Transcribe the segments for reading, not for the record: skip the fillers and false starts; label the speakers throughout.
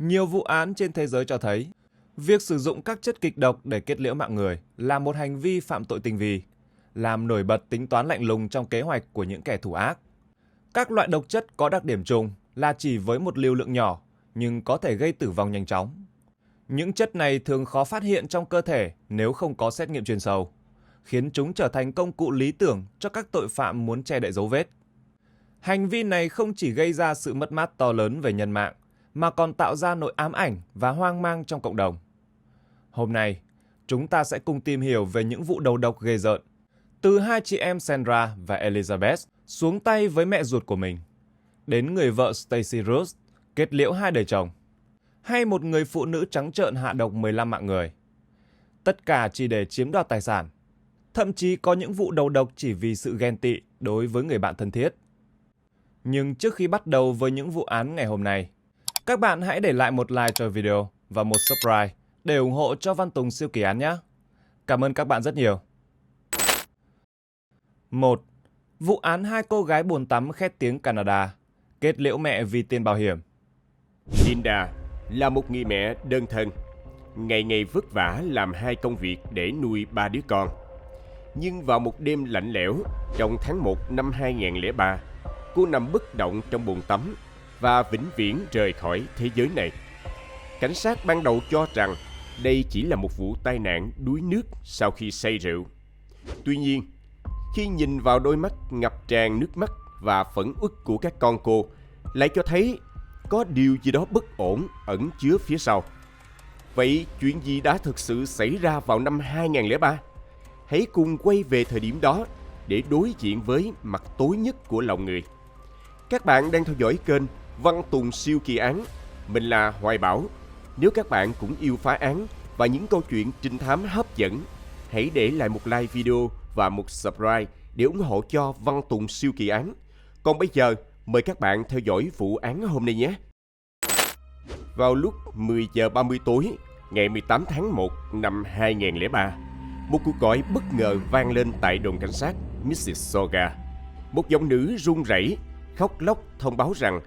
Speaker 1: Nhiều vụ án trên thế giới cho thấy, việc sử dụng các chất kịch độc để kết liễu mạng người là một hành vi phạm tội tinh vi, làm nổi bật tính toán lạnh lùng trong kế hoạch của những kẻ thủ ác. Các loại độc chất có đặc điểm chung là chỉ với một liều lượng nhỏ, nhưng có thể gây tử vong nhanh chóng. Những chất này thường khó phát hiện trong cơ thể nếu không có xét nghiệm chuyên sâu, khiến chúng trở thành công cụ lý tưởng cho các tội phạm muốn che đậy dấu vết. Hành vi này không chỉ gây ra sự mất mát to lớn về nhân mạng, mà còn tạo ra nỗi ám ảnh và hoang mang trong cộng đồng. Hôm nay, chúng ta sẽ cùng tìm hiểu về những vụ đầu độc ghê rợn, từ hai chị em Sandra và Elizabeth xuống tay với mẹ ruột của mình, đến người vợ Stacy Rose kết liễu hai đời chồng, hay một người phụ nữ trắng trợn hạ độc 15 mạng người. Tất cả chỉ để chiếm đoạt tài sản. Thậm chí có những vụ đầu độc chỉ vì sự ghen tị đối với người bạn thân thiết. Nhưng trước khi bắt đầu với những vụ án ngày hôm nay, các bạn hãy để lại một like cho video và một subscribe để ủng hộ cho Văn Tùng siêu kỳ án nhé. Cảm ơn các bạn rất nhiều. 1. Vụ án hai cô gái bồn tắm khét tiếng Canada, kết liễu mẹ vì tiền bảo hiểm.
Speaker 2: Linda là một người mẹ đơn thân, ngày ngày vất vả làm hai công việc để nuôi 3 đứa con. Nhưng vào một đêm lạnh lẽo trong tháng 1 năm 2003, cô nằm bất động trong bồn tắm và vĩnh viễn rời khỏi thế giới này. Cảnh sát ban đầu cho rằng đây chỉ là một vụ tai nạn đuối nước sau khi say rượu. Tuy nhiên, khi nhìn vào đôi mắt ngập tràn nước mắt và phẫn uất của các con cô, lại cho thấy có điều gì đó bất ổn ẩn chứa phía sau. Vậy chuyện gì đã thực sự xảy ra vào năm 2003? Hãy cùng quay về thời điểm đó để đối diện với mặt tối nhất của lòng người. Các bạn đang theo dõi kênh Văn Tùng siêu kỳ án. Mình là Hoài Bảo. Nếu các bạn cũng yêu phá án và những câu chuyện trinh thám hấp dẫn, hãy để lại một like video và một subscribe để ủng hộ cho Văn Tùng siêu kỳ án. Còn bây giờ, mời các bạn theo dõi vụ án hôm nay nhé. Vào lúc 10 giờ 30 tối, ngày 18 tháng 1 năm 2003, một cuộc gọi bất ngờ vang lên tại đồn cảnh sát Mississauga. Một giọng nữ run rẩy, khóc lóc thông báo rằng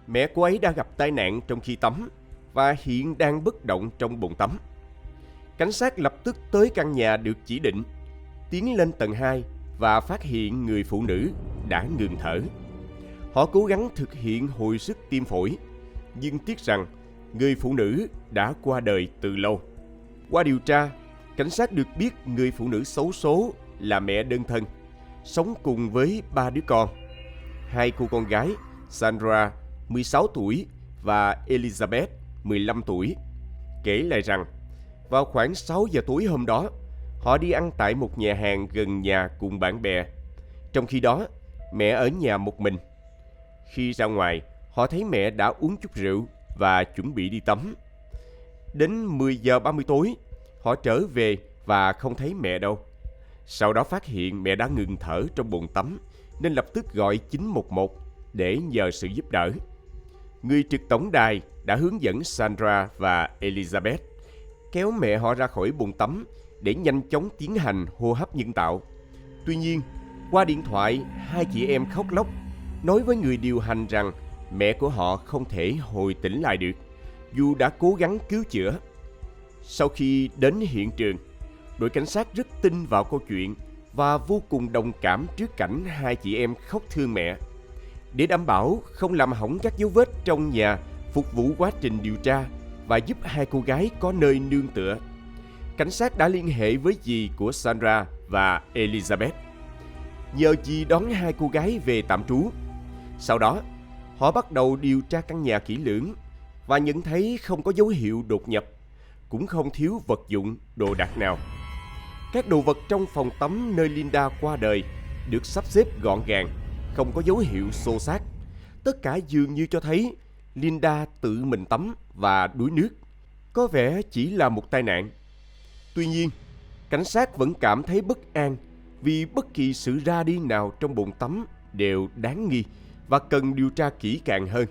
Speaker 2: mẹ cô ấy đã gặp tai nạn trong khi tắm và hiện đang bất động trong bồn tắm. Cảnh sát lập tức tới căn nhà được chỉ định, tiến lên tầng 2 và phát hiện người phụ nữ đã ngừng thở. Họ cố gắng thực hiện hồi sức tim phổi, nhưng tiếc rằng người phụ nữ đã qua đời từ lâu. Qua điều tra, cảnh sát được biết người phụ nữ xấu số là mẹ đơn thân, sống cùng với 3 đứa con. Hai cô con gái Sandra, 16 tuổi và Elizabeth, 15 tuổi. Kể lại rằng, vào khoảng 6 giờ tối hôm đó, họ đi ăn tại một nhà hàng gần nhà cùng bạn bè. Trong khi đó, mẹ ở nhà một mình. Khi ra ngoài, họ thấy mẹ đã uống chút rượu và chuẩn bị đi tắm. Đến 10 giờ 30 tối, họ trở về và không thấy mẹ đâu. Sau đó phát hiện mẹ đã ngừng thở trong bồn tắm, nên lập tức gọi 911 để nhờ sự giúp đỡ. Người trực tổng đài đã hướng dẫn Sandra và Elizabeth kéo mẹ họ ra khỏi bồn tắm để nhanh chóng tiến hành hô hấp nhân tạo. Tuy nhiên, qua điện thoại, hai chị em khóc lóc, nói với người điều hành rằng mẹ của họ không thể hồi tỉnh lại được, dù đã cố gắng cứu chữa. Sau khi đến hiện trường, đội cảnh sát rất tin vào câu chuyện và vô cùng đồng cảm trước cảnh hai chị em khóc thương mẹ. Để đảm bảo không làm hỏng các dấu vết trong nhà, phục vụ quá trình điều tra và giúp hai cô gái có nơi nương tựa, cảnh sát đã liên hệ với dì của Sandra và Elizabeth, nhờ dì đón hai cô gái về tạm trú. Sau đó, họ bắt đầu điều tra căn nhà kỹ lưỡng và nhận thấy không có dấu hiệu đột nhập, cũng không thiếu vật dụng, đồ đạc nào. Các đồ vật trong phòng tắm nơi Linda qua đời được sắp xếp gọn gàng, không có dấu hiệu xô xát. Tất cả dường như cho thấy Linda tự mình tắm và đuối nước. Có vẻ chỉ là một tai nạn. Tuy nhiên, cảnh sát vẫn cảm thấy bất an vì bất kỳ sự ra đi nào trong bồn tắm đều đáng nghi và cần điều tra kỹ càng hơn.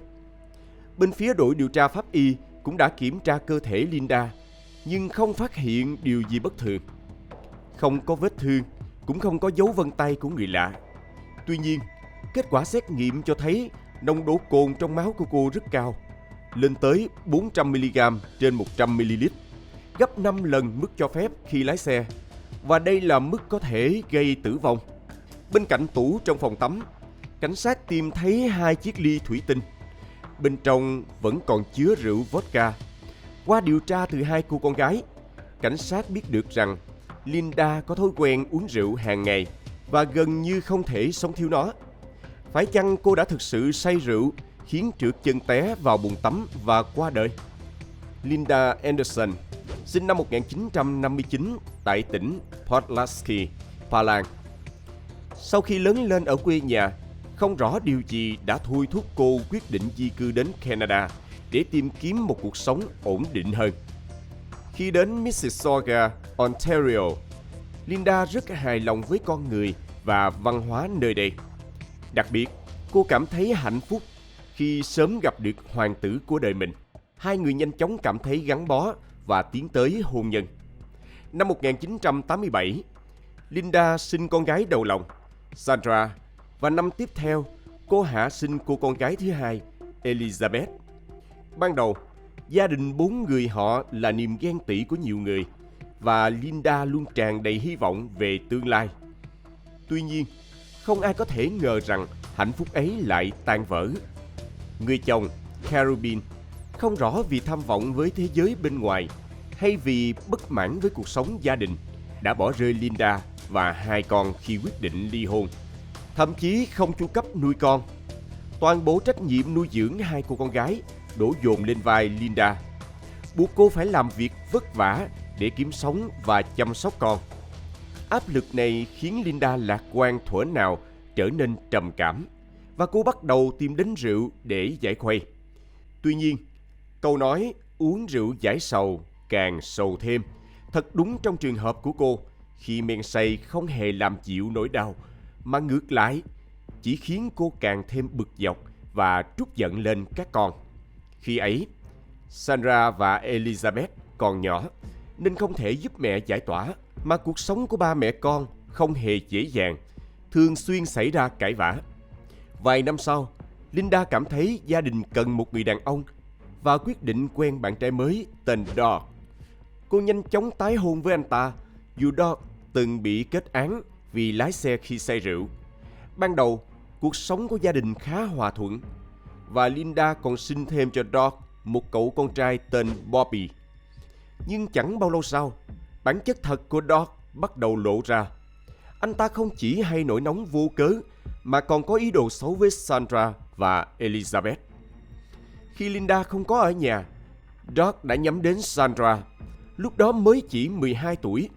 Speaker 2: Bên phía đội điều tra pháp y cũng đã kiểm tra cơ thể Linda, nhưng không phát hiện điều gì bất thường. Không có vết thương, cũng không có dấu vân tay của người lạ. Tuy nhiên, kết quả xét nghiệm cho thấy nồng độ cồn trong máu của cô rất cao. lên tới 400mg trên 100ml, gấp 5 lần mức cho phép khi lái xe, và đây là mức có thể gây tử vong. Bên cạnh tủ trong phòng tắm, cảnh sát tìm thấy 2 chiếc ly thủy tinh. Bên trong vẫn còn chứa rượu vodka. Qua điều tra từ 2 cô con gái, cảnh sát biết được rằng Linda có thói quen uống rượu hàng ngày và gần như không thể sống thiếu nó. Phải chăng cô đã thực sự say rượu khiến trượt chân té vào bồn tắm và qua đời? Linda Anderson, sinh năm 1959 tại tỉnh Pulaski, Ba Lan. Sau khi lớn lên ở quê nhà, không rõ điều gì đã thôi thúc cô quyết định di cư đến Canada để tìm kiếm một cuộc sống ổn định hơn. Khi đến Mississauga, Ontario, Linda rất hài lòng với con người và văn hóa nơi đây. Đặc biệt, cô cảm thấy hạnh phúc khi sớm gặp được hoàng tử của đời mình. Hai người nhanh chóng cảm thấy gắn bó và tiến tới hôn nhân. Năm 1987, Linda sinh con gái đầu lòng, Sandra, và năm tiếp theo, cô hạ sinh cô con gái thứ hai, Elizabeth. Ban đầu, gia đình 4 người họ là niềm ghen tị của nhiều người, và Linda luôn tràn đầy hy vọng về tương lai. Tuy nhiên, không ai có thể ngờ rằng hạnh phúc ấy lại tan vỡ. Người chồng, Carubin, không rõ vì tham vọng với thế giới bên ngoài hay vì bất mãn với cuộc sống gia đình, đã bỏ rơi Linda và 2 con khi quyết định ly hôn. Thậm chí không chu cấp nuôi con. Toàn bộ trách nhiệm nuôi dưỡng 2 cô con gái đổ dồn lên vai Linda, buộc cô phải làm việc vất vả để kiếm sống và chăm sóc con. Áp lực này khiến Linda lạc quan thuở nào trở nên trầm cảm, và cô bắt đầu tìm đến rượu để giải khuây. Tuy nhiên, câu nói uống rượu giải sầu càng sầu thêm thật đúng trong trường hợp của cô, khi men say không hề làm chịu nỗi đau, mà ngược lại chỉ khiến cô càng thêm bực dọc và trút giận lên các con. Khi ấy, Sandra và Elizabeth còn nhỏ nên không thể giúp mẹ giải tỏa, mà cuộc sống của ba mẹ con không hề dễ dàng, thường xuyên xảy ra cãi vã. Vài năm sau, Linda cảm thấy gia đình cần một người đàn ông và quyết định quen bạn trai mới tên Doug. Cô nhanh chóng tái hôn với anh ta, dù Doug từng bị kết án vì lái xe khi say rượu. Ban đầu, cuộc sống của gia đình khá hòa thuận, và Linda còn sinh thêm cho Doug một cậu con trai tên Bobby. Nhưng chẳng bao lâu sau, bản chất thật của Doug bắt đầu lộ ra. Anh ta không chỉ hay nổi nóng vô cớ, mà còn có ý đồ xấu với Sandra và Elizabeth. Khi Linda không có ở nhà, Doug đã nhắm đến Sandra, lúc đó mới chỉ 12 tuổi.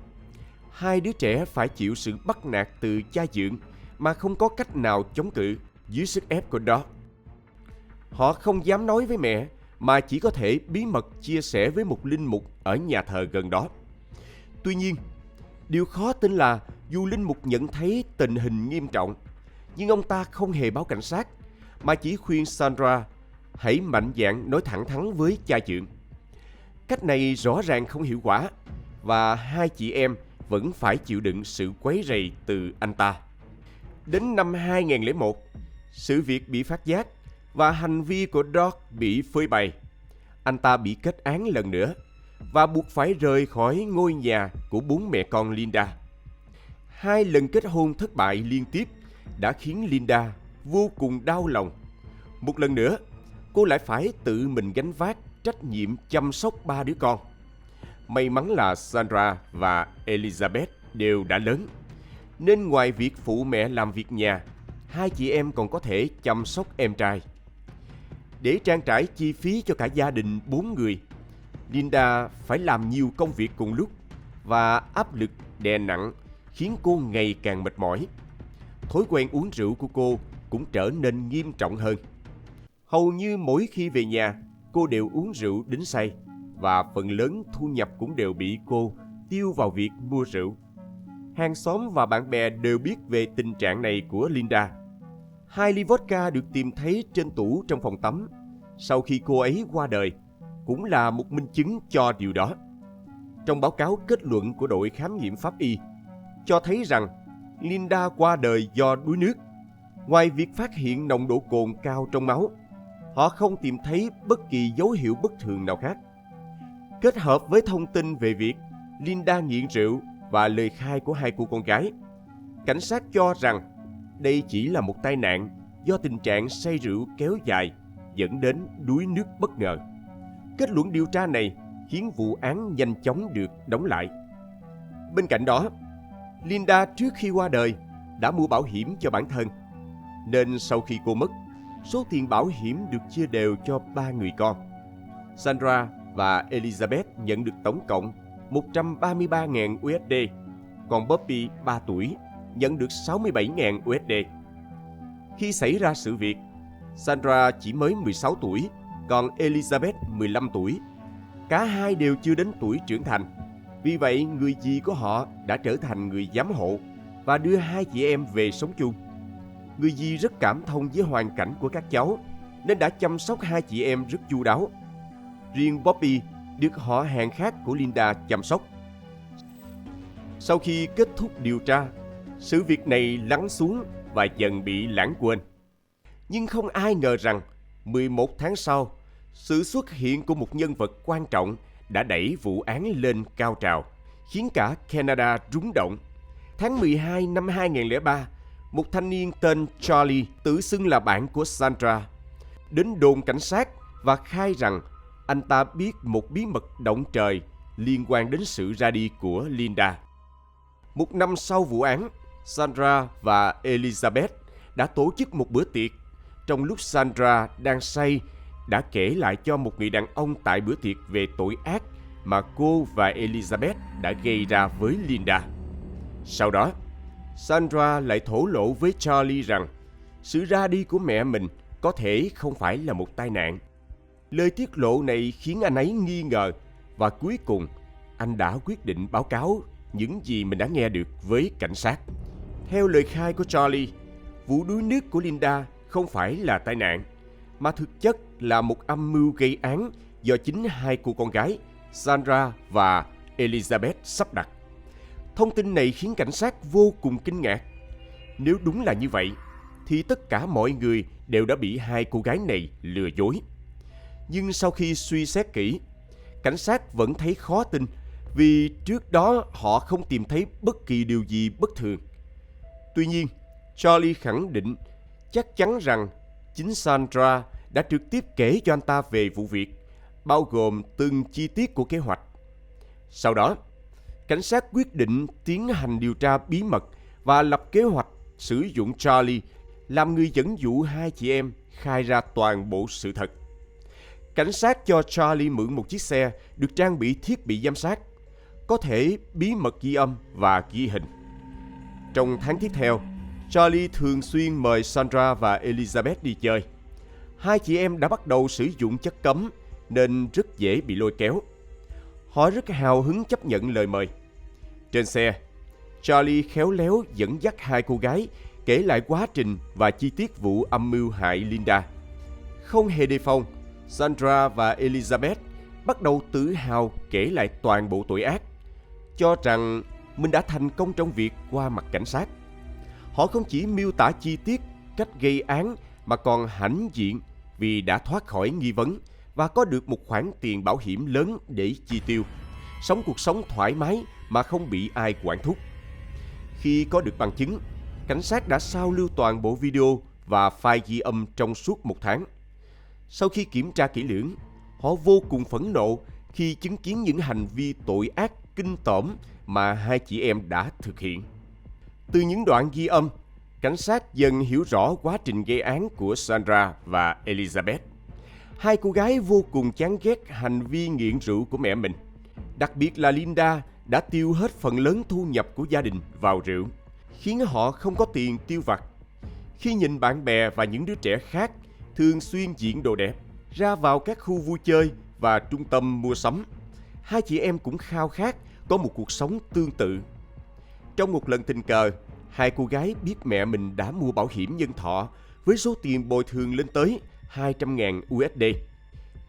Speaker 2: Hai đứa trẻ phải chịu sự bắt nạt từ cha dượng mà không có cách nào chống cự dưới sức ép của Doug. Họ không dám nói với mẹ, mà chỉ có thể bí mật chia sẻ với một linh mục ở nhà thờ gần đó. Tuy nhiên, điều khó tin là dù linh mục nhận thấy tình hình nghiêm trọng, nhưng ông ta không hề báo cảnh sát, mà chỉ khuyên Sandra hãy mạnh dạn nói thẳng thắn với cha dượng. Cách này rõ ràng không hiệu quả, và hai chị em vẫn phải chịu đựng sự quấy rầy từ anh ta. Đến năm 2001, sự việc bị phát giác và hành vi của Doug bị phơi bày. Anh ta bị kết án lần nữa và buộc phải rời khỏi ngôi nhà của 4 mẹ con Linda. 2 lần kết hôn thất bại liên tiếp đã khiến Linda vô cùng đau lòng. Một lần nữa, cô lại phải tự mình gánh vác trách nhiệm chăm sóc 3 đứa con. May mắn là Sandra và Elizabeth đều đã lớn, nên ngoài việc phụ mẹ làm việc nhà, hai chị em còn có thể chăm sóc em trai. Để trang trải chi phí cho cả gia đình 4 người, Linda phải làm nhiều công việc cùng lúc, và áp lực đè nặng khiến cô ngày càng mệt mỏi. Thói quen uống rượu của cô cũng trở nên nghiêm trọng hơn. Hầu như mỗi khi về nhà, cô đều uống rượu đến say, và phần lớn thu nhập cũng đều bị cô tiêu vào việc mua rượu. Hàng xóm và bạn bè đều biết về tình trạng này của Linda. 2 ly vodka được tìm thấy trên tủ trong phòng tắm sau khi cô ấy qua đời cũng là một minh chứng cho điều đó. Trong báo cáo kết luận của đội khám nghiệm pháp y cho thấy rằng Linda qua đời do đuối nước. Ngoài việc phát hiện nồng độ cồn cao trong máu, họ không tìm thấy bất kỳ dấu hiệu bất thường nào khác. Kết hợp với thông tin về việc Linda nghiện rượu và lời khai của hai cô con gái, cảnh sát cho rằng đây chỉ là một tai nạn do tình trạng say rượu kéo dài dẫn đến đuối nước bất ngờ. Kết luận điều tra này khiến vụ án nhanh chóng được đóng lại. Bên cạnh đó, Linda trước khi qua đời đã mua bảo hiểm cho bản thân, nên sau khi cô mất, số tiền bảo hiểm được chia đều cho 3 người con. Sandra và Elizabeth nhận được tổng cộng 133.000 USD, còn Bobby 3 tuổi nhận được 67.000 USD. Khi xảy ra sự việc, Sandra chỉ mới 16 tuổi, còn Elizabeth 15 tuổi. Cả hai đều chưa đến tuổi trưởng thành. Vì vậy, người dì của họ đã trở thành người giám hộ và đưa hai chị em về sống chung. Người dì rất cảm thông với hoàn cảnh của các cháu nên đã chăm sóc hai chị em rất chu đáo. Riêng Bobby được họ hàng khác của Linda chăm sóc. Sau khi kết thúc điều tra, sự việc này lắng xuống và dần bị lãng quên. Nhưng không ai ngờ rằng 11 tháng sau, sự xuất hiện của một nhân vật quan trọng đã đẩy vụ án lên cao trào, khiến cả Canada rúng động. Tháng 12 năm 2003, một thanh niên tên Charlie tự xưng là bạn của Sandra đến đồn cảnh sát và khai rằng anh ta biết một bí mật động trời liên quan đến sự ra đi của Linda. Một năm sau vụ án, Sandra và Elizabeth đã tổ chức một bữa tiệc. Trong lúc Sandra đang say, đã kể lại cho một người đàn ông tại bữa tiệc về tội ác mà cô và Elizabeth đã gây ra với Linda. Sau đó, Sandra lại thổ lộ với Charlie rằng sự ra đi của mẹ mình có thể không phải là một tai nạn. Lời tiết lộ này khiến anh ấy nghi ngờ và cuối cùng anh đã quyết định báo cáo những gì mình đã nghe được với cảnh sát. Theo lời khai của Charlie, vụ đuối nước của Linda không phải là tai nạn, mà thực chất là một âm mưu gây án do chính hai cô con gái Sandra và Elizabeth sắp đặt. Thông tin này khiến cảnh sát vô cùng kinh ngạc. Nếu đúng là như vậy, thì tất cả mọi người đều đã bị hai cô gái này lừa dối. Nhưng sau khi suy xét kỹ, cảnh sát vẫn thấy khó tin vì trước đó họ không tìm thấy bất kỳ điều gì bất thường. Tuy nhiên, Charlie khẳng định chắc chắn rằng chính Sandra đã trực tiếp kể cho anh ta về vụ việc, bao gồm từng chi tiết của kế hoạch. Sau đó, cảnh sát quyết định tiến hành điều tra bí mật và lập kế hoạch sử dụng Charlie làm người dẫn dụ hai chị em khai ra toàn bộ sự thật. Cảnh sát cho Charlie mượn một chiếc xe được trang bị thiết bị giám sát, có thể bí mật ghi âm và ghi hình. Trong tháng tiếp theo, Charlie thường xuyên mời Sandra và Elizabeth đi chơi. Hai chị em đã bắt đầu sử dụng chất cấm nên rất dễ bị lôi kéo. Họ rất hào hứng chấp nhận lời mời. Trên xe, Charlie khéo léo dẫn dắt hai cô gái kể lại quá trình và chi tiết vụ âm mưu hại Linda. Không hề đề phòng, Sandra và Elizabeth bắt đầu tự hào kể lại toàn bộ tội ác, cho rằng mình đã thành công trong việc qua mặt cảnh sát. Họ không chỉ miêu tả chi tiết cách gây án mà còn hãnh diện vì đã thoát khỏi nghi vấn và có được một khoản tiền bảo hiểm lớn để chi tiêu, sống cuộc sống thoải mái mà không bị ai quản thúc. Khi có được bằng chứng, cảnh sát đã sao lưu toàn bộ video và file ghi âm trong suốt một tháng. Sau khi kiểm tra kỹ lưỡng, họ vô cùng phẫn nộ khi chứng kiến những hành vi tội ác kinh tởm mà hai chị em đã thực hiện. Từ những đoạn ghi âm, cảnh sát dần hiểu rõ quá trình gây án của Sandra và Elizabeth. Hai cô gái vô cùng chán ghét hành vi nghiện rượu của mẹ mình. Đặc biệt là Linda đã tiêu hết phần lớn thu nhập của gia đình vào rượu, khiến họ không có tiền tiêu vặt. Khi nhìn bạn bè và những đứa trẻ khác thường xuyên diện đồ đẹp, ra vào các khu vui chơi và trung tâm mua sắm, hai chị em cũng khao khát có một cuộc sống tương tự. Trong một lần tình cờ, hai cô gái biết mẹ mình đã mua bảo hiểm nhân thọ với số tiền bồi thường lên tới 200.000 USD.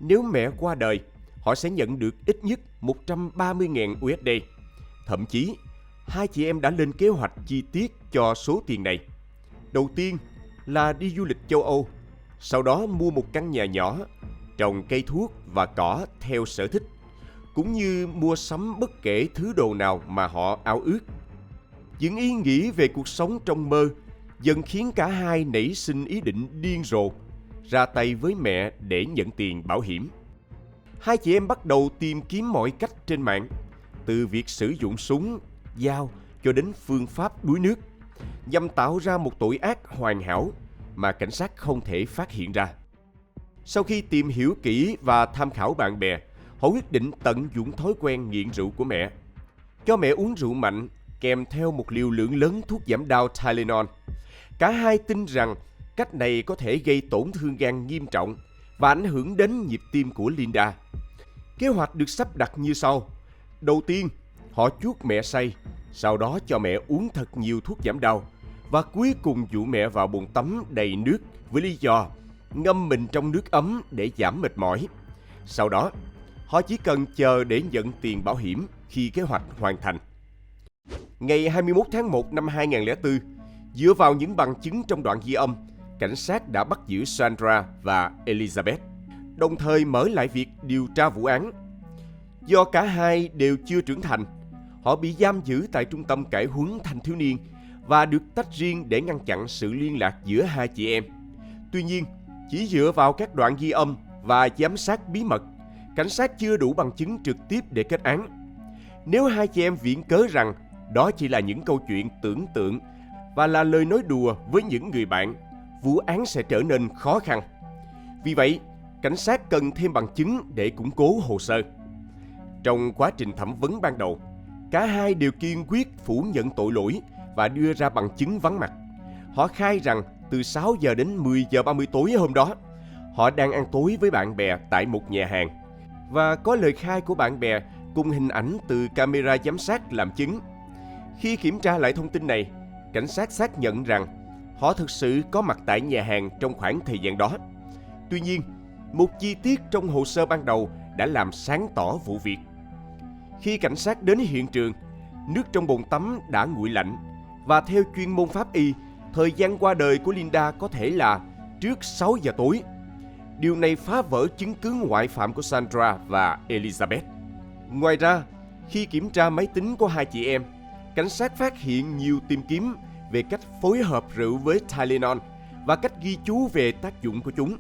Speaker 2: Nếu mẹ qua đời, họ sẽ nhận được ít nhất 130.000 USD. Thậm chí, hai chị em đã lên kế hoạch chi tiết cho số tiền này. Đầu tiên là đi du lịch châu Âu. Sau đó mua một căn nhà nhỏ, trồng cây thuốc và cỏ theo sở thích, cũng như mua sắm bất kể thứ đồ nào mà họ ao ước. Những ý nghĩ về cuộc sống trong mơ dần khiến cả hai nảy sinh ý định điên rồ, ra tay với mẹ để nhận tiền bảo hiểm. Hai chị em bắt đầu tìm kiếm mọi cách trên mạng, từ việc sử dụng súng, dao cho đến phương pháp đuối nước, nhằm tạo ra một tội ác hoàn hảo mà cảnh sát không thể phát hiện ra. Sau khi tìm hiểu kỹ và tham khảo bạn bè, họ quyết định tận dụng thói quen nghiện rượu của mẹ. Cho mẹ uống rượu mạnh kèm theo một liều lượng lớn thuốc giảm đau Tylenol. Cả hai tin rằng cách này có thể gây tổn thương gan nghiêm trọng và ảnh hưởng đến nhịp tim của Linda. Kế hoạch được sắp đặt như sau. Đầu tiên, họ chuốc mẹ say, sau đó cho mẹ uống thật nhiều thuốc giảm đau và cuối cùng dụ mẹ vào bồn tắm đầy nước với lý do ngâm mình trong nước ấm để giảm mệt mỏi. Sau đó, họ chỉ cần chờ để nhận tiền bảo hiểm khi kế hoạch hoàn thành. Ngày 21 tháng 1 năm 2004, dựa vào những bằng chứng trong đoạn ghi âm, cảnh sát đã bắt giữ Sandra và Elizabeth, đồng thời mở lại việc điều tra vụ án. Do cả hai đều chưa trưởng thành, họ bị giam giữ tại trung tâm cải huấn thanh thiếu niên và được tách riêng để ngăn chặn sự liên lạc giữa hai chị em. Tuy nhiên, chỉ dựa vào các đoạn ghi âm và giám sát bí mật, cảnh sát chưa đủ bằng chứng trực tiếp để kết án. Nếu hai chị em viện cớ rằng đó chỉ là những câu chuyện tưởng tượng và là lời nói đùa với những người bạn, vụ án sẽ trở nên khó khăn. Vì vậy, cảnh sát cần thêm bằng chứng để củng cố hồ sơ. Trong quá trình thẩm vấn ban đầu, cả hai đều kiên quyết phủ nhận tội lỗi và đưa ra bằng chứng vắng mặt. Họ khai rằng từ 6 giờ đến 10 giờ 30 tối hôm đó, họ đang ăn tối với bạn bè tại một nhà hàng và có lời khai của bạn bè cùng hình ảnh từ camera giám sát làm chứng. Khi kiểm tra lại thông tin này, cảnh sát xác nhận rằng họ thực sự có mặt tại nhà hàng trong khoảng thời gian đó. Tuy nhiên, một chi tiết trong hồ sơ ban đầu đã làm sáng tỏ vụ việc. Khi cảnh sát đến hiện trường, nước trong bồn tắm đã nguội lạnh và theo chuyên môn pháp y, thời gian qua đời của Linda có thể là trước 6 giờ tối. Điều này phá vỡ chứng cứ ngoại phạm của Sandra và Elizabeth. Ngoài ra, khi kiểm tra máy tính của hai chị em, cảnh sát phát hiện nhiều tìm kiếm về cách phối hợp rượu với Tylenol và cách ghi chú về tác dụng của chúng.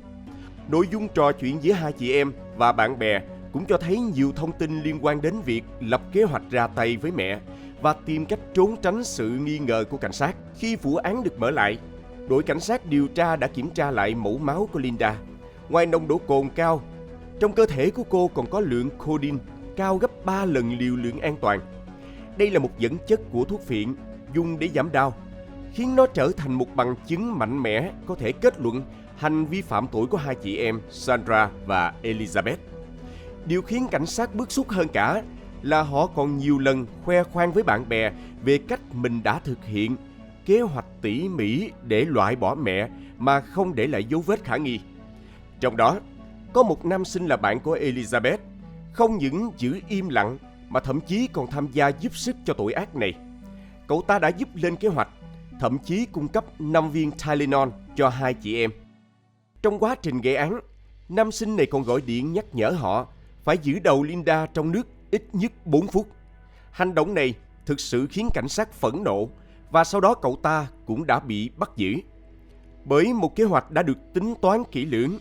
Speaker 2: Nội dung trò chuyện giữa hai chị em và bạn bè cũng cho thấy nhiều thông tin liên quan đến việc lập kế hoạch ra tay với mẹ và tìm cách trốn tránh sự nghi ngờ của cảnh sát. Khi vụ án được mở lại, đội cảnh sát điều tra đã kiểm tra lại mẫu máu của Linda. Ngoài nồng độ cồn cao, trong cơ thể của cô còn có lượng codeine cao gấp 3 lần liều lượng an toàn. Đây là một dẫn chất của thuốc phiện dùng để giảm đau, khiến nó trở thành một bằng chứng mạnh mẽ có thể kết luận hành vi phạm tội của hai chị em Sandra và Elizabeth. Điều khiến cảnh sát bức xúc hơn cả là họ còn nhiều lần khoe khoang với bạn bè về cách mình đã thực hiện kế hoạch tỉ mỉ để loại bỏ mẹ mà không để lại dấu vết khả nghi. Trong đó, có một nam sinh là bạn của Elizabeth, không những giữ im lặng mà thậm chí còn tham gia giúp sức cho tội ác này. Cậu ta đã giúp lên kế hoạch, thậm chí cung cấp 5 viên Tylenol cho hai chị em. Trong quá trình gây án, nam sinh này còn gọi điện nhắc nhở họ phải giữ đầu Linda trong nước ít nhất 4 phút. Hành động này thực sự khiến cảnh sát phẫn nộ và sau đó cậu ta cũng đã bị bắt giữ. Bởi một kế hoạch đã được tính toán kỹ lưỡng,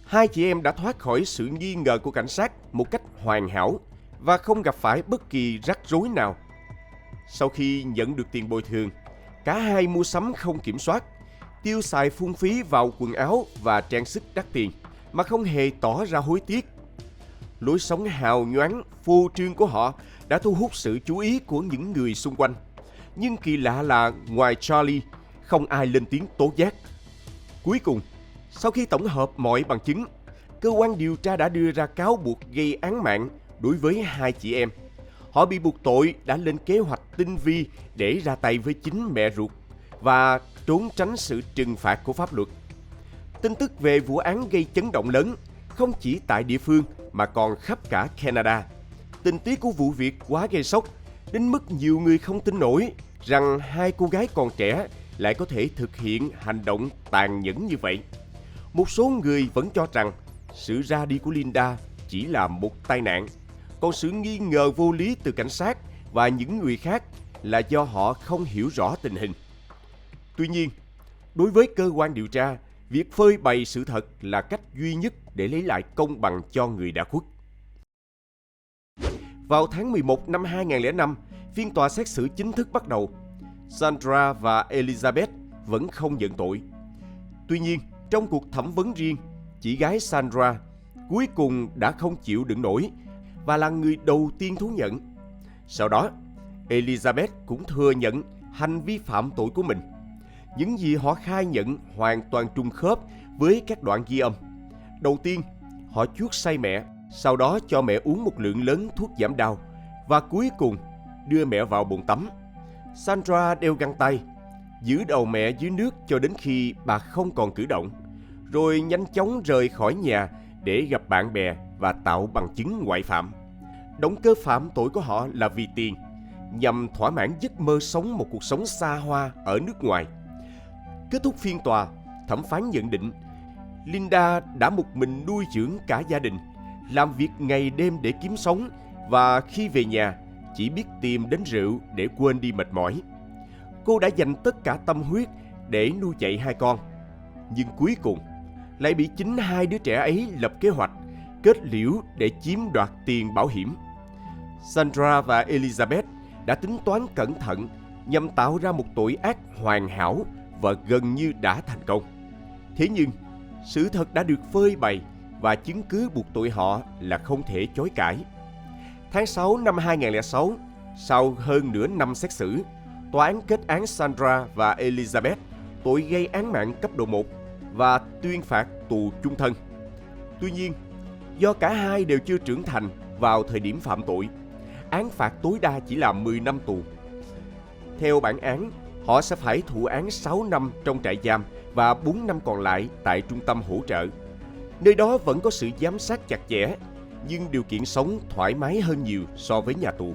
Speaker 2: hai chị em đã thoát khỏi sự nghi ngờ của cảnh sát một cách hoàn hảo và không gặp phải bất kỳ rắc rối nào. Sau khi nhận được tiền bồi thường, cả hai mua sắm không kiểm soát, tiêu xài phung phí vào quần áo và trang sức đắt tiền mà không hề tỏ ra hối tiếc. Lối sống hào nhoáng, phô trương của họ đã thu hút sự chú ý của những người xung quanh. Nhưng kỳ lạ là ngoài Charlie, không ai lên tiếng tố giác. Cuối cùng, sau khi tổng hợp mọi bằng chứng, cơ quan điều tra đã đưa ra cáo buộc gây án mạng đối với hai chị em. Họ bị buộc tội đã lên kế hoạch tinh vi để ra tay với chính mẹ ruột và trốn tránh sự trừng phạt của pháp luật. Tin tức về vụ án gây chấn động lớn, không chỉ tại địa phương mà còn khắp cả Canada. Tình tiết của vụ việc quá gây sốc, đến mức nhiều người không tin nổi rằng hai cô gái còn trẻ lại có thể thực hiện hành động tàn nhẫn như vậy. Một số người vẫn cho rằng sự ra đi của Linda chỉ là một tai nạn, còn sự nghi ngờ vô lý từ cảnh sát và những người khác là do họ không hiểu rõ tình hình. Tuy nhiên, đối với cơ quan điều tra, việc phơi bày sự thật là cách duy nhất để lấy lại công bằng cho người đã khuất. Vào tháng 11 năm 2005, phiên tòa xét xử chính thức bắt đầu. Sandra và Elizabeth vẫn không nhận tội. Tuy nhiên, trong cuộc thẩm vấn riêng, chị gái Sandra cuối cùng đã không chịu đựng nổi và là người đầu tiên thú nhận. Sau đó, Elizabeth cũng thừa nhận hành vi phạm tội của mình. Những gì họ khai nhận hoàn toàn trùng khớp với các đoạn ghi âm. Đầu tiên, họ chuốc say mẹ, sau đó cho mẹ uống một lượng lớn thuốc giảm đau và cuối cùng đưa mẹ vào bồn tắm. Sandra đeo găng tay, giữ đầu mẹ dưới nước cho đến khi bà không còn cử động, rồi nhanh chóng rời khỏi nhà để gặp bạn bè và tạo bằng chứng ngoại phạm. Động cơ phạm tội của họ là vì tiền, nhằm thỏa mãn giấc mơ sống một cuộc sống xa hoa ở nước ngoài. Kết thúc phiên tòa, thẩm phán nhận định Linda đã một mình nuôi dưỡng cả gia đình, làm việc ngày đêm để kiếm sống và khi về nhà chỉ biết tìm đến rượu để quên đi mệt mỏi. Cô đã dành tất cả tâm huyết để nuôi dạy hai con, nhưng cuối cùng lại bị chính hai đứa trẻ ấy lập kế hoạch kết liễu để chiếm đoạt tiền bảo hiểm. Sandra và Elizabeth đã tính toán cẩn thận nhằm tạo ra một tội ác hoàn hảo và gần như đã thành công. Thế nhưng, sự thật đã được phơi bày và chứng cứ buộc tội họ là không thể chối cãi. Tháng 6 năm 2006, sau hơn nửa năm xét xử, tòa án kết án Sandra và Elizabeth tội gây án mạng cấp độ 1 và tuyên phạt tù chung thân. Tuy nhiên, do cả hai đều chưa trưởng thành vào thời điểm phạm tội, án phạt tối đa chỉ là 10 năm tù. Theo bản án, họ sẽ phải thụ án 6 năm trong trại giam và 4 năm còn lại tại trung tâm hỗ trợ. Nơi đó vẫn có sự giám sát chặt chẽ, nhưng điều kiện sống thoải mái hơn nhiều so với nhà tù.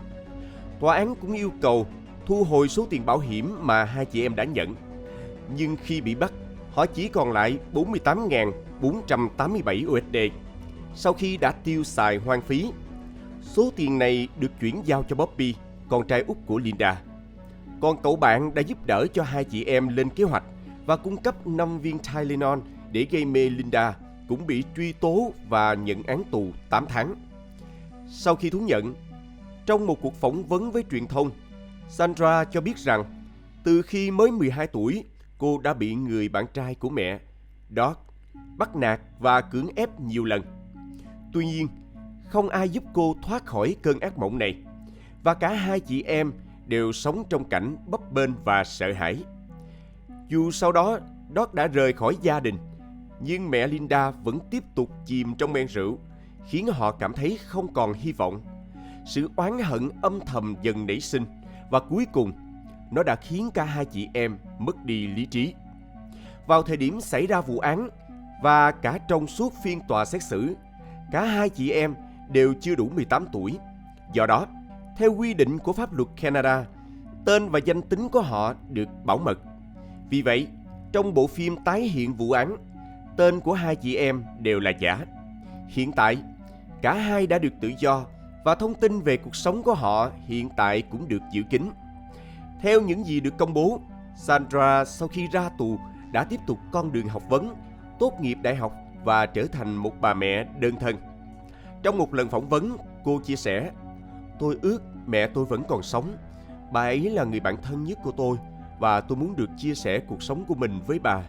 Speaker 2: Tòa án cũng yêu cầu thu hồi số tiền bảo hiểm mà hai chị em đã nhận. Nhưng khi bị bắt, họ chỉ còn lại 48.487 USD sau khi đã tiêu xài hoang phí. Số tiền này được chuyển giao cho Bobby, con trai út của Linda. Còn cậu bạn đã giúp đỡ cho hai chị em lên kế hoạch và cung cấp 5 viên Tylenol để gây mê Linda cũng bị truy tố và nhận án tù 8 tháng. Sau khi thú nhận, trong một cuộc phỏng vấn với truyền thông, Sandra cho biết rằng từ khi mới 12 tuổi, cô đã bị người bạn trai của mẹ, Doug, bắt nạt và cưỡng ép nhiều lần. Tuy nhiên, không ai giúp cô thoát khỏi cơn ác mộng này, và cả hai chị em đều sống trong cảnh bấp bênh và sợ hãi. Dù sau đó Doug đã rời khỏi gia đình, nhưng mẹ Linda vẫn tiếp tục chìm trong men rượu, khiến họ cảm thấy không còn hy vọng. Sự oán hận âm thầm dần nảy sinh, và cuối cùng nó đã khiến cả hai chị em mất đi lý trí. Vào thời điểm xảy ra vụ án và cả trong suốt phiên tòa xét xử, cả hai chị em đều chưa đủ 18 tuổi. Do đó, theo quy định của pháp luật Canada, tên và danh tính của họ được bảo mật. Vì vậy, trong bộ phim tái hiện vụ án, tên của hai chị em đều là giả. Hiện tại, cả hai đã được tự do và thông tin về cuộc sống của họ hiện tại cũng được giữ kín. Theo những gì được công bố, Sandra sau khi ra tù đã tiếp tục con đường học vấn, tốt nghiệp đại học và trở thành một bà mẹ đơn thân. Trong một lần phỏng vấn, cô chia sẻ: "Tôi ước mẹ tôi vẫn còn sống. Bà ấy là người bạn thân nhất của tôi và tôi muốn được chia sẻ cuộc sống của mình với bà.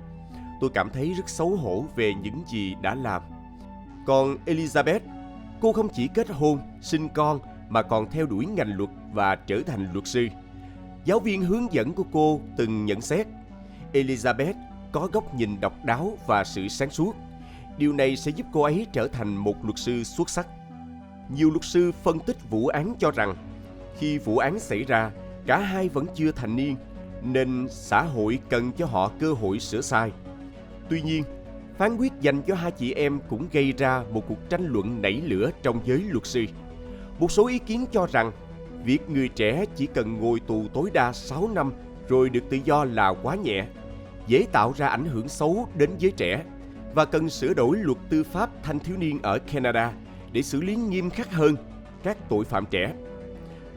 Speaker 2: Tôi cảm thấy rất xấu hổ về những gì đã làm." Còn Elizabeth, cô không chỉ kết hôn, sinh con mà còn theo đuổi ngành luật và trở thành luật sư. Giáo viên hướng dẫn của cô từng nhận xét Elizabeth có góc nhìn độc đáo và sự sáng suốt. Điều này sẽ giúp cô ấy trở thành một luật sư xuất sắc. Nhiều luật sư phân tích vụ án cho rằng khi vụ án xảy ra, cả hai vẫn chưa thành niên, nên xã hội cần cho họ cơ hội sửa sai. Tuy nhiên, phán quyết dành cho hai chị em cũng gây ra một cuộc tranh luận nảy lửa trong giới luật sư. Một số ý kiến cho rằng việc người trẻ chỉ cần ngồi tù tối đa 6 năm rồi được tự do là quá nhẹ, dễ tạo ra ảnh hưởng xấu đến giới trẻ và cần sửa đổi luật tư pháp thanh thiếu niên ở Canada để xử lý nghiêm khắc hơn các tội phạm trẻ.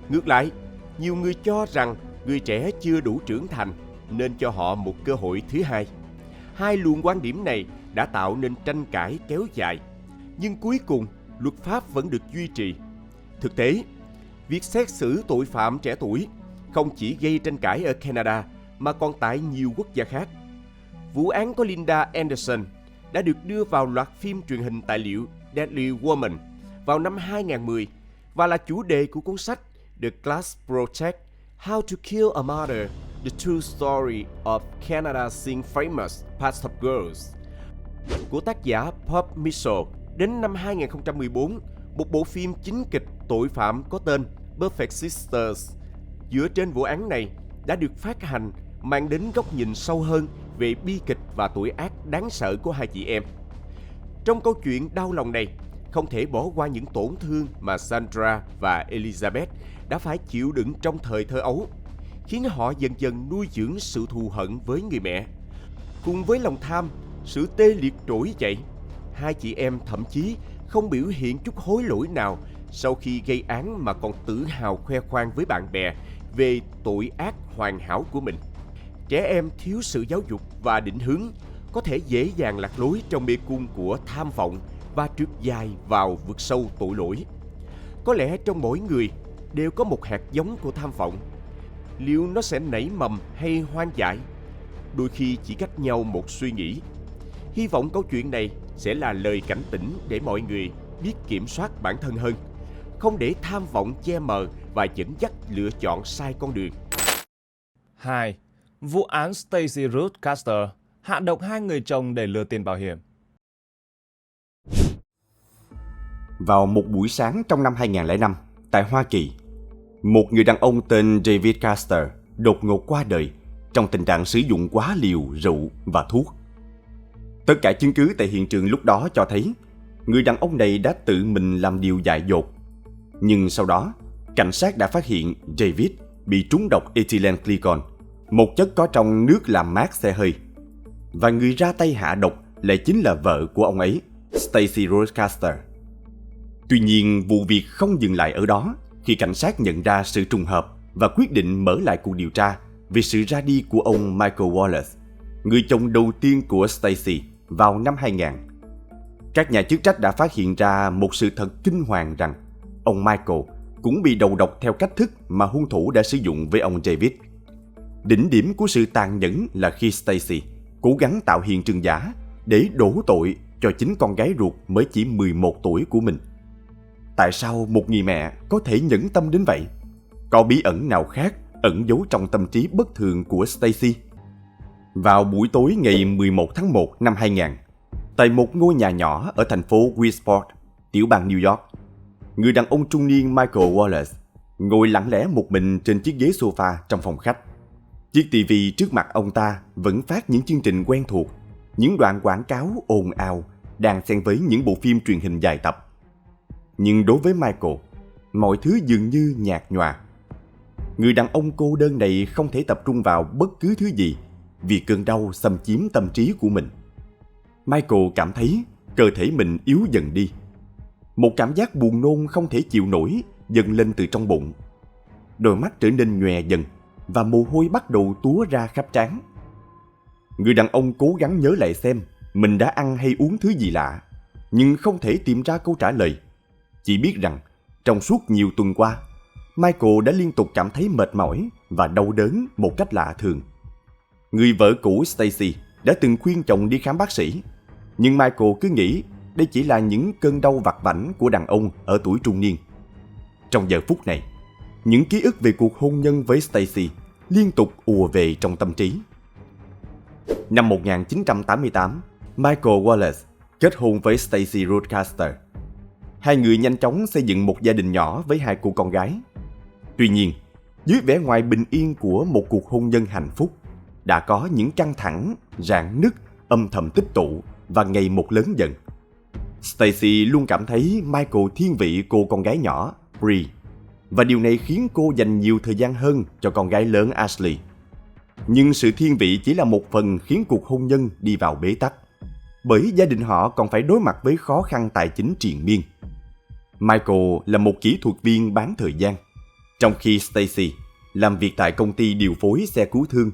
Speaker 2: Ngược lại, nhiều người cho rằng người trẻ chưa đủ trưởng thành nên cho họ một cơ hội thứ hai. Hai luồng quan điểm này đã tạo nên tranh cãi kéo dài, nhưng cuối cùng luật pháp vẫn được duy trì. Thực tế, việc xét xử tội phạm trẻ tuổi không chỉ gây tranh cãi ở Canada mà còn tại nhiều quốc gia khác. Vụ án của Linda Anderson đã được đưa vào loạt phim truyền hình tài liệu Deadly Woman vào năm 2010 và là chủ đề của cuốn sách The Class Project: How to Kill a Mother, The True Story of Canada's Famous Past of Girls của tác giả Bob Mitchell. Đến năm 2014, một bộ phim chính kịch tội phạm có tên Perfect Sisters dựa trên vụ án này đã được phát hành, mang đến góc nhìn sâu hơn về bi kịch và tội ác đáng sợ của hai chị em. Trong câu chuyện đau lòng này, không thể bỏ qua những tổn thương mà Sandra và Elizabeth đã phải chịu đựng trong thời thơ ấu, khiến họ dần dần nuôi dưỡng sự thù hận với người mẹ. Cùng với lòng tham, sự tê liệt trỗi dậy, hai chị em thậm chí không biểu hiện chút hối lỗi nào sau khi gây án mà còn tự hào khoe khoang với bạn bè về tội ác hoàn hảo của mình. Trẻ em thiếu sự giáo dục và định hướng có thể dễ dàng lạc lối trong mê cung của tham vọng và trượt dài vào vực sâu tội lỗi. Có lẽ trong mỗi người đều có một hạt giống của tham vọng. Liệu nó sẽ nảy mầm hay hoang dại? Đôi khi chỉ cách nhau một suy nghĩ. Hy vọng câu chuyện này sẽ là lời cảnh tỉnh để mọi người biết kiểm soát bản thân hơn, không để tham vọng che mờ và dẫn dắt lựa chọn sai con đường.
Speaker 1: 2. Vụ án Stacey Ruth Caster hạ độc hai người chồng để lừa tiền bảo hiểm.
Speaker 3: Vào một buổi sáng trong năm 2005, tại Hoa Kỳ, một người đàn ông tên David Caster đột ngột qua đời trong tình trạng sử dụng quá liều rượu và thuốc. Tất cả chứng cứ tại hiện trường lúc đó cho thấy người đàn ông này đã tự mình làm điều dại dột. Nhưng sau đó, cảnh sát đã phát hiện David bị trúng độc ethylene glycol, một chất có trong nước làm mát xe hơi. Và người ra tay hạ độc lại chính là vợ của ông ấy, Stacey Ruth Caster. Tuy nhiên, vụ việc không dừng lại ở đó khi cảnh sát nhận ra sự trùng hợp và quyết định mở lại cuộc điều tra về sự ra đi của ông Michael Wallace, người chồng đầu tiên của Stacey, vào năm 2000. Các nhà chức trách đã phát hiện ra một sự thật kinh hoàng rằng ông Michael cũng bị đầu độc theo cách thức mà hung thủ đã sử dụng với ông David. Đỉnh điểm của sự tàn nhẫn là khi Stacey cố gắng tạo hiện trường giả để đổ tội cho chính con gái ruột mới chỉ 11 tuổi của mình. Tại sao một người mẹ có thể nhẫn tâm đến vậy? Có bí ẩn nào khác ẩn giấu trong tâm trí bất thường của Stacey? Vào buổi tối ngày 11 tháng 1 năm 2000, tại một ngôi nhà nhỏ ở thành phố Westport, tiểu bang New York, người đàn ông trung niên Michael Wallace ngồi lặng lẽ một mình trên chiếc ghế sofa trong phòng khách. Chiếc TV trước mặt ông ta vẫn phát những chương trình quen thuộc, những đoạn quảng cáo ồn ào đang xen với những bộ phim truyền hình dài tập. Nhưng đối với Michael, mọi thứ dường như nhạt nhòa. Người đàn ông cô đơn này không thể tập trung vào bất cứ thứ gì vì cơn đau xâm chiếm tâm trí của mình. Michael cảm thấy cơ thể mình yếu dần đi. Một cảm giác buồn nôn không thể chịu nổi dâng lên từ trong bụng. Đôi mắt trở nên nhòe dần và mồ hôi bắt đầu túa ra khắp trán. Người đàn ông cố gắng nhớ lại xem mình đã ăn hay uống thứ gì lạ, nhưng không thể tìm ra câu trả lời. Chỉ biết rằng trong suốt nhiều tuần qua, Michael đã liên tục cảm thấy mệt mỏi và đau đớn một cách lạ thường. Người vợ cũ Stacey đã từng khuyên chồng đi khám bác sĩ, nhưng Michael cứ nghĩ đây chỉ là những cơn đau vặt vãnh của đàn ông ở tuổi trung niên. Trong giờ phút này, những ký ức về cuộc hôn nhân với Stacey liên tục ùa về trong tâm trí. Năm 1988, Michael Wallace kết hôn với Stacey Ruth Caster. Hai người nhanh chóng xây dựng một gia đình nhỏ với hai cô con gái. Tuy nhiên, dưới vẻ ngoài bình yên của một cuộc hôn nhân hạnh phúc, đã có những căng thẳng, rạn nứt, âm thầm tích tụ và ngày một lớn dần. Stacey luôn cảm thấy Michael thiên vị cô con gái nhỏ, Bree, và điều này khiến cô dành nhiều thời gian hơn cho con gái lớn Ashley. Nhưng sự thiên vị chỉ là một phần khiến cuộc hôn nhân đi vào bế tắc. bởi gia đình họ còn phải đối mặt với khó khăn tài chính triền miên. Michael là một kỹ thuật viên bán thời gian, trong khi Stacy làm việc tại công ty điều phối xe cứu thương,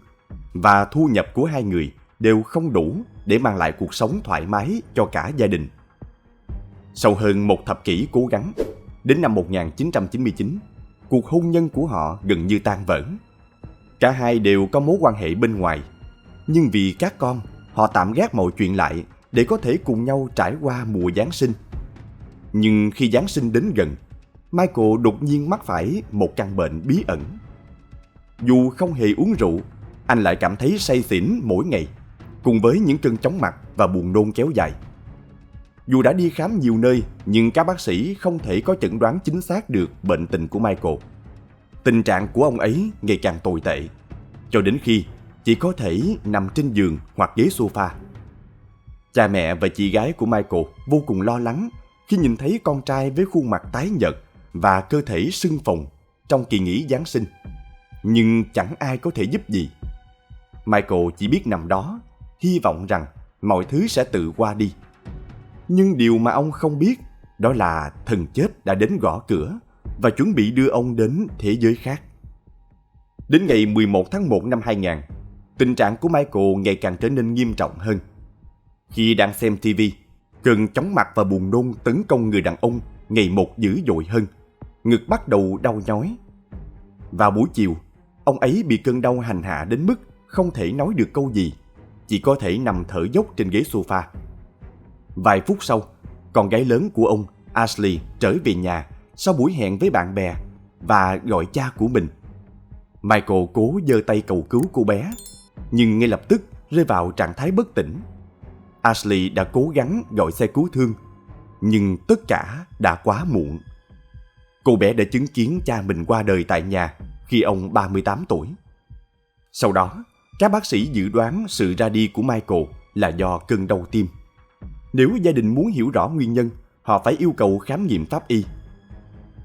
Speaker 3: và thu nhập của hai người đều không đủ để mang lại cuộc sống thoải mái cho cả gia đình. Sau hơn một thập kỷ cố gắng, đến năm 1999, cuộc hôn nhân của họ gần như tan vỡ. Cả hai đều có mối quan hệ bên ngoài, nhưng vì các con, họ tạm gác mọi chuyện lại để có thể cùng nhau trải qua mùa Giáng sinh. Nhưng khi Giáng sinh đến gần, Michael đột nhiên mắc phải một căn bệnh bí ẩn. Dù không hề uống rượu, anh lại cảm thấy say xỉn mỗi ngày, cùng với những cơn chóng mặt và buồn nôn kéo dài. Dù đã đi khám nhiều nơi, nhưng các bác sĩ không thể có chẩn đoán chính xác được bệnh tình của Michael. Tình trạng của ông ấy ngày càng tồi tệ, cho đến khi chỉ có thể nằm trên giường hoặc ghế sofa. Cha mẹ và chị gái của Michael vô cùng lo lắng khi nhìn thấy con trai với khuôn mặt tái nhợt và cơ thể sưng phồng trong kỳ nghỉ Giáng sinh. Nhưng chẳng ai có thể giúp gì. Michael chỉ biết nằm đó, hy vọng rằng mọi thứ sẽ tự qua đi. Nhưng điều mà ông không biết đó là thần chết đã đến gõ cửa và chuẩn bị đưa ông đến thế giới khác. Đến ngày 11 tháng 1 năm 2000, tình trạng của Michael ngày càng trở nên nghiêm trọng hơn. Khi đang xem TV, cơn chóng mặt và buồn nôn tấn công người đàn ông ngày một dữ dội hơn. Ngực bắt đầu đau nhói. Vào buổi chiều, ông ấy bị cơn đau hành hạ đến mức không thể nói được câu gì, chỉ có thể nằm thở dốc trên ghế sofa. Vài phút sau, con gái lớn của ông, Ashley, trở về nhà sau buổi hẹn với bạn bè và gọi cha của mình. Michael cố giơ tay cầu cứu cô bé, nhưng ngay lập tức rơi vào trạng thái bất tỉnh. Ashley đã cố gắng gọi xe cứu thương, nhưng tất cả đã quá muộn. Cô bé đã chứng kiến cha mình qua đời tại nhà khi ông 38 tuổi. Sau đó, các bác sĩ dự đoán sự ra đi của Michael là do cơn đau tim. Nếu gia đình muốn hiểu rõ nguyên nhân, họ phải yêu cầu khám nghiệm pháp y.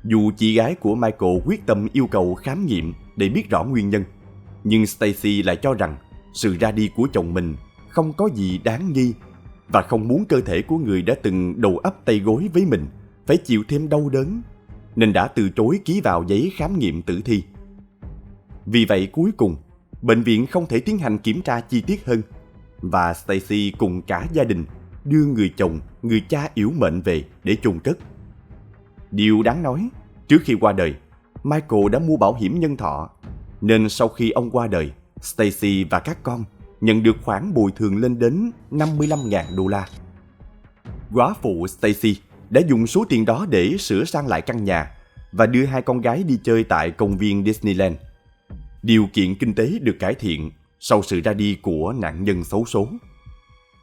Speaker 3: Dù chị gái của Michael quyết tâm yêu cầu khám nghiệm để biết rõ nguyên nhân, nhưng Stacy lại cho rằng sự ra đi của chồng mình không có gì đáng nghi và không muốn cơ thể của người đã từng đầu ấp tay gối với mình phải chịu thêm đau đớn, nên đã từ chối ký vào giấy khám nghiệm tử thi. Vì vậy cuối cùng, bệnh viện không thể tiến hành kiểm tra chi tiết hơn, và Stacy cùng cả gia đình đưa người chồng, người cha yểu mệnh về để chôn cất. Điều đáng nói, trước khi qua đời, Michael đã mua bảo hiểm nhân thọ, nên sau khi ông qua đời, Stacy và các con nhận được khoản bồi thường lên đến $55,000. Góa phụ Stacy đã dùng số tiền đó để sửa sang lại căn nhà và đưa hai con gái đi chơi tại công viên Disneyland. Điều kiện kinh tế được cải thiện sau sự ra đi của nạn nhân xấu số.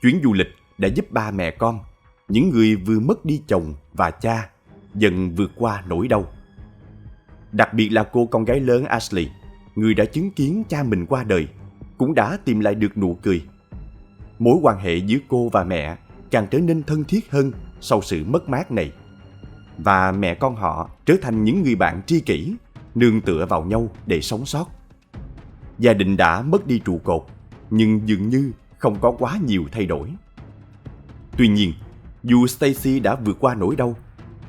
Speaker 3: Chuyến du lịch đã giúp ba mẹ con, những người vừa mất đi chồng và cha, dần vượt qua nỗi đau. Đặc biệt là cô con gái lớn Ashley, người đã chứng kiến cha mình qua đời, cũng đã tìm lại được nụ cười. Mối quan hệ giữa cô và mẹ càng trở nên thân thiết hơn sau sự mất mát này. Và mẹ con họ trở thành những người bạn tri kỷ, nương tựa vào nhau để sống sót. Gia đình đã mất đi trụ cột, nhưng dường như không có quá nhiều thay đổi. Tuy nhiên, dù Stacy đã vượt qua nỗi đau,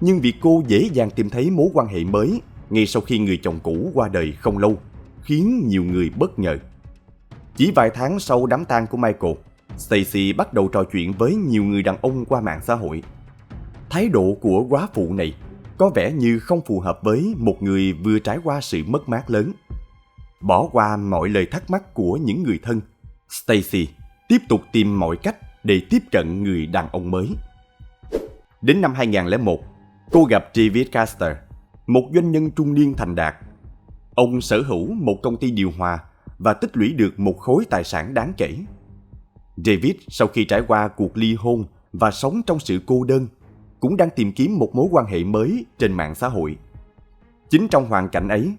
Speaker 3: nhưng việc cô dễ dàng tìm thấy mối quan hệ mới ngay sau khi người chồng cũ qua đời không lâu khiến nhiều người bất ngờ. Chỉ vài tháng sau đám tang của Michael, Stacy bắt đầu trò chuyện với nhiều người đàn ông qua mạng xã hội. Thái độ của góa phụ này có vẻ như không phù hợp với một người vừa trải qua sự mất mát lớn. Bỏ qua mọi lời thắc mắc của những người thân, Stacy tiếp tục tìm mọi cách để tiếp cận người đàn ông mới. Đến năm 2001, cô gặp David Caster, một doanh nhân trung niên thành đạt. Ông sở hữu một công ty điều hòa và tích lũy được một khối tài sản đáng kể. David sau khi trải qua cuộc ly hôn và sống trong sự cô đơn, cũng đang tìm kiếm một mối quan hệ mới trên mạng xã hội. Chính trong hoàn cảnh ấy,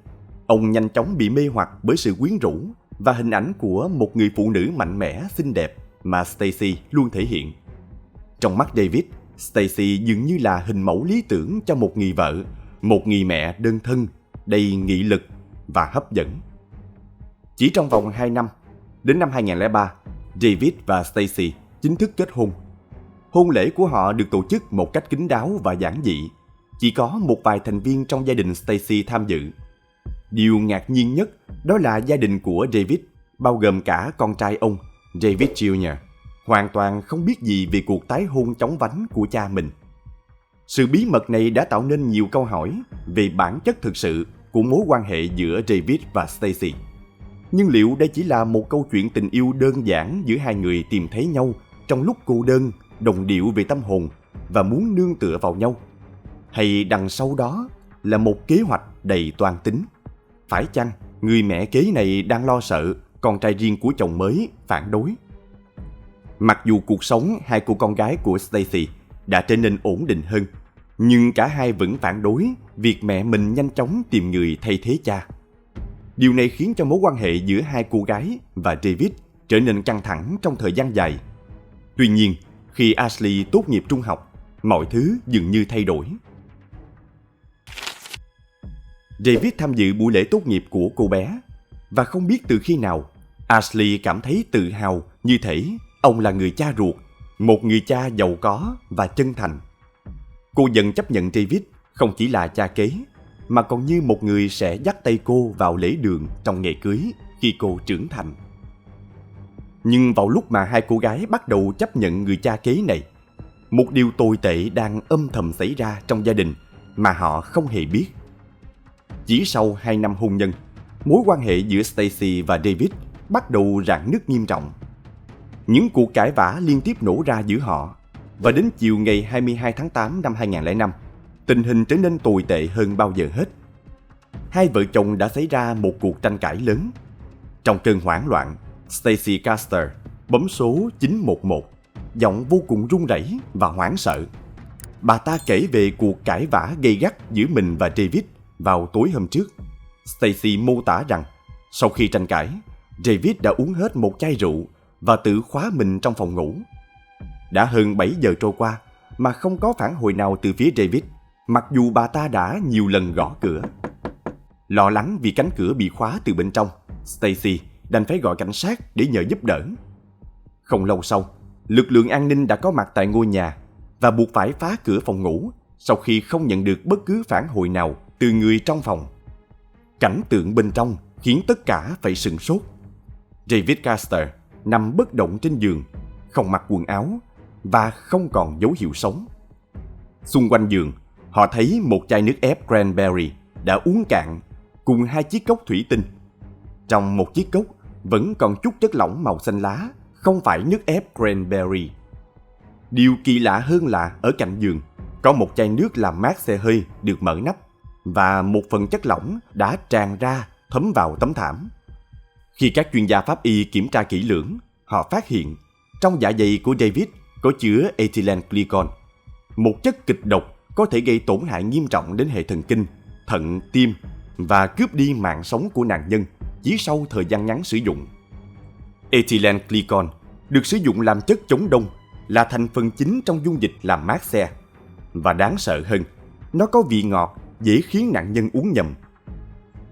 Speaker 3: ông nhanh chóng bị mê hoặc bởi sự quyến rũ và hình ảnh của một người phụ nữ mạnh mẽ, xinh đẹp mà Stacy luôn thể hiện. Trong mắt David, Stacy dường như là hình mẫu lý tưởng cho một người vợ, một người mẹ đơn thân, đầy nghị lực và hấp dẫn. Chỉ trong vòng 2 năm, đến năm 2003, David và Stacy chính thức kết hôn Hôn lễ của họ được tổ chức một cách kín đáo và giản dị. Chỉ có một vài thành viên trong gia đình Stacy tham dự. Điều ngạc nhiên nhất đó là gia đình của David, bao gồm cả con trai ông, David Jr., hoàn toàn không biết gì về cuộc tái hôn chóng vánh của cha mình. Sự bí mật này đã tạo nên nhiều câu hỏi về bản chất thực sự của mối quan hệ giữa David và Stacy. Nhưng liệu đây chỉ là một câu chuyện tình yêu đơn giản giữa hai người tìm thấy nhau trong lúc cô đơn, đồng điệu về tâm hồn và muốn nương tựa vào nhau? Hay đằng sau đó là một kế hoạch đầy toan tính? Phải chăng người mẹ kế này đang lo sợ con trai riêng của chồng mới phản đối? Mặc dù cuộc sống hai cô con gái của Stacy đã trở nên ổn định hơn, nhưng cả hai vẫn phản đối việc mẹ mình nhanh chóng tìm người thay thế cha. Điều này khiến cho mối quan hệ giữa hai cô gái và David trở nên căng thẳng trong thời gian dài. Tuy nhiên, khi Ashley tốt nghiệp trung học, mọi thứ dường như thay đổi. David tham dự buổi lễ tốt nghiệp của cô bé, và không biết từ khi nào, Ashley cảm thấy tự hào như thể ông là người cha ruột, một người cha giàu có và chân thành. Cô dần chấp nhận David không chỉ là cha kế, mà còn như một người sẽ dắt tay cô vào lễ đường trong ngày cưới khi cô trưởng thành. Nhưng vào lúc mà hai cô gái bắt đầu chấp nhận người cha kế này, một điều tồi tệ đang âm thầm xảy ra trong gia đình mà họ không hề biết. Chỉ sau 2 năm hôn nhân, mối quan hệ giữa Stacy và David bắt đầu rạn nứt nghiêm trọng. Những cuộc cãi vã liên tiếp nổ ra giữa họ, và đến chiều ngày 22 tháng 8 năm 2005, tình hình trở nên tồi tệ hơn bao giờ hết. Hai vợ chồng đã xảy ra một cuộc tranh cãi lớn. Trong cơn hoảng loạn, Stacy Caster bấm số 911, giọng vô cùng run rẩy và hoảng sợ. Bà ta kể về cuộc cãi vã gay gắt giữa mình và David vào tối hôm trước. Stacy mô tả rằng sau khi tranh cãi, David đã uống hết một chai rượu và tự khóa mình trong phòng ngủ. Đã hơn 7 giờ trôi qua mà không có phản hồi nào từ phía David, mặc dù bà ta đã nhiều lần gõ cửa. Lo lắng vì cánh cửa bị khóa từ bên trong, Stacy đành phải gọi cảnh sát để nhờ giúp đỡ. Không lâu sau, lực lượng an ninh đã có mặt tại ngôi nhà và buộc phải phá cửa phòng ngủ sau khi không nhận được bất cứ phản hồi nào từ người trong phòng. Cảnh tượng bên trong khiến tất cả phải sửng sốt. David Caster nằm bất động trên giường, không mặc quần áo và không còn dấu hiệu sống. Xung quanh giường, họ thấy một chai nước ép cranberry đã uống cạn cùng 2 chiếc cốc thủy tinh. Trong một chiếc cốc vẫn còn chút chất lỏng màu xanh lá, không phải nước ép cranberry. Điều kỳ lạ hơn là ở cạnh giường có một chai nước làm mát xe hơi được mở nắp, và một phần chất lỏng đã tràn ra thấm vào tấm thảm. Khi các chuyên gia pháp y kiểm tra kỹ lưỡng, họ phát hiện trong dạ dày của David có chứa ethylene glycol, một chất kịch độc có thể gây tổn hại nghiêm trọng đến hệ thần kinh, thận, tim và cướp đi mạng sống của nạn nhân chỉ sau thời gian ngắn sử dụng. Ethylene glycol được sử dụng làm chất chống đông, là thành phần chính trong dung dịch làm mát xe. Và đáng sợ hơn, nó có vị ngọt, dễ khiến nạn nhân uống nhầm.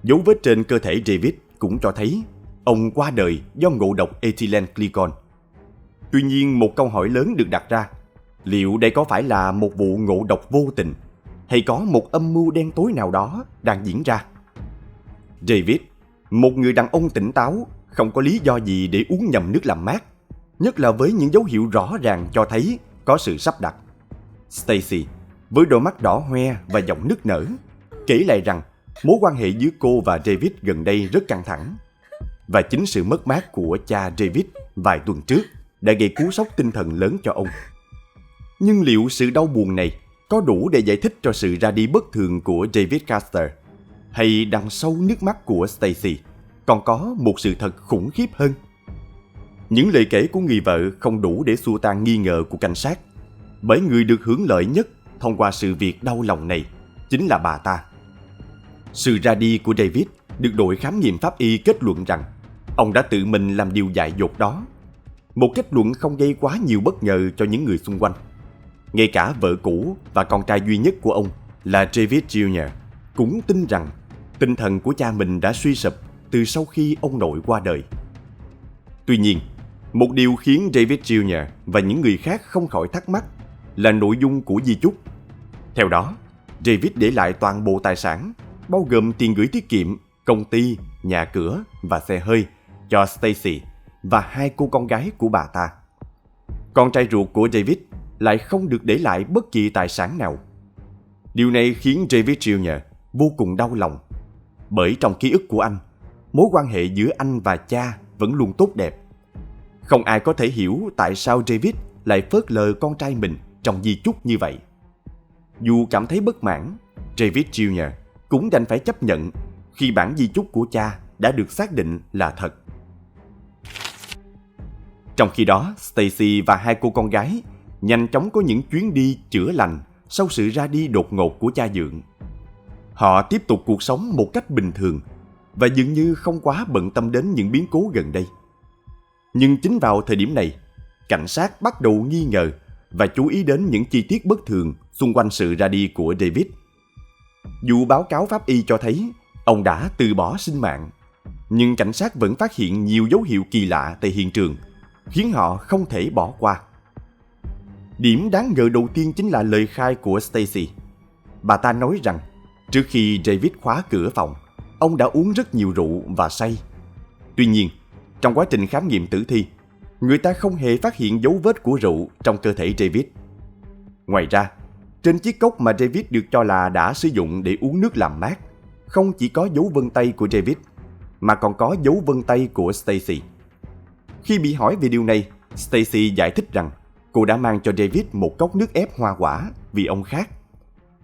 Speaker 3: Dấu vết trên cơ thể David cũng cho thấy ông qua đời do ngộ độc ethylene glycol. Tuy nhiên, một câu hỏi lớn được đặt ra: liệu đây có phải là một vụ ngộ độc vô tình, hay có một âm mưu đen tối nào đó đang diễn ra? David, một người đàn ông tỉnh táo, không có lý do gì để uống nhầm nước làm mát, nhất là với những dấu hiệu rõ ràng cho thấy có sự sắp đặt. Stacy, với đôi mắt đỏ hoe và giọng nức nở, kể lại rằng mối quan hệ giữa cô và David gần đây rất căng thẳng. Và chính sự mất mát của cha David vài tuần trước đã gây cú sốc tinh thần lớn cho ông. Nhưng liệu sự đau buồn này có đủ để giải thích cho sự ra đi bất thường của David Caster? Hay đằng sau nước mắt của Stacy còn có một sự thật khủng khiếp hơn? Những lời kể của người vợ không đủ để xua tan nghi ngờ của cảnh sát, bởi người được hưởng lợi nhất thông qua sự việc đau lòng này chính là bà ta. Sự ra đi của David được đội khám nghiệm pháp y kết luận rằng ông đã tự mình làm điều dại dột đó. Một kết luận không gây quá nhiều bất ngờ cho những người xung quanh. Ngay cả vợ cũ và con trai duy nhất của ông là David Jr. cũng tin rằng tinh thần của cha mình đã suy sụp từ sau khi ông nội qua đời. Tuy nhiên, Một điều khiến David Jr. và những người khác không khỏi thắc mắc là nội dung của di chúc. Theo đó, David để lại toàn bộ tài sản, bao gồm tiền gửi tiết kiệm, công ty, nhà cửa và xe hơi cho Stacy và 2 cô con gái của bà ta. Con trai ruột của David lại không được để lại bất kỳ tài sản nào. Điều này khiến David Jr. vô cùng đau lòng, bởi trong ký ức của anh, mối quan hệ giữa anh và cha vẫn luôn tốt đẹp. Không ai có thể hiểu tại sao David lại phớt lờ con trai mình trong di chúc như vậy. Dù cảm thấy bất mãn, David Jr. cũng đành phải chấp nhận khi bản di chúc của cha đã được xác định là thật. Trong khi đó, Stacy và 2 cô con gái nhanh chóng có những chuyến đi chữa lành sau sự ra đi đột ngột của cha dượng. Họ tiếp tục cuộc sống một cách bình thường và dường như không quá bận tâm đến những biến cố gần đây. Nhưng chính vào thời điểm này, cảnh sát bắt đầu nghi ngờ và chú ý đến những chi tiết bất thường xung quanh sự ra đi của David. Dù báo cáo pháp y cho thấy ông đã từ bỏ sinh mạng, nhưng cảnh sát vẫn phát hiện nhiều dấu hiệu kỳ lạ tại hiện trường, khiến họ không thể bỏ qua. Điểm đáng ngờ đầu tiên chính là lời khai của Stacy. Bà ta nói rằng trước khi David khóa cửa phòng, ông đã uống rất nhiều rượu và say. Tuy nhiên, trong quá trình khám nghiệm tử thi, người ta không hề phát hiện dấu vết của rượu trong cơ thể David. Ngoài ra, trên chiếc cốc mà David được cho là đã sử dụng để uống nước làm mát, không chỉ có dấu vân tay của David, mà còn có dấu vân tay của Stacy. Khi bị hỏi về điều này, Stacy giải thích rằng cô đã mang cho David một cốc nước ép hoa quả vì ông khát.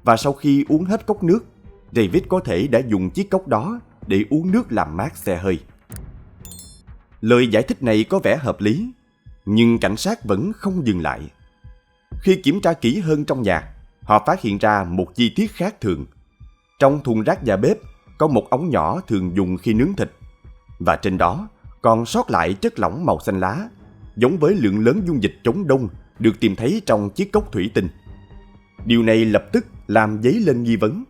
Speaker 3: Và sau khi uống hết cốc nước, David có thể đã dùng chiếc cốc đó để uống nước làm mát xe hơi. Lời giải thích này có vẻ hợp lý, nhưng cảnh sát vẫn không dừng lại. Khi kiểm tra kỹ hơn trong nhà, họ phát hiện ra một chi tiết khác thường. Trong thùng rác nhà bếp có một ống nhỏ thường dùng khi nướng thịt, và trên đó còn sót lại chất lỏng màu xanh lá, giống với lượng lớn dung dịch chống đông được tìm thấy trong chiếc cốc thủy tinh. Điều này lập tức làm dấy lên nghi vấn.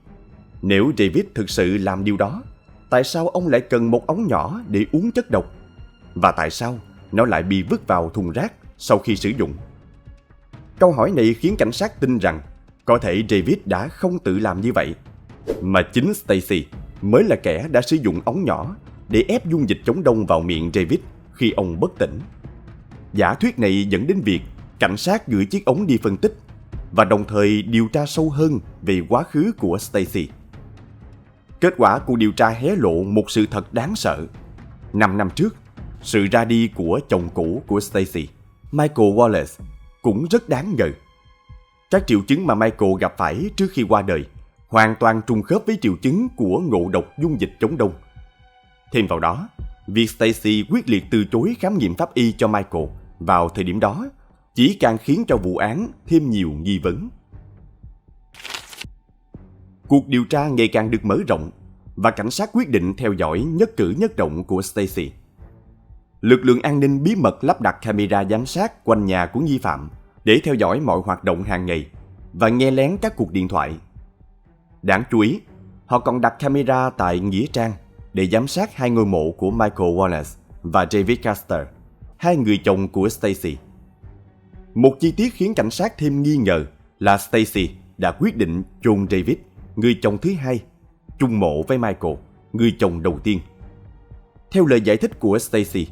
Speaker 3: Nếu David thực sự làm điều đó, tại sao ông lại cần một ống nhỏ để uống chất độc? Và tại sao nó lại bị vứt vào thùng rác sau khi sử dụng? Câu hỏi này khiến cảnh sát tin rằng có thể David đã không tự làm như vậy, mà chính Stacy mới là kẻ đã sử dụng ống nhỏ để ép dung dịch chống đông vào miệng David khi ông bất tỉnh. Giả thuyết này dẫn đến việc cảnh sát gửi chiếc ống đi phân tích và đồng thời điều tra sâu hơn về quá khứ của Stacy. Kết quả cuộc điều tra hé lộ một sự thật đáng sợ. 5 năm trước, sự ra đi của chồng cũ của Stacy, Michael Wallace, cũng rất đáng ngờ. Các triệu chứng mà Michael gặp phải trước khi qua đời hoàn toàn trùng khớp với triệu chứng của ngộ độc dung dịch chống đông. Thêm vào đó, việc Stacy quyết liệt từ chối khám nghiệm pháp y cho Michael vào thời điểm đó chỉ càng khiến cho vụ án thêm nhiều nghi vấn. Cuộc điều tra ngày càng được mở rộng và cảnh sát quyết định theo dõi nhất cử nhất động của Stacy. Lực lượng an ninh bí mật lắp đặt camera giám sát quanh nhà của nghi phạm để theo dõi mọi hoạt động hàng ngày và nghe lén các cuộc điện thoại. Đáng chú ý, họ còn đặt camera tại nghĩa trang để giám sát 2 ngôi mộ của Michael Wallace và David Caster, 2 người chồng của Stacy. Một chi tiết khiến cảnh sát thêm nghi ngờ là Stacy đã quyết định chôn David, người chồng thứ hai, chung mộ với Michael, người chồng đầu tiên. Theo lời giải thích của Stacy,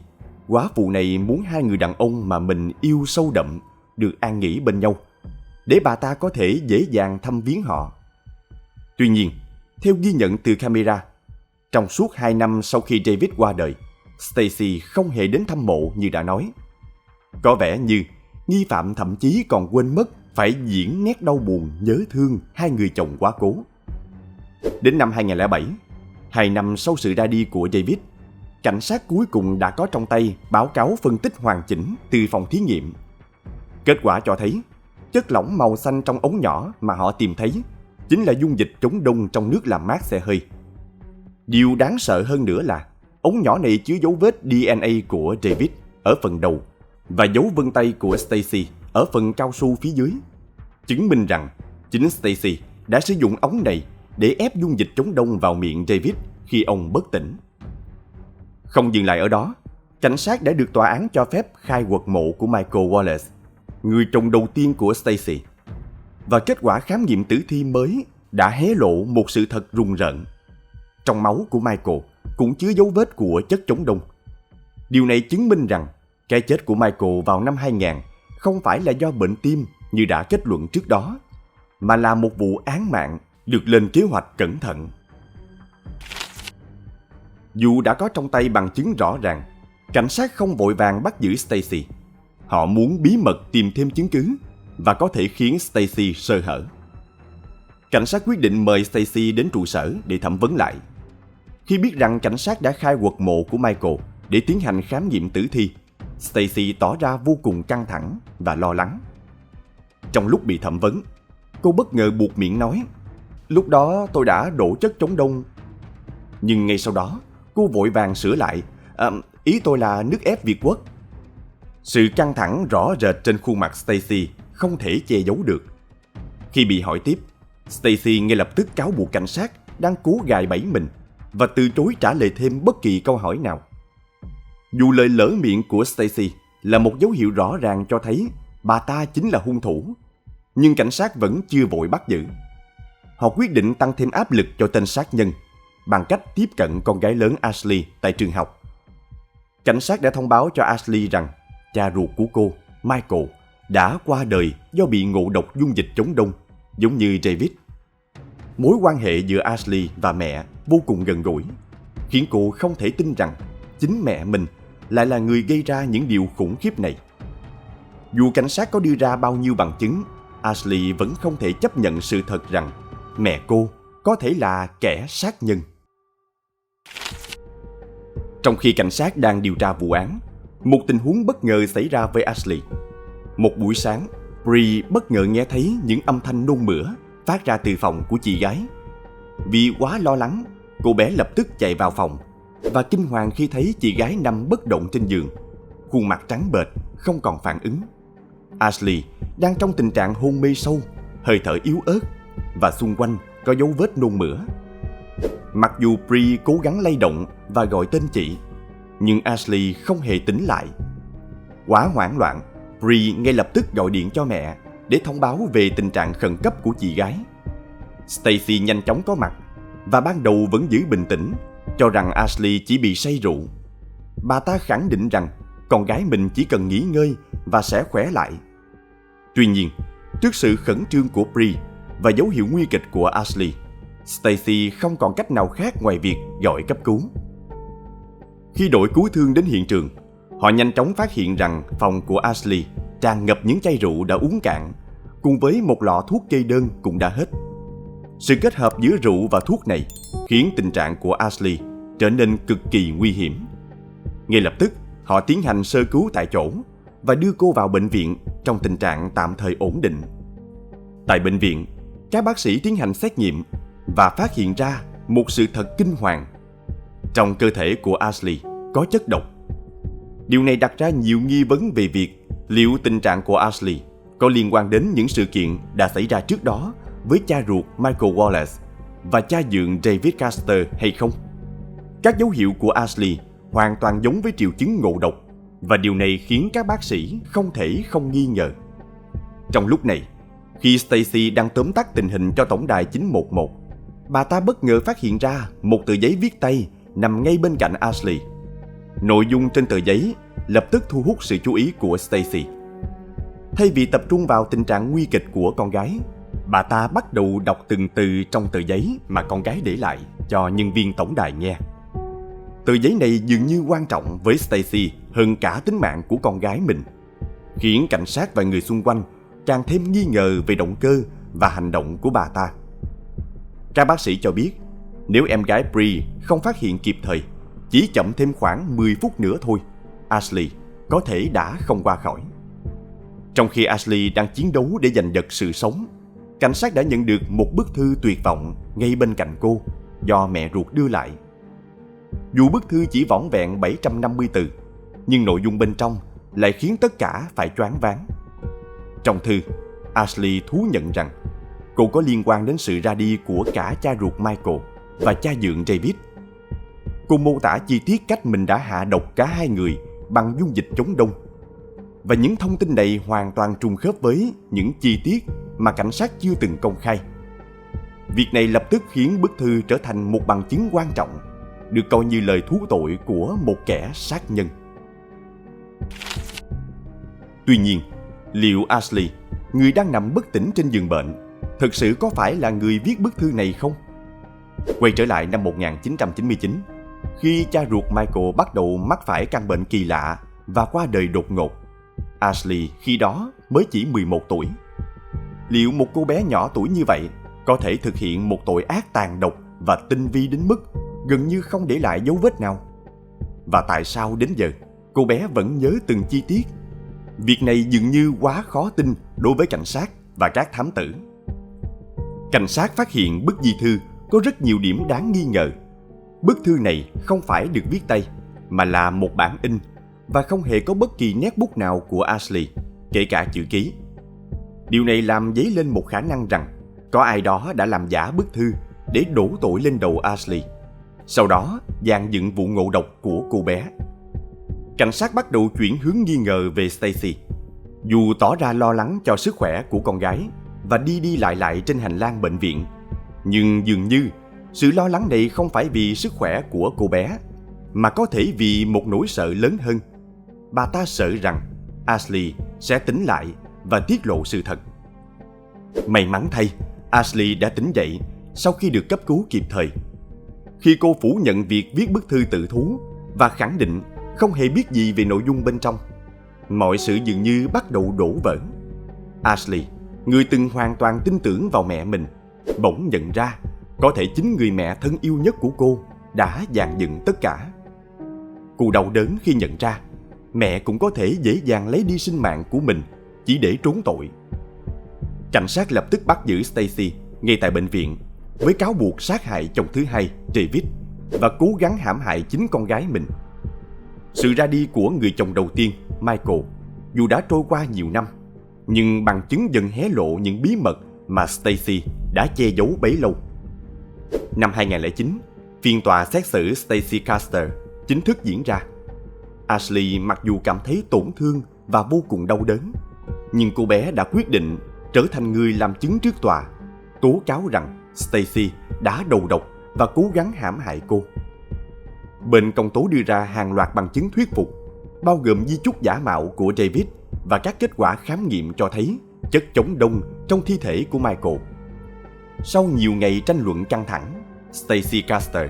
Speaker 3: góa phụ này muốn 2 người đàn ông mà mình yêu sâu đậm được an nghỉ bên nhau, để bà ta có thể dễ dàng thăm viếng họ. Tuy nhiên, theo ghi nhận từ camera, trong suốt 2 năm sau khi David qua đời, Stacy không hề đến thăm mộ như đã nói. Có vẻ như nghi phạm thậm chí còn quên mất phải diễn nét đau buồn nhớ thương 2 người chồng quá cố. Đến năm 2007, 2 năm sau sự ra đi của David, cảnh sát cuối cùng đã có trong tay báo cáo phân tích hoàn chỉnh từ phòng thí nghiệm. Kết quả cho thấy, chất lỏng màu xanh trong ống nhỏ mà họ tìm thấy chính là dung dịch chống đông trong nước làm mát xe hơi. Điều đáng sợ hơn nữa là ống nhỏ này chứa dấu vết DNA của David ở phần đầu và dấu vân tay của Stacy ở phần cao su phía dưới, chứng minh rằng chính Stacy đã sử dụng ống này để ép dung dịch chống đông vào miệng David khi ông bất tỉnh. Không dừng lại ở đó, cảnh sát đã được tòa án cho phép khai quật mộ của Michael Wallace, người chồng đầu tiên của Stacy. Và kết quả khám nghiệm tử thi mới đã hé lộ một sự thật rùng rợn. Trong máu của Michael cũng chứa dấu vết của chất chống đông. Điều này chứng minh rằng cái chết của Michael vào năm 2000 không phải là do bệnh tim như đã kết luận trước đó, mà là một vụ án mạng được lên kế hoạch cẩn thận. Dù đã có trong tay bằng chứng rõ ràng, cảnh sát không vội vàng bắt giữ Stacy. Họ muốn bí mật tìm thêm chứng cứ và có thể khiến Stacy sơ hở. Cảnh sát quyết định mời Stacy đến trụ sở để thẩm vấn lại. Khi biết rằng cảnh sát đã khai quật mộ của Michael để tiến hành khám nghiệm tử thi, Stacy tỏ ra vô cùng căng thẳng và lo lắng. Trong lúc bị thẩm vấn, cô bất ngờ buột miệng nói: "Lúc đó tôi đã đổ chất chống đông." Nhưng ngay sau đó, cô vội vàng sửa lại: "Ý tôi là nước ép Việt Quất." Sự căng thẳng rõ rệt trên khuôn mặt Stacy không thể che giấu được. Khi bị hỏi tiếp, Stacy ngay lập tức cáo buộc cảnh sát đang cố gài bẫy mình và từ chối trả lời thêm bất kỳ câu hỏi nào. Dù lời lỡ miệng của Stacy là một dấu hiệu rõ ràng cho thấy bà ta chính là hung thủ, nhưng cảnh sát vẫn chưa vội bắt giữ. Họ quyết định tăng thêm áp lực cho tên sát nhân bằng cách tiếp cận con gái lớn Ashley tại trường học. Cảnh sát đã thông báo cho Ashley rằng cha ruột của cô, Michael, đã qua đời do bị ngộ độc dung dịch chống đông, giống như David. Mối quan hệ giữa Ashley và mẹ vô cùng gần gũi, khiến cô không thể tin rằng chính mẹ mình lại là người gây ra những điều khủng khiếp này. Dù cảnh sát có đưa ra bao nhiêu bằng chứng, Ashley vẫn không thể chấp nhận sự thật rằng mẹ cô có thể là kẻ sát nhân. Trong khi cảnh sát đang điều tra vụ án, một tình huống bất ngờ xảy ra với Ashley. Một buổi sáng, Bree bất ngờ nghe thấy những âm thanh nôn mửa phát ra từ phòng của chị gái. Vì quá lo lắng, cô bé lập tức chạy vào phòng và kinh hoàng khi thấy chị gái nằm bất động trên giường, khuôn mặt trắng bệch, không còn phản ứng. Ashley đang trong tình trạng hôn mê sâu, hơi thở yếu ớt và xung quanh có dấu vết nôn mửa. Mặc dù Bree cố gắng lay động và gọi tên chị, nhưng Ashley không hề tỉnh lại. Quá hoảng loạn, Bree ngay lập tức gọi điện cho mẹ để thông báo về tình trạng khẩn cấp của chị gái. Stacy nhanh chóng có mặt và ban đầu vẫn giữ bình tĩnh, cho rằng Ashley chỉ bị say rượu. Bà ta khẳng định rằng con gái mình chỉ cần nghỉ ngơi và sẽ khỏe lại. Tuy nhiên, trước sự khẩn trương của Bree và dấu hiệu nguy kịch của Ashley, Stacy không còn cách nào khác ngoài việc gọi cấp cứu. Khi đội cứu thương đến hiện trường, họ nhanh chóng phát hiện rằng phòng của Ashley tràn ngập những chai rượu đã uống cạn, cùng với một lọ thuốc kê đơn cũng đã hết. Sự kết hợp giữa rượu và thuốc này khiến tình trạng của Ashley trở nên cực kỳ nguy hiểm. Ngay lập tức, họ tiến hành sơ cứu tại chỗ và đưa cô vào bệnh viện trong tình trạng tạm thời ổn định. Tại bệnh viện, các bác sĩ tiến hành xét nghiệm và phát hiện ra một sự thật kinh hoàng. Trong cơ thể của Ashley có chất độc. Điều này đặt ra nhiều nghi vấn về việc liệu tình trạng của Ashley có liên quan đến những sự kiện đã xảy ra trước đó với cha ruột Michael Wallace và cha dượng David Caster hay không. Các dấu hiệu của Ashley hoàn toàn giống với triệu chứng ngộ độc, và điều này khiến các bác sĩ không thể không nghi ngờ. Trong lúc này, khi Stacy đang tóm tắt tình hình cho tổng đài 911, bà ta bất ngờ phát hiện ra một tờ giấy viết tay nằm ngay bên cạnh Ashley. Nội dung trên tờ giấy lập tức thu hút sự chú ý của Stacy. Thay vì tập trung vào tình trạng nguy kịch của con gái, bà ta bắt đầu đọc từng từ trong tờ giấy mà con gái để lại cho nhân viên tổng đài nghe. Tờ giấy này dường như quan trọng với Stacy hơn cả tính mạng của con gái mình, khiến cảnh sát và người xung quanh càng thêm nghi ngờ về động cơ và hành động của bà ta. Các bác sĩ cho biết, nếu em gái Bree không phát hiện kịp thời, chỉ chậm thêm khoảng 10 phút nữa thôi, Ashley có thể đã không qua khỏi. Trong khi Ashley đang chiến đấu để giành giật sự sống, cảnh sát đã nhận được một bức thư tuyệt vọng ngay bên cạnh cô do mẹ ruột đưa lại. Dù bức thư chỉ vỏn vẹn 750 từ, nhưng nội dung bên trong lại khiến tất cả phải choáng váng. Trong thư, Ashley thú nhận rằng cô có liên quan đến sự ra đi của cả cha ruột Michael và cha dượng David. Cô mô tả chi tiết cách mình đã hạ độc cả hai người bằng dung dịch chống đông. Và những thông tin này hoàn toàn trùng khớp với những chi tiết mà cảnh sát chưa từng công khai. Việc này lập tức khiến bức thư trở thành một bằng chứng quan trọng, được coi như lời thú tội của một kẻ sát nhân. Tuy nhiên, liệu Ashley, người đang nằm bất tỉnh trên giường bệnh, thực sự có phải là người viết bức thư này không? Quay trở lại năm 1999, khi cha ruột Michael bắt đầu mắc phải căn bệnh kỳ lạ và qua đời đột ngột. Ashley khi đó mới chỉ 11 tuổi. Liệu một cô bé nhỏ tuổi như vậy có thể thực hiện một tội ác tàn độc và tinh vi đến mức gần như không để lại dấu vết nào? Và tại sao đến giờ cô bé vẫn nhớ từng chi tiết? Việc này dường như quá khó tin đối với cảnh sát và các thám tử. Cảnh sát phát hiện bức di thư có rất nhiều điểm đáng nghi ngờ. Bức thư này không phải được viết tay, mà là một bản in, và không hề có bất kỳ nét bút nào của Ashley, kể cả chữ ký. Điều này làm dấy lên một khả năng rằng có ai đó đã làm giả bức thư để đổ tội lên đầu Ashley, sau đó dàn dựng vụ ngộ độc của cô bé. Cảnh sát bắt đầu chuyển hướng nghi ngờ về Stacy. Dù tỏ ra lo lắng cho sức khỏe của con gái và đi lại trên hành lang bệnh viện, nhưng dường như sự lo lắng này không phải vì sức khỏe của cô bé, mà có thể vì một nỗi sợ lớn hơn. Bà ta sợ rằng Ashley sẽ tỉnh lại và tiết lộ sự thật. May mắn thay, Ashley đã tỉnh dậy sau khi được cấp cứu kịp thời. Khi cô phủ nhận việc viết bức thư tự thú và khẳng định không hề biết gì về nội dung bên trong, mọi sự dường như bắt đầu đổ vỡ. Ashley, người từng hoàn toàn tin tưởng vào mẹ mình, bỗng nhận ra có thể chính người mẹ thân yêu nhất của cô đã dàn dựng tất cả. Cô đau đớn khi nhận ra mẹ cũng có thể dễ dàng lấy đi sinh mạng của mình chỉ để trốn tội. Cảnh sát lập tức bắt giữ Stacy ngay tại bệnh viện với cáo buộc sát hại chồng thứ hai, David, và cố gắng hãm hại chính con gái mình. Sự ra đi của người chồng đầu tiên, Michael, dù đã trôi qua nhiều năm, nhưng bằng chứng dần hé lộ những bí mật mà Stacy đã che giấu bấy lâu. Năm 2009, phiên tòa xét xử Stacy Caster chính thức diễn ra. Ashley mặc dù cảm thấy tổn thương và vô cùng đau đớn, nhưng cô bé đã quyết định trở thành người làm chứng trước tòa, tố cáo rằng Stacy đã đầu độc và cố gắng hãm hại cô. Bên công tố đưa ra hàng loạt bằng chứng thuyết phục, bao gồm di chúc giả mạo của David và các kết quả khám nghiệm cho thấy chất chống đông trong thi thể của Michael. Sau nhiều ngày tranh luận căng thẳng, Stacy Caster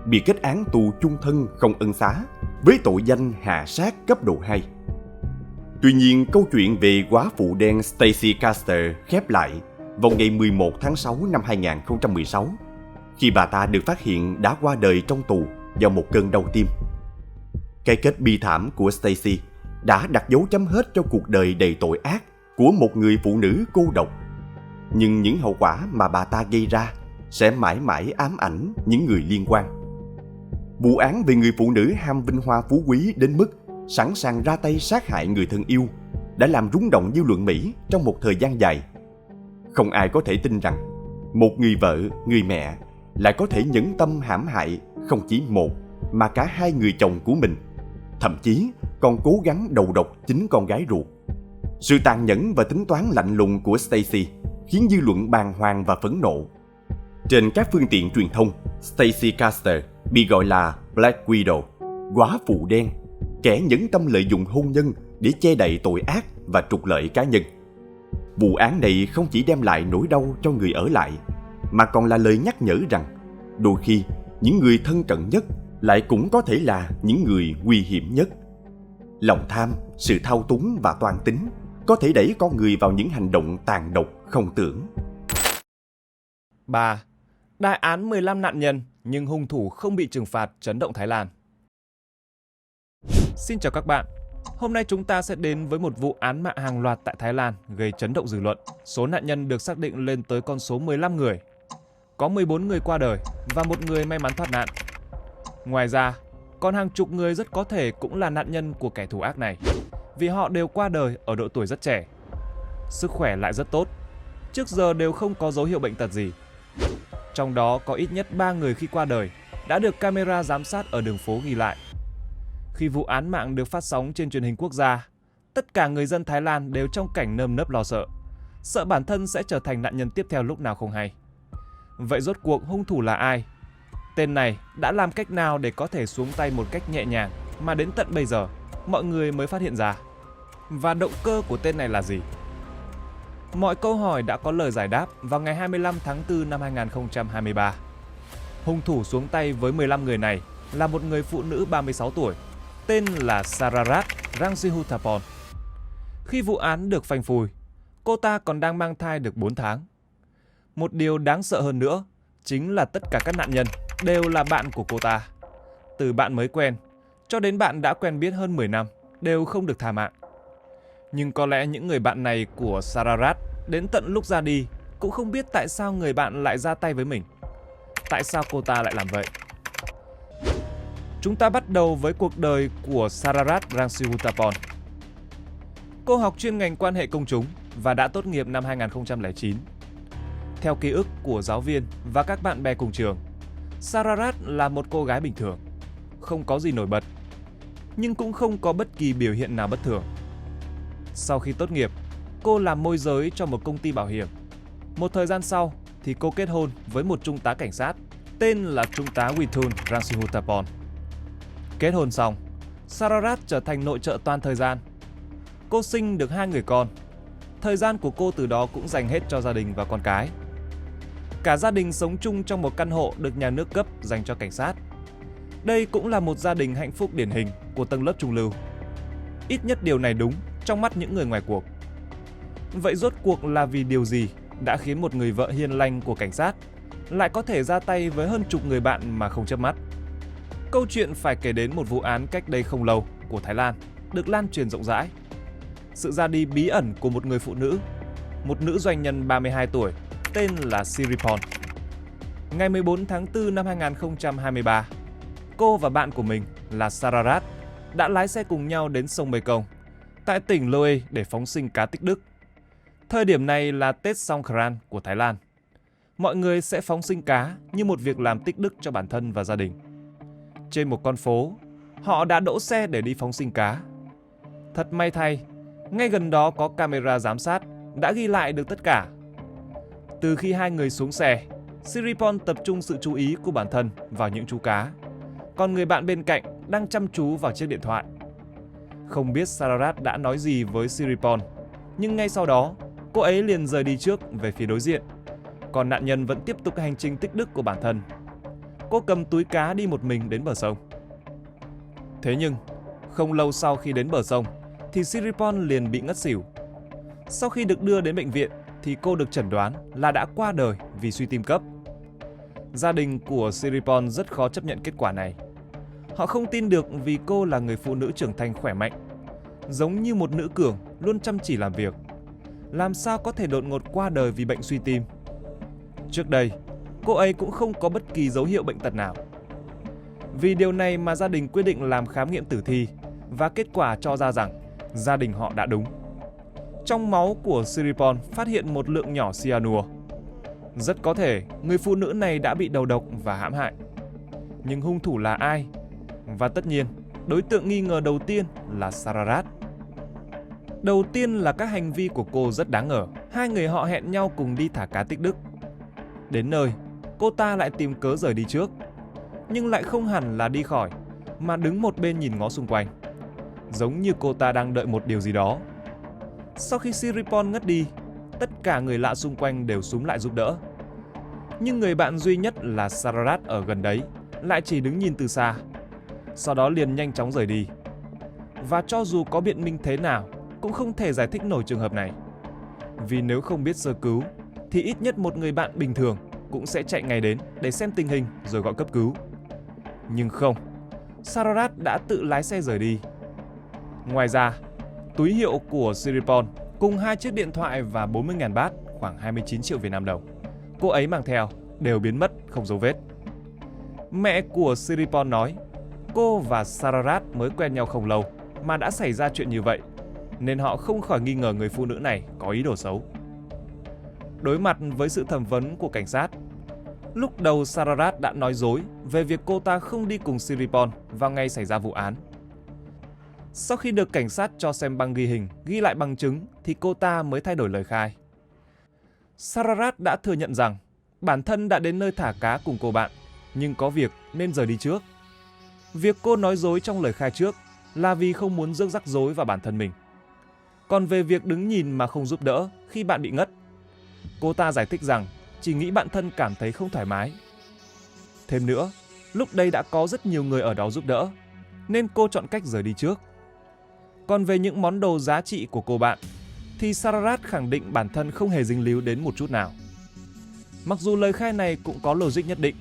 Speaker 3: bị kết án tù chung thân không ân xá với tội danh hạ sát cấp độ 2. Tuy nhiên, câu chuyện về góa phụ đen Stacy Caster khép lại vào ngày 11 tháng 6 năm 2016, khi bà ta được phát hiện đã qua đời trong tù do một cơn đau tim. Cái kết bi thảm của Stacy đã đặt dấu chấm hết cho cuộc đời đầy tội ác của một người phụ nữ cô độc. Nhưng những hậu quả mà bà ta gây ra sẽ mãi mãi ám ảnh những người liên quan. Vụ án về người phụ nữ ham vinh hoa phú quý đến mức sẵn sàng ra tay sát hại người thân yêu đã làm rúng động dư luận Mỹ trong một thời gian dài. Không ai có thể tin rằng một người vợ, người mẹ lại có thể nhẫn tâm hãm hại không chỉ một mà cả hai người chồng của mình, thậm chí còn cố gắng đầu độc chính con gái ruột. Sự tàn nhẫn và tính toán lạnh lùng của Stacy khiến dư luận bàng hoàng và phẫn nộ. Trên các phương tiện truyền thông, Stacy Caster bị gọi là Black Widow, góa phụ đen, kẻ nhẫn tâm lợi dụng hôn nhân để che đậy tội ác và trục lợi cá nhân. Vụ án này không chỉ đem lại nỗi đau cho người ở lại, mà còn là lời nhắc nhở rằng đôi khi những người thân cận nhất lại cũng có thể là những người nguy hiểm nhất. Lòng tham, sự thao túng và toan tính có thể đẩy con người vào những hành động tàn độc không tưởng.
Speaker 1: 3. Đại án 15 nạn nhân nhưng hung thủ không bị trừng phạt chấn động Thái Lan. Xin chào các bạn. Hôm nay chúng ta sẽ đến với một vụ án mạng hàng loạt tại Thái Lan gây chấn động dư luận. Số nạn nhân được xác định lên tới con số 15 người. Có 14 người qua đời và một người may mắn thoát nạn. Ngoài ra, còn hàng chục người rất có thể cũng là nạn nhân của kẻ thù ác này, vì họ đều qua đời ở độ tuổi rất trẻ. Sức khỏe lại rất tốt, trước giờ đều không có dấu hiệu bệnh tật gì. Trong đó có ít nhất 3 người khi qua đời đã được camera giám sát ở đường phố ghi lại. Khi vụ án mạng được phát sóng trên truyền hình quốc gia, tất cả người dân Thái Lan đều trong cảnh nơm nớp lo sợ, sợ bản thân sẽ trở thành nạn nhân tiếp theo lúc nào không hay. Vậy rốt cuộc hung thủ là ai? Tên này đã làm cách nào để có thể xuống tay một cách nhẹ nhàng mà đến tận bây giờ mọi người mới phát hiện ra? Và động cơ của tên này là gì? Mọi câu hỏi đã có lời giải đáp vào ngày 25 tháng 4 năm 2023. Hung thủ xuống tay với 15 người này là một người phụ nữ 36 tuổi, tên là Sararat Rangsihuthapon. Khi vụ án được phanh phui, cô ta còn đang mang thai được 4 tháng. Một điều đáng sợ hơn nữa chính là tất cả các nạn nhân đều là bạn của cô ta. Từ bạn mới quen cho đến bạn đã quen biết hơn 10 năm đều không được tha mạng. Nhưng có lẽ những người bạn này của Sararat đến tận lúc ra đi cũng không biết tại sao người bạn lại ra tay với mình. Tại sao cô ta lại làm vậy? Chúng ta bắt đầu với cuộc đời của Sararat Rangsihuthapon. Cô học chuyên ngành quan hệ công chúng và đã tốt nghiệp năm 2009. Theo ký ức của giáo viên và các bạn bè cùng trường, Sararat là một cô gái bình thường, không có gì nổi bật, nhưng cũng không có bất kỳ biểu hiện nào bất thường. Sau khi tốt nghiệp, cô làm môi giới cho một công ty bảo hiểm. Một thời gian sau thì cô kết hôn với một trung tá cảnh sát tên là Trung tá Withun Rangsihuthapon. Kết hôn xong, Sararat trở thành nội trợ toàn thời gian. Cô sinh được 2 người con. Thời gian của cô từ đó cũng dành hết cho gia đình và con cái. Cả gia đình sống chung trong một căn hộ được nhà nước cấp dành cho cảnh sát. Đây cũng là một gia đình hạnh phúc điển hình của tầng lớp trung lưu. Ít nhất điều này đúng trong mắt những người ngoài cuộc. Vậy rốt cuộc là vì điều gì đã khiến một người vợ hiền lành của cảnh sát lại có thể ra tay với hơn chục người bạn mà không chớp mắt? Câu chuyện phải kể đến một vụ án cách đây không lâu của Thái Lan được lan truyền rộng rãi. Sự ra đi bí ẩn của một người phụ nữ, một nữ doanh nhân 32 tuổi tên là Siripon. Ngày 14 tháng 4 năm 2023, cô và bạn của mình là Sararat đã lái xe cùng nhau đến sông Mekong tại tỉnh Loei để phóng sinh cá tích đức. Thời điểm này là Tết Songkran của Thái Lan. Mọi người sẽ phóng sinh cá như một việc làm tích đức cho bản thân và gia đình. Trên một con phố, họ đã đỗ xe để đi phóng sinh cá. Thật may thay, ngay gần đó có camera giám sát đã ghi lại được tất cả. Từ khi hai người xuống xe, Siripon tập trung sự chú ý của bản thân vào những chú cá, còn người bạn bên cạnh đang chăm chú vào chiếc điện thoại. Không biết Sararat đã nói gì với Siripon, nhưng ngay sau đó, cô ấy liền rời đi trước về phía đối diện, còn nạn nhân vẫn tiếp tục hành trình tích đức của bản thân. Cô cầm túi cá đi một mình đến bờ sông. Thế nhưng, không lâu sau khi đến bờ sông, thì Siripon liền bị ngất xỉu. Sau khi được đưa đến bệnh viện, thì cô được chẩn đoán là đã qua đời vì suy tim cấp. Gia đình của Siripon rất khó chấp nhận kết quả này. Họ không tin được vì cô là người phụ nữ trưởng thành khỏe mạnh, giống như một nữ cường luôn chăm chỉ làm việc. Làm sao có thể đột ngột qua đời vì bệnh suy tim? Trước đây, cô ấy cũng không có bất kỳ dấu hiệu bệnh tật nào. Vì điều này mà gia đình quyết định làm khám nghiệm tử thi và kết quả cho ra rằng gia đình họ đã đúng. Trong máu của Siripon phát hiện một lượng nhỏ cyanua. Rất có thể người phụ nữ này đã bị đầu độc và hãm hại. Nhưng hung thủ là ai? Và tất nhiên, đối tượng nghi ngờ đầu tiên là Sararat. Đầu tiên là các hành vi của cô rất đáng ngờ. Hai người họ hẹn nhau cùng đi thả cá tích đức. Đến nơi, cô ta lại tìm cớ rời đi trước. Nhưng lại không hẳn là đi khỏi, mà đứng một bên nhìn ngó xung quanh. Giống như cô ta đang đợi một điều gì đó. Sau khi Siripon ngất đi, tất cả người lạ xung quanh đều xúm lại giúp đỡ. Nhưng người bạn duy nhất là Sararat ở gần đấy lại chỉ đứng nhìn từ xa, sau đó liền nhanh chóng rời đi. Và cho dù có biện minh thế nào cũng không thể giải thích nổi trường hợp này. Vì nếu không biết sơ cứu thì ít nhất một người bạn bình thường cũng sẽ chạy ngay đến để xem tình hình rồi gọi cấp cứu. Nhưng không, Sararat đã tự lái xe rời đi. Ngoài ra, túi hiệu của Siripon cùng 2 chiếc điện thoại và 40.000 baht, khoảng 29 triệu Việt Nam đồng, cô ấy mang theo đều biến mất không dấu vết. Mẹ của Siripon nói cô và Sararat mới quen nhau không lâu mà đã xảy ra chuyện như vậy, nên họ không khỏi nghi ngờ người phụ nữ này có ý đồ xấu. Đối mặt với sự thẩm vấn của cảnh sát, lúc đầu Sararat đã nói dối về việc cô ta không đi cùng Siripon vào ngày xảy ra vụ án. Sau khi được cảnh sát cho xem băng ghi hình, ghi lại bằng chứng thì cô ta mới thay đổi lời khai. Sararat đã thừa nhận rằng bản thân đã đến nơi thả cá cùng cô bạn, nhưng có việc nên rời đi trước. Việc cô nói dối trong lời khai trước là vì không muốn rước rắc rối vào bản thân mình. Còn về việc đứng nhìn mà không giúp đỡ khi bạn bị ngất, cô ta giải thích rằng chỉ nghĩ bản thân cảm thấy không thoải mái. Thêm nữa, lúc đây đã có rất nhiều người ở đó giúp đỡ, nên cô chọn cách rời đi trước. Còn về những món đồ giá trị của cô bạn, thì Sararat khẳng định bản thân không hề dính líu đến một chút nào. Mặc dù lời khai này cũng có logic nhất định,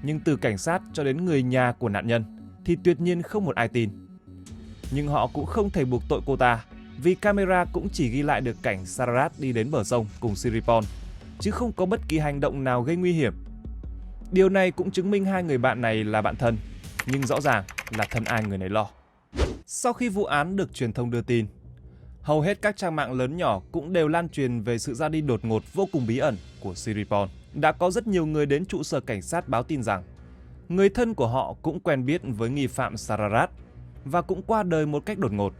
Speaker 1: nhưng từ cảnh sát cho đến người nhà của nạn nhân thì tuyệt nhiên không một ai tin. Nhưng họ cũng không thể buộc tội cô ta, vì camera cũng chỉ ghi lại được cảnh Sararat đi đến bờ sông cùng Siriporn, chứ không có bất kỳ hành động nào gây nguy hiểm. Điều này cũng chứng minh hai người bạn này là bạn thân, nhưng rõ ràng là thân ai người nấy lo. Sau khi vụ án được truyền thông đưa tin, hầu hết các trang mạng lớn nhỏ cũng đều lan truyền về sự ra đi đột ngột vô cùng bí ẩn của Siriporn. Đã có rất nhiều người đến trụ sở cảnh sát báo tin rằng người thân của họ cũng quen biết với nghi phạm Sararat và cũng qua đời một cách đột ngột.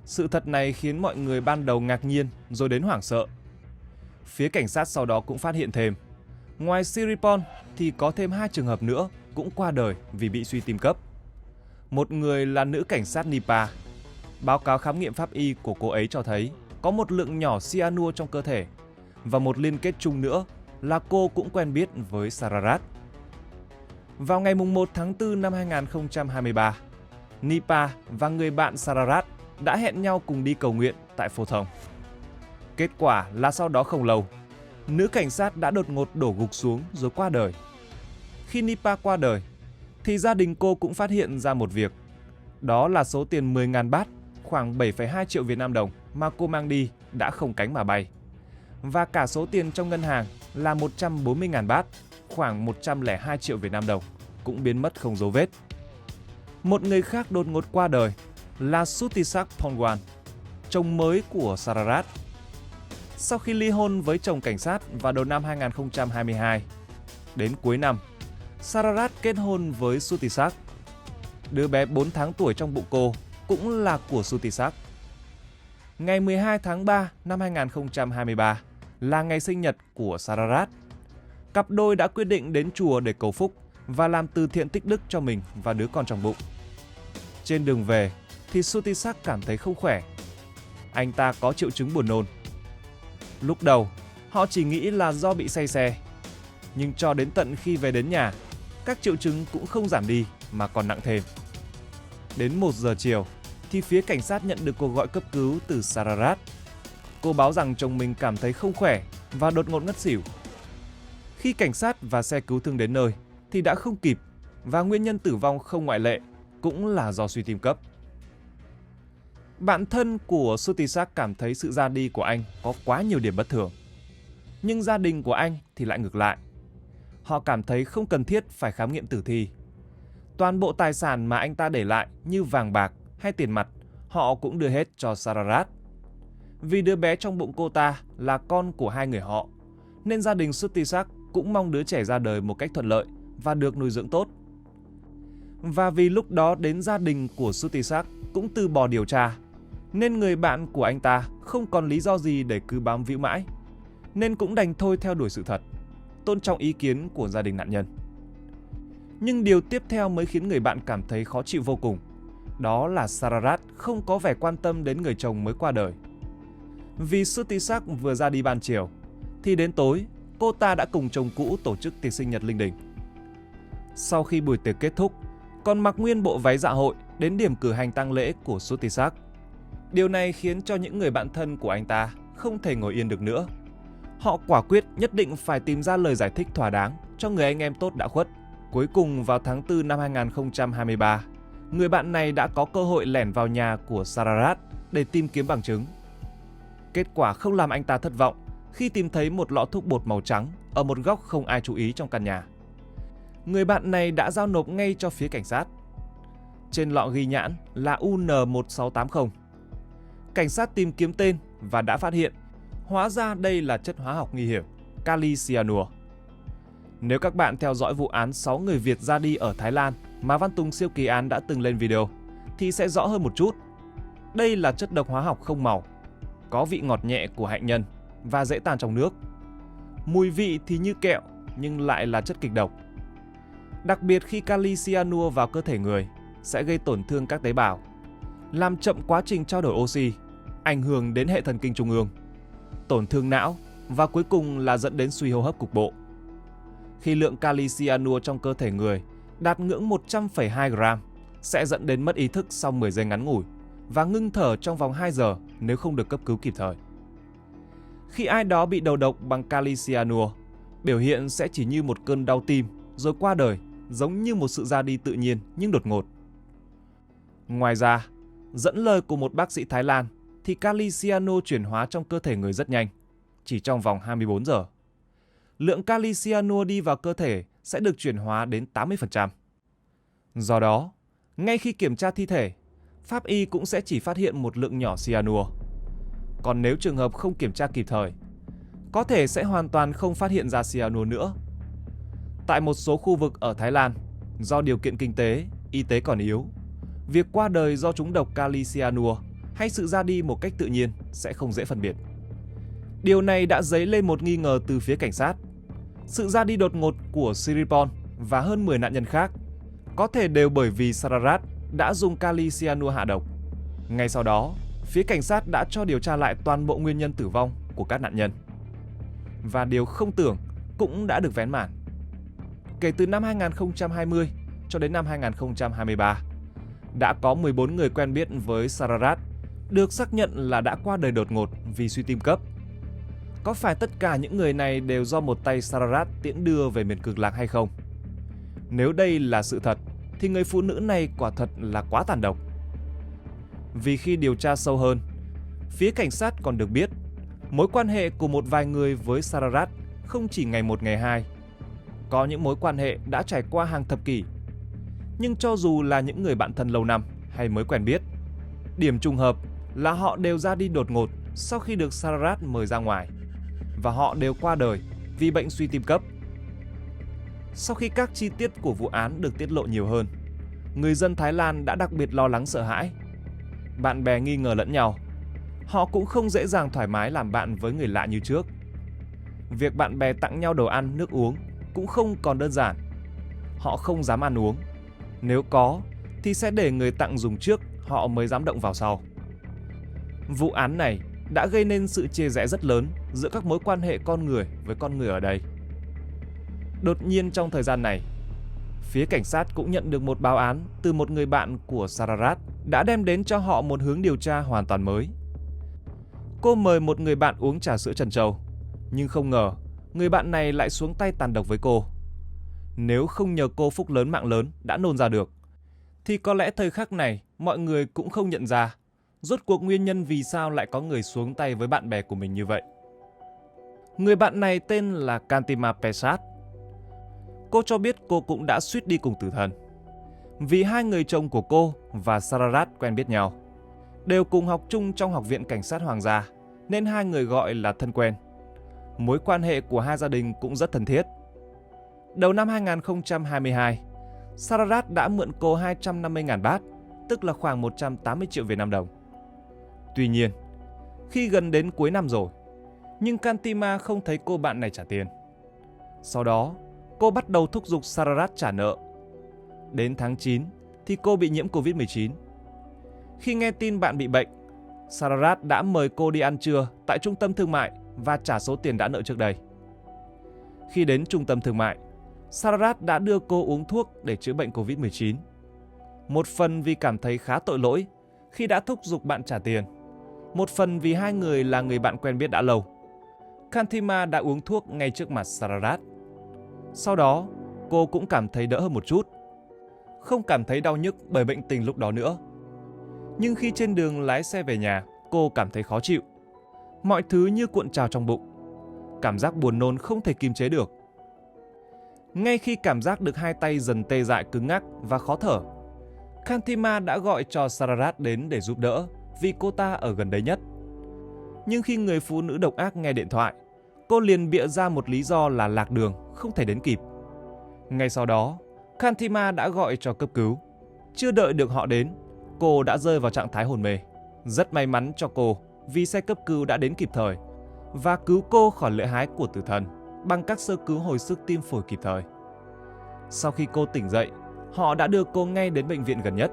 Speaker 1: Sự thật này khiến mọi người ban đầu ngạc nhiên rồi đến hoảng sợ. Phía cảnh sát sau đó cũng phát hiện thêm, ngoài Siriporn thì có thêm 2 trường hợp nữa cũng qua đời vì bị suy tim cấp. Một người là nữ cảnh sát Nipa. Báo cáo khám nghiệm pháp y của cô ấy cho thấy có một lượng nhỏ cyanua trong cơ thể. Và một liên kết chung nữa là cô cũng quen biết với Sararat. Vào ngày 1 tháng 4 năm 2023, Nipa và người bạn Sararat đã hẹn nhau cùng đi cầu nguyện tại Phổ Thông. Kết quả là sau đó không lâu, nữ cảnh sát đã đột ngột đổ gục xuống rồi qua đời. Khi Nipa qua đời, thì gia đình cô cũng phát hiện ra một việc. Đó là số tiền 10.000 baht, khoảng 7,2 triệu Việt Nam đồng mà cô mang đi đã không cánh mà bay. Và cả số tiền trong ngân hàng là 140.000 baht, khoảng 102 triệu Việt Nam đồng, cũng biến mất không dấu vết. Một người khác đột ngột qua đời là Sutisak Phongwan, chồng mới của Sararat. Sau khi ly hôn với chồng cảnh sát vào đầu năm 2022, đến cuối năm, Sararat kết hôn với Sutisak. Đứa bé 4 tháng tuổi trong bụng cô cũng là của Sutisak. Ngày 12 tháng 3 năm 2023 là ngày sinh nhật của Sararat. Cặp đôi đã quyết định đến chùa để cầu phúc và làm từ thiện tích đức cho mình và đứa con trong bụng. Trên đường về thì Sutisak cảm thấy không khỏe. Anh ta có triệu chứng buồn nôn. Lúc đầu, họ chỉ nghĩ là do bị say xe. Nhưng cho đến tận khi về đến nhà, các triệu chứng cũng không giảm đi mà còn nặng thêm. Đến 1 giờ chiều thì phía cảnh sát nhận được cuộc gọi cấp cứu từ Sararat. Cô báo rằng chồng mình cảm thấy không khỏe và đột ngột ngất xỉu. Khi cảnh sát và xe cứu thương đến nơi thì đã không kịp và nguyên nhân tử vong không ngoại lệ cũng là do suy tim cấp. Bạn thân của Sutisak cảm thấy sự ra đi của anh có quá nhiều điểm bất thường. Nhưng gia đình của anh thì lại ngược lại. Họ cảm thấy không cần thiết phải khám nghiệm tử thi. Toàn bộ tài sản mà anh ta để lại như vàng bạc hay tiền mặt, họ cũng đưa hết cho Sararat. Vì đứa bé trong bụng cô ta là con của hai người họ, nên gia đình Sutisak cũng mong đứa trẻ ra đời một cách thuận lợi và được nuôi dưỡng tốt. Và vì lúc đó đến gia đình của Sutisak cũng từ bỏ điều tra, nên người bạn của anh ta không còn lý do gì để cứ bám víu mãi, nên cũng đành thôi theo đuổi sự thật, tôn trọng ý kiến của gia đình nạn nhân. Nhưng điều tiếp theo mới khiến người bạn cảm thấy khó chịu vô cùng. Đó là Sararat không có vẻ quan tâm đến người chồng mới qua đời. Vì Sutisak vừa ra đi ban chiều, thì đến tối, cô ta đã cùng chồng cũ tổ chức tiệc sinh nhật linh đình. Sau khi buổi tiệc kết thúc, còn mặc nguyên bộ váy dạ hội đến điểm cử hành tang lễ của Sutisak. Điều này khiến cho những người bạn thân của anh ta không thể ngồi yên được nữa. Họ quả quyết nhất định phải tìm ra lời giải thích thỏa đáng cho người anh em tốt đã khuất. Cuối cùng vào tháng 4 năm 2023, người bạn này đã có cơ hội lẻn vào nhà của Sararat để tìm kiếm bằng chứng. Kết quả không làm anh ta thất vọng khi tìm thấy một lọ thuốc bột màu trắng ở một góc không ai chú ý trong căn nhà. Người bạn này đã giao nộp ngay cho phía cảnh sát. Trên lọ ghi nhãn là UN1680. Cảnh sát tìm kiếm tên và đã phát hiện, hóa ra đây là chất hóa học nguy hiểm, kali cyanua. Nếu các bạn theo dõi vụ án 6 người Việt ra đi ở Thái Lan mà Văn Tùng Siêu Kỳ Án đã từng lên video, thì sẽ rõ hơn một chút. Đây là chất độc hóa học không màu, có vị ngọt nhẹ của hạnh nhân và dễ tan trong nước. Mùi vị thì như kẹo nhưng lại là chất kịch độc. Đặc biệt khi kali cyanua vào cơ thể người sẽ gây tổn thương các tế bào, làm chậm quá trình trao đổi oxy, ảnh hưởng đến hệ thần kinh trung ương, tổn thương não và cuối cùng là dẫn đến suy hô hấp cục bộ. Khi lượng kali cyanua trong cơ thể người đạt ngưỡng 100,2 gram sẽ dẫn đến mất ý thức sau 10 giây ngắn ngủi và ngưng thở trong vòng 2 giờ nếu không được cấp cứu kịp thời. Khi ai đó bị đầu độc bằng kali cyanua, biểu hiện sẽ chỉ như một cơn đau tim rồi qua đời, giống như một sự ra đi tự nhiên nhưng đột ngột. Ngoài ra, dẫn lời của một bác sĩ Thái Lan thì kali cyanua chuyển hóa trong cơ thể người rất nhanh, chỉ trong vòng 24 giờ. Lượng kali cyanua đi vào cơ thể sẽ được chuyển hóa đến 80%. Do đó, ngay khi kiểm tra thi thể, pháp y cũng sẽ chỉ phát hiện một lượng nhỏ cyanua. Còn nếu trường hợp không kiểm tra kịp thời, có thể sẽ hoàn toàn không phát hiện ra cyanua nữa. Tại một số khu vực ở Thái Lan, do điều kiện kinh tế, y tế còn yếu, việc qua đời do trúng độc kali cyanua hay sự ra đi một cách tự nhiên sẽ không dễ phân biệt. Điều này đã dấy lên một nghi ngờ từ phía cảnh sát. Sự ra đi đột ngột của Siripon và hơn 10 nạn nhân khác có thể đều bởi vì Sararat đã dùng kali cyanua hạ độc. Ngay sau đó, phía cảnh sát đã cho điều tra lại toàn bộ nguyên nhân tử vong của các nạn nhân. Và điều không tưởng cũng đã được vén màn. Kể từ năm 2020 cho đến năm 2023, đã có 14 người quen biết với Sararat được xác nhận là đã qua đời đột ngột vì suy tim cấp. Có phải tất cả những người này đều do một tay Sararat tiễn đưa về miền cực lạc hay không? Nếu đây là sự thật, thì người phụ nữ này quả thật là quá tàn độc. Vì khi điều tra sâu hơn, phía cảnh sát còn được biết mối quan hệ của một vài người với Sararat không chỉ ngày một ngày hai. Có những mối quan hệ đã trải qua hàng thập kỷ. Nhưng cho dù là những người bạn thân lâu năm hay mới quen biết, điểm trùng hợp là họ đều ra đi đột ngột sau khi được Sararat mời ra ngoài, và họ đều qua đời vì bệnh suy tim cấp. Sau khi các chi tiết của vụ án được tiết lộ nhiều hơn, người dân Thái Lan đã đặc biệt lo lắng sợ hãi. Bạn bè nghi ngờ lẫn nhau. Họ cũng không dễ dàng thoải mái làm bạn với người lạ như trước. Việc bạn bè tặng nhau đồ ăn, nước uống cũng không còn đơn giản. Họ không dám ăn uống. Nếu có thì sẽ để người tặng dùng trước, họ mới dám động vào sau. Vụ án này đã gây nên sự chia rẽ rất lớn giữa các mối quan hệ con người với con người ở đây. Đột nhiên trong thời gian này, phía cảnh sát cũng nhận được một báo án từ một người bạn của Sararat đã đem đến cho họ một hướng điều tra hoàn toàn mới. Cô mời một người bạn uống trà sữa trân châu, nhưng không ngờ người bạn này lại xuống tay tàn độc với cô. Nếu không nhờ cô phúc lớn mạng lớn đã nôn ra được, thì có lẽ thời khắc này mọi người cũng không nhận ra rốt cuộc nguyên nhân vì sao lại có người xuống tay với bạn bè của mình như vậy. Người bạn này tên là Kantima Pesat. Cô cho biết cô cũng đã suýt đi cùng tử thần. Vì hai người chồng của cô và Sararat quen biết nhau, đều cùng học chung trong Học viện Cảnh sát Hoàng gia, nên hai người gọi là thân quen. Mối quan hệ của hai gia đình cũng rất thân thiết. Đầu năm 2022, Sararat đã mượn cô 250.000 baht, tức là khoảng 180 triệu Việt Nam đồng. Tuy nhiên, khi gần đến cuối năm rồi, nhưng Kantima không thấy cô bạn này trả tiền. Sau đó, cô bắt đầu thúc giục Sararat trả nợ. Đến tháng 9 thì cô bị nhiễm Covid-19. Khi nghe tin bạn bị bệnh, Sararat đã mời cô đi ăn trưa tại trung tâm thương mại và trả số tiền đã nợ trước đây. Khi đến trung tâm thương mại, Sararat đã đưa cô uống thuốc để chữa bệnh Covid-19. Một phần vì cảm thấy khá tội lỗi khi đã thúc giục bạn trả tiền, một phần vì hai người là người bạn quen biết đã lâu. Kantima đã uống thuốc ngay trước mặt Sararat. Sau đó, cô cũng cảm thấy đỡ hơn một chút. Không cảm thấy đau nhức bởi bệnh tình lúc đó nữa. Nhưng khi trên đường lái xe về nhà, cô cảm thấy khó chịu. Mọi thứ như cuộn trào trong bụng. Cảm giác buồn nôn không thể kiềm chế được. Ngay khi cảm giác được hai tay dần tê dại cứng ngắc và khó thở, Kantima đã gọi cho Sararat đến để giúp đỡ vì cô ta ở gần đấy nhất. Nhưng khi người phụ nữ độc ác nghe điện thoại, cô liền bịa ra một lý do là lạc đường, không thể đến kịp. Ngay sau đó, Kantima đã gọi cho cấp cứu. Chưa đợi được họ đến, Cô đã rơi vào trạng thái hôn mê. Rất may mắn cho cô vì xe cấp cứu đã đến kịp thời và cứu cô khỏi lưỡi hái của tử thần bằng các sơ cứu hồi sức tim phổi kịp thời. Sau khi cô tỉnh dậy, họ đã đưa cô ngay đến bệnh viện gần nhất.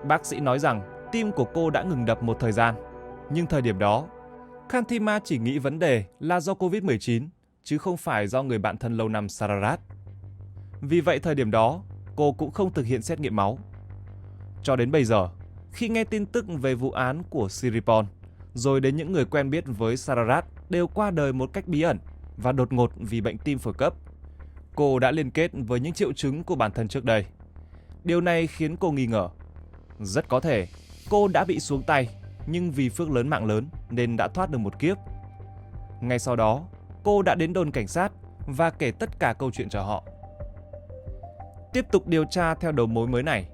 Speaker 1: Bác sĩ nói rằng tim của cô đã ngừng đập một thời gian, nhưng thời điểm đó, Kantima chỉ nghĩ vấn đề là do Covid-19 chứ không phải do người bạn thân lâu năm Sararat. Vì vậy thời điểm đó, cô cũng không thực hiện xét nghiệm máu. Cho đến bây giờ, khi nghe tin tức về vụ án của Siripon, rồi đến những người quen biết với Sararat đều qua đời một cách bí ẩn và đột ngột vì bệnh tim phổi cấp, cô đã liên kết với những triệu chứng của bản thân trước đây. Điều này khiến cô nghi ngờ. Rất có thể cô đã bị xuống tay, nhưng vì phước lớn mạng lớn nên đã thoát được một kiếp. Ngay sau đó, cô đã đến đồn cảnh sát và kể tất cả câu chuyện cho họ. Tiếp tục điều tra theo đầu mối mới này,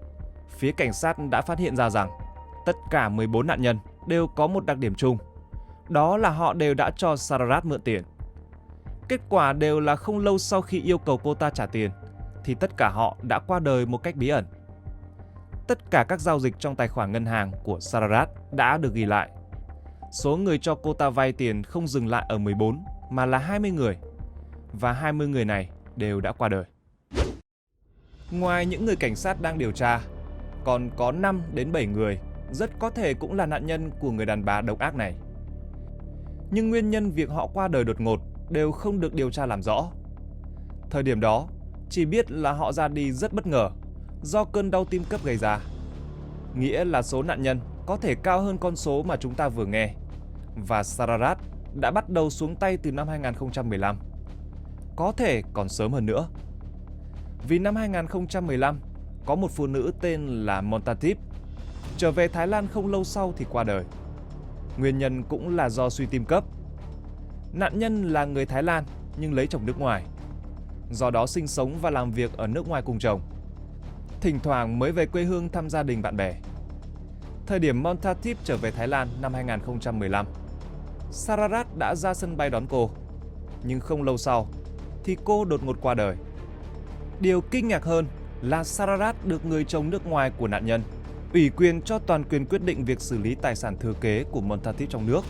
Speaker 1: phía cảnh sát đã phát hiện ra rằng tất cả 14 nạn nhân đều có một đặc điểm chung. Đó là họ đều đã cho Sararat mượn tiền. Kết quả đều là không lâu sau khi yêu cầu cô ta trả tiền, thì tất cả họ đã qua đời một cách bí ẩn. Tất cả các giao dịch trong tài khoản ngân hàng của Sararat đã được ghi lại. Số người cho cô ta vay tiền không dừng lại ở 14 mà là 20 người. Và 20 người này đều đã qua đời. Ngoài những người cảnh sát đang điều tra, còn có 5 đến 7 người rất có thể cũng là nạn nhân của người đàn bà độc ác này. Nhưng nguyên nhân việc họ qua đời đột ngột đều không được điều tra làm rõ. Thời điểm đó, chỉ biết là họ ra đi rất bất ngờ do cơn đau tim cấp gây ra. Nghĩa là số nạn nhân có thể cao hơn con số mà chúng ta vừa nghe. Và Sararat đã bắt đầu xuống tay từ năm 2015. Có thể còn sớm hơn nữa. Vì năm 2015, có một phụ nữ tên là Montatip trở về Thái Lan không lâu sau thì qua đời. Nguyên nhân cũng là do suy tim cấp. Nạn nhân là người Thái Lan nhưng lấy chồng nước ngoài. Do đó sinh sống và làm việc ở nước ngoài cùng chồng. Thỉnh thoảng mới về quê hương thăm gia đình bạn bè. Thời điểm Montatip trở về Thái Lan năm 2015, Sararat đã ra sân bay đón cô. Nhưng không lâu sau thì cô đột ngột qua đời. Điều kinh ngạc hơn là Sararat được người chồng nước ngoài của nạn nhân ủy quyền cho toàn quyền quyết định việc xử lý tài sản thừa kế của Montatip trong nước.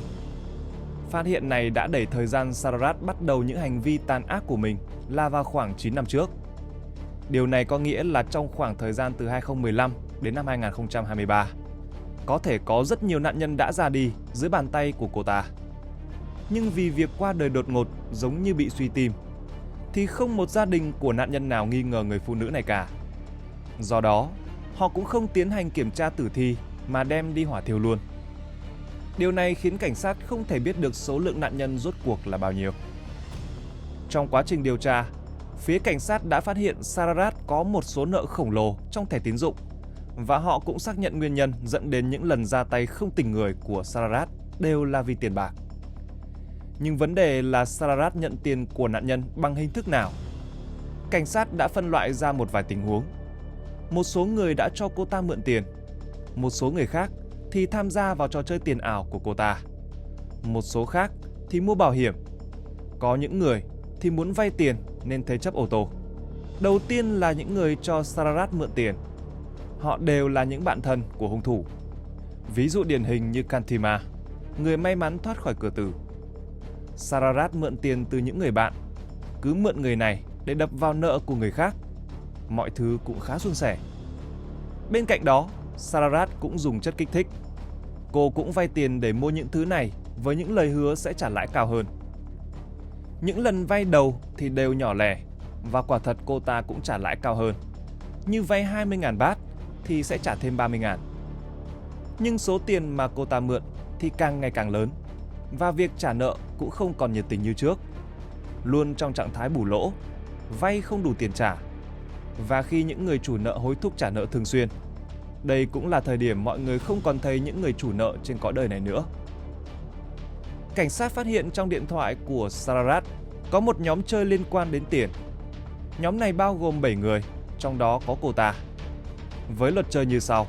Speaker 1: Phát hiện này đã đẩy thời gian Sararat bắt đầu những hành vi tàn ác của mình là vào khoảng 9 năm trước. Điều này có nghĩa là trong khoảng thời gian từ 2015 đến năm 2023, có thể có rất nhiều nạn nhân đã ra đi dưới bàn tay của cô ta. Nhưng vì việc qua đời đột ngột giống như bị suy tim, thì không một gia đình của nạn nhân nào nghi ngờ người phụ nữ này cả. Do đó, họ cũng không tiến hành kiểm tra tử thi mà đem đi hỏa thiêu luôn. Điều này khiến cảnh sát không thể biết được số lượng nạn nhân rốt cuộc là bao nhiêu. Trong quá trình điều tra, phía cảnh sát đã phát hiện Sararat có một số nợ khổng lồ trong thẻ tín dụng và họ cũng xác nhận nguyên nhân dẫn đến những lần ra tay không tình người của Sararat đều là vì tiền bạc. Nhưng vấn đề là Sararat nhận tiền của nạn nhân bằng hình thức nào? Cảnh sát đã phân loại ra một vài tình huống. Một số người đã cho cô ta mượn tiền, một số người khác thì tham gia vào trò chơi tiền ảo của cô ta, một số khác thì mua bảo hiểm, có những người thì muốn vay tiền nên thế chấp ô tô. Đầu tiên là những người cho Sararat mượn tiền. Họ đều là những bạn thân của hung thủ. Ví dụ điển hình như Kantima, người may mắn thoát khỏi cửa tử. Sararat mượn tiền từ những người bạn, cứ mượn người này để đập vào nợ của người khác. Mọi thứ cũng khá suôn sẻ. Bên cạnh đó, Sararat cũng dùng chất kích thích. Cô cũng vay tiền để mua những thứ này với những lời hứa sẽ trả lãi cao hơn. Những lần vay đầu thì đều nhỏ lẻ và quả thật cô ta cũng trả lãi cao hơn. Như vay 20.000 baht thì sẽ trả thêm 30.000. Nhưng số tiền mà cô ta mượn thì càng ngày càng lớn và việc trả nợ cũng không còn nhiệt tình như trước. Luôn trong trạng thái bù lỗ, vay không đủ tiền trả. Và khi những người chủ nợ hối thúc trả nợ thường xuyên, đây cũng là thời điểm mọi người không còn thấy những người chủ nợ trên cõi đời này nữa. Cảnh sát phát hiện trong điện thoại của Sararat có một nhóm chơi liên quan đến tiền. Nhóm này bao gồm 7 người, trong đó có cô ta. Với luật chơi như sau: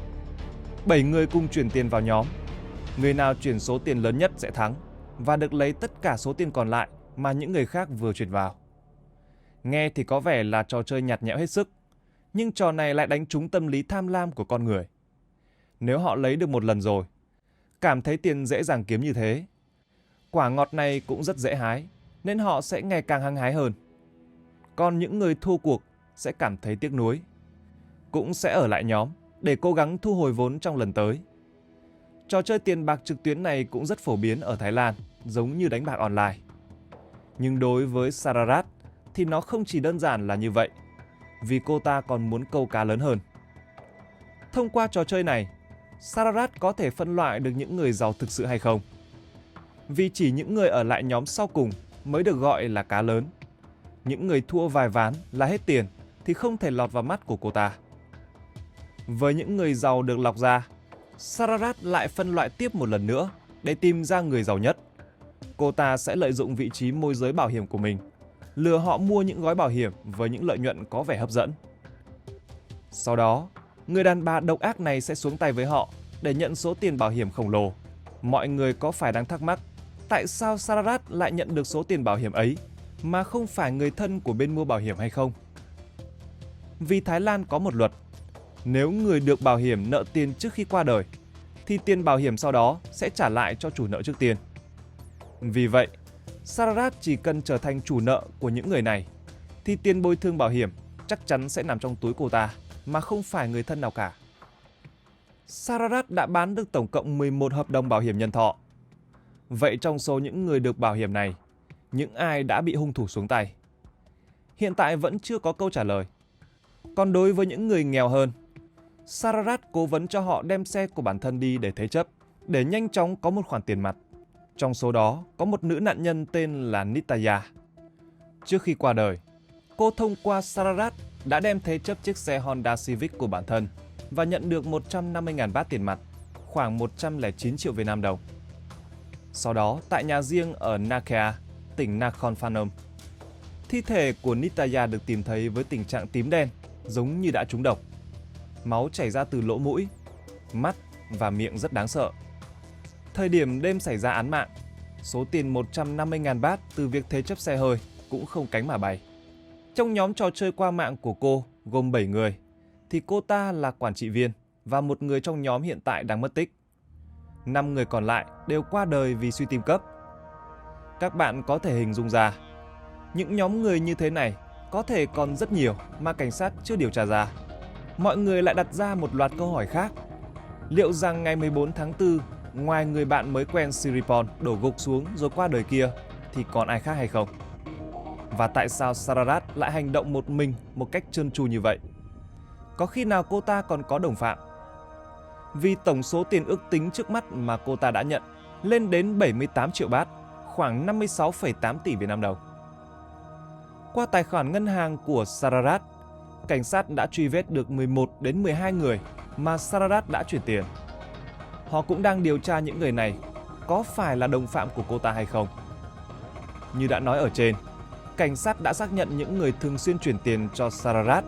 Speaker 1: 7 người cùng chuyển tiền vào nhóm. Người nào chuyển số tiền lớn nhất sẽ thắng và được lấy tất cả số tiền còn lại mà những người khác vừa chuyển vào. Nghe thì có vẻ là trò chơi nhạt nhẽo hết sức, nhưng trò này lại đánh trúng tâm lý tham lam của con người. Nếu họ lấy được một lần rồi, cảm thấy tiền dễ dàng kiếm như thế, quả ngọt này cũng rất dễ hái, nên họ sẽ ngày càng hăng hái hơn. Còn những người thua cuộc sẽ cảm thấy tiếc nuối, cũng sẽ ở lại nhóm để cố gắng thu hồi vốn trong lần tới. Trò chơi tiền bạc trực tuyến này cũng rất phổ biến ở Thái Lan, giống như đánh bạc online. Nhưng đối với Sararat thì nó không chỉ đơn giản là như vậy, vì cô ta còn muốn câu cá lớn hơn. Thông qua trò chơi này, Sararat có thể phân loại được những người giàu thực sự hay không. Vì chỉ những người ở lại nhóm sau cùng mới được gọi là cá lớn. Những người thua vài ván là hết tiền thì không thể lọt vào mắt của cô ta. Với những người giàu được lọc ra, Sararat lại phân loại tiếp một lần nữa để tìm ra người giàu nhất. Cô ta sẽ lợi dụng vị trí môi giới bảo hiểm của mình, lừa họ mua những gói bảo hiểm với những lợi nhuận có vẻ hấp dẫn. Sau đó, người đàn bà độc ác này sẽ xuống tay với họ để nhận số tiền bảo hiểm khổng lồ. Mọi người có phải đang thắc mắc tại sao Sararat lại nhận được số tiền bảo hiểm ấy mà không phải người thân của bên mua bảo hiểm hay không? Vì Thái Lan có một luật, nếu người được bảo hiểm nợ tiền trước khi qua đời, thì tiền bảo hiểm sau đó sẽ trả lại cho chủ nợ trước tiên. Vì vậy, Sararat chỉ cần trở thành chủ nợ của những người này, thì tiền bồi thường bảo hiểm chắc chắn sẽ nằm trong túi cô ta, mà không phải người thân nào cả. Sararat đã bán được tổng cộng 11 hợp đồng bảo hiểm nhân thọ. Vậy trong số những người được bảo hiểm này, những ai đã bị hung thủ xuống tay? Hiện tại vẫn chưa có câu trả lời. Còn đối với những người nghèo hơn, Sararat cố vấn cho họ đem xe của bản thân đi để thế chấp, để nhanh chóng có một khoản tiền mặt. Trong số đó có một nữ nạn nhân tên là Nitaya. Trước khi qua đời, cô thông qua Sararat đã đem thế chấp chiếc xe Honda Civic của bản thân và nhận được 150.000 baht tiền mặt, khoảng 109 triệu Việt Nam đồng. Sau đó, tại nhà riêng ở Nakhea, tỉnh Nakhon Phanom, thi thể của Nitaya được tìm thấy với tình trạng tím đen, giống như đã trúng độc. Máu chảy ra từ lỗ mũi, mắt và miệng rất đáng sợ. Thời điểm đêm xảy ra án mạng, số tiền 150.000 baht từ việc thế chấp xe hơi cũng không cánh mà bay. Trong nhóm trò chơi qua mạng của cô gồm 7 người, thì cô ta là quản trị viên và một người trong nhóm hiện tại đang mất tích. 5 người còn lại đều qua đời vì suy tim cấp. Các bạn có thể hình dung ra, những nhóm người như thế này có thể còn rất nhiều mà cảnh sát chưa điều tra ra. Mọi người lại đặt ra một loạt câu hỏi khác. Liệu rằng ngày 14 tháng 4, ngoài người bạn mới quen Siripon đổ gục xuống rồi qua đời kia, thì còn ai khác hay không? Và tại sao Sararat lại hành động một mình một cách trơn tru như vậy? Có khi nào cô ta còn có đồng phạm? Vì tổng số tiền ước tính trước mắt mà cô ta đã nhận lên đến 78 triệu baht, khoảng 56,8 tỷ Việt Nam đồng. Qua tài khoản ngân hàng của Sararat, cảnh sát đã truy vết được 11 đến 12 người mà Sararat đã chuyển tiền. Họ cũng đang điều tra những người này có phải là đồng phạm của cô ta hay không. Như đã nói ở trên, cảnh sát đã xác nhận những người thường xuyên chuyển tiền cho Sararat.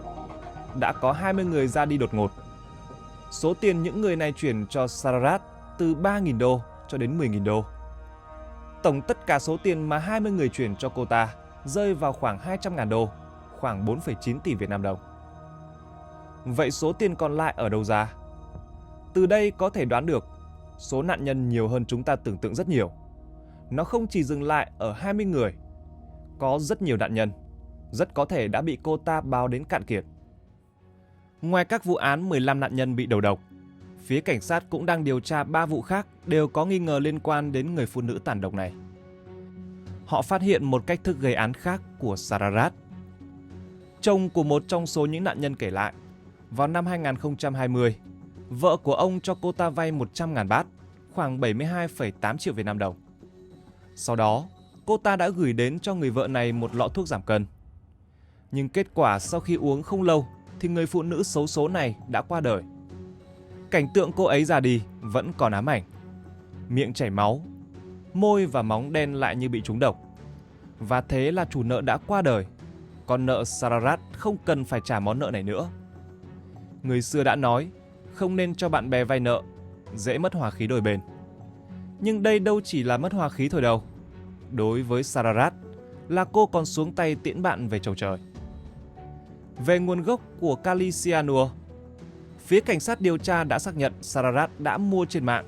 Speaker 1: Đã có 20 người ra đi đột ngột. Số tiền những người này chuyển cho Sararat từ 3.000 đô cho đến 10.000 đô. Tổng tất cả số tiền mà 20 người chuyển cho cô ta rơi vào khoảng 200.000 đô, khoảng 4,9 tỷ Việt Nam đồng. Vậy số tiền còn lại ở đâu ra? Từ đây có thể đoán được, số nạn nhân nhiều hơn chúng ta tưởng tượng rất nhiều. Nó không chỉ dừng lại ở 20 người. Có rất nhiều nạn nhân, rất có thể đã bị cô ta bao đến cạn kiệt. Ngoài các vụ án 15 nạn nhân bị đầu độc, phía cảnh sát cũng đang điều tra 3 vụ khác đều có nghi ngờ liên quan đến người phụ nữ tàn độc này. Họ phát hiện một cách thức gây án khác của Sararat. Chồng của một trong số những nạn nhân kể lại, vào năm 2020, vợ của ông cho cô ta vay 100.000 baht, khoảng 72,8 triệu Việt Nam đồng. Sau đó, cô ta đã gửi đến cho người vợ này một lọ thuốc giảm cân. Nhưng kết quả sau khi uống không lâu thì người phụ nữ xấu số này đã qua đời. Cảnh tượng cô ấy ra đi vẫn còn ám ảnh. Miệng chảy máu, môi và móng đen lại như bị trúng độc. Và thế là chủ nợ đã qua đời, còn nợ Sararat không cần phải trả món nợ này nữa. Người xưa đã nói, không nên cho bạn bè vay nợ, dễ mất hòa khí đôi bên. Nhưng đây đâu chỉ là mất hòa khí thôi đâu. Đối với Sararat, là cô còn xuống tay tiễn bạn về chầu trời. Về nguồn gốc của kali cyanua, Phía cảnh sát điều tra đã xác nhận Sararat đã mua trên mạng.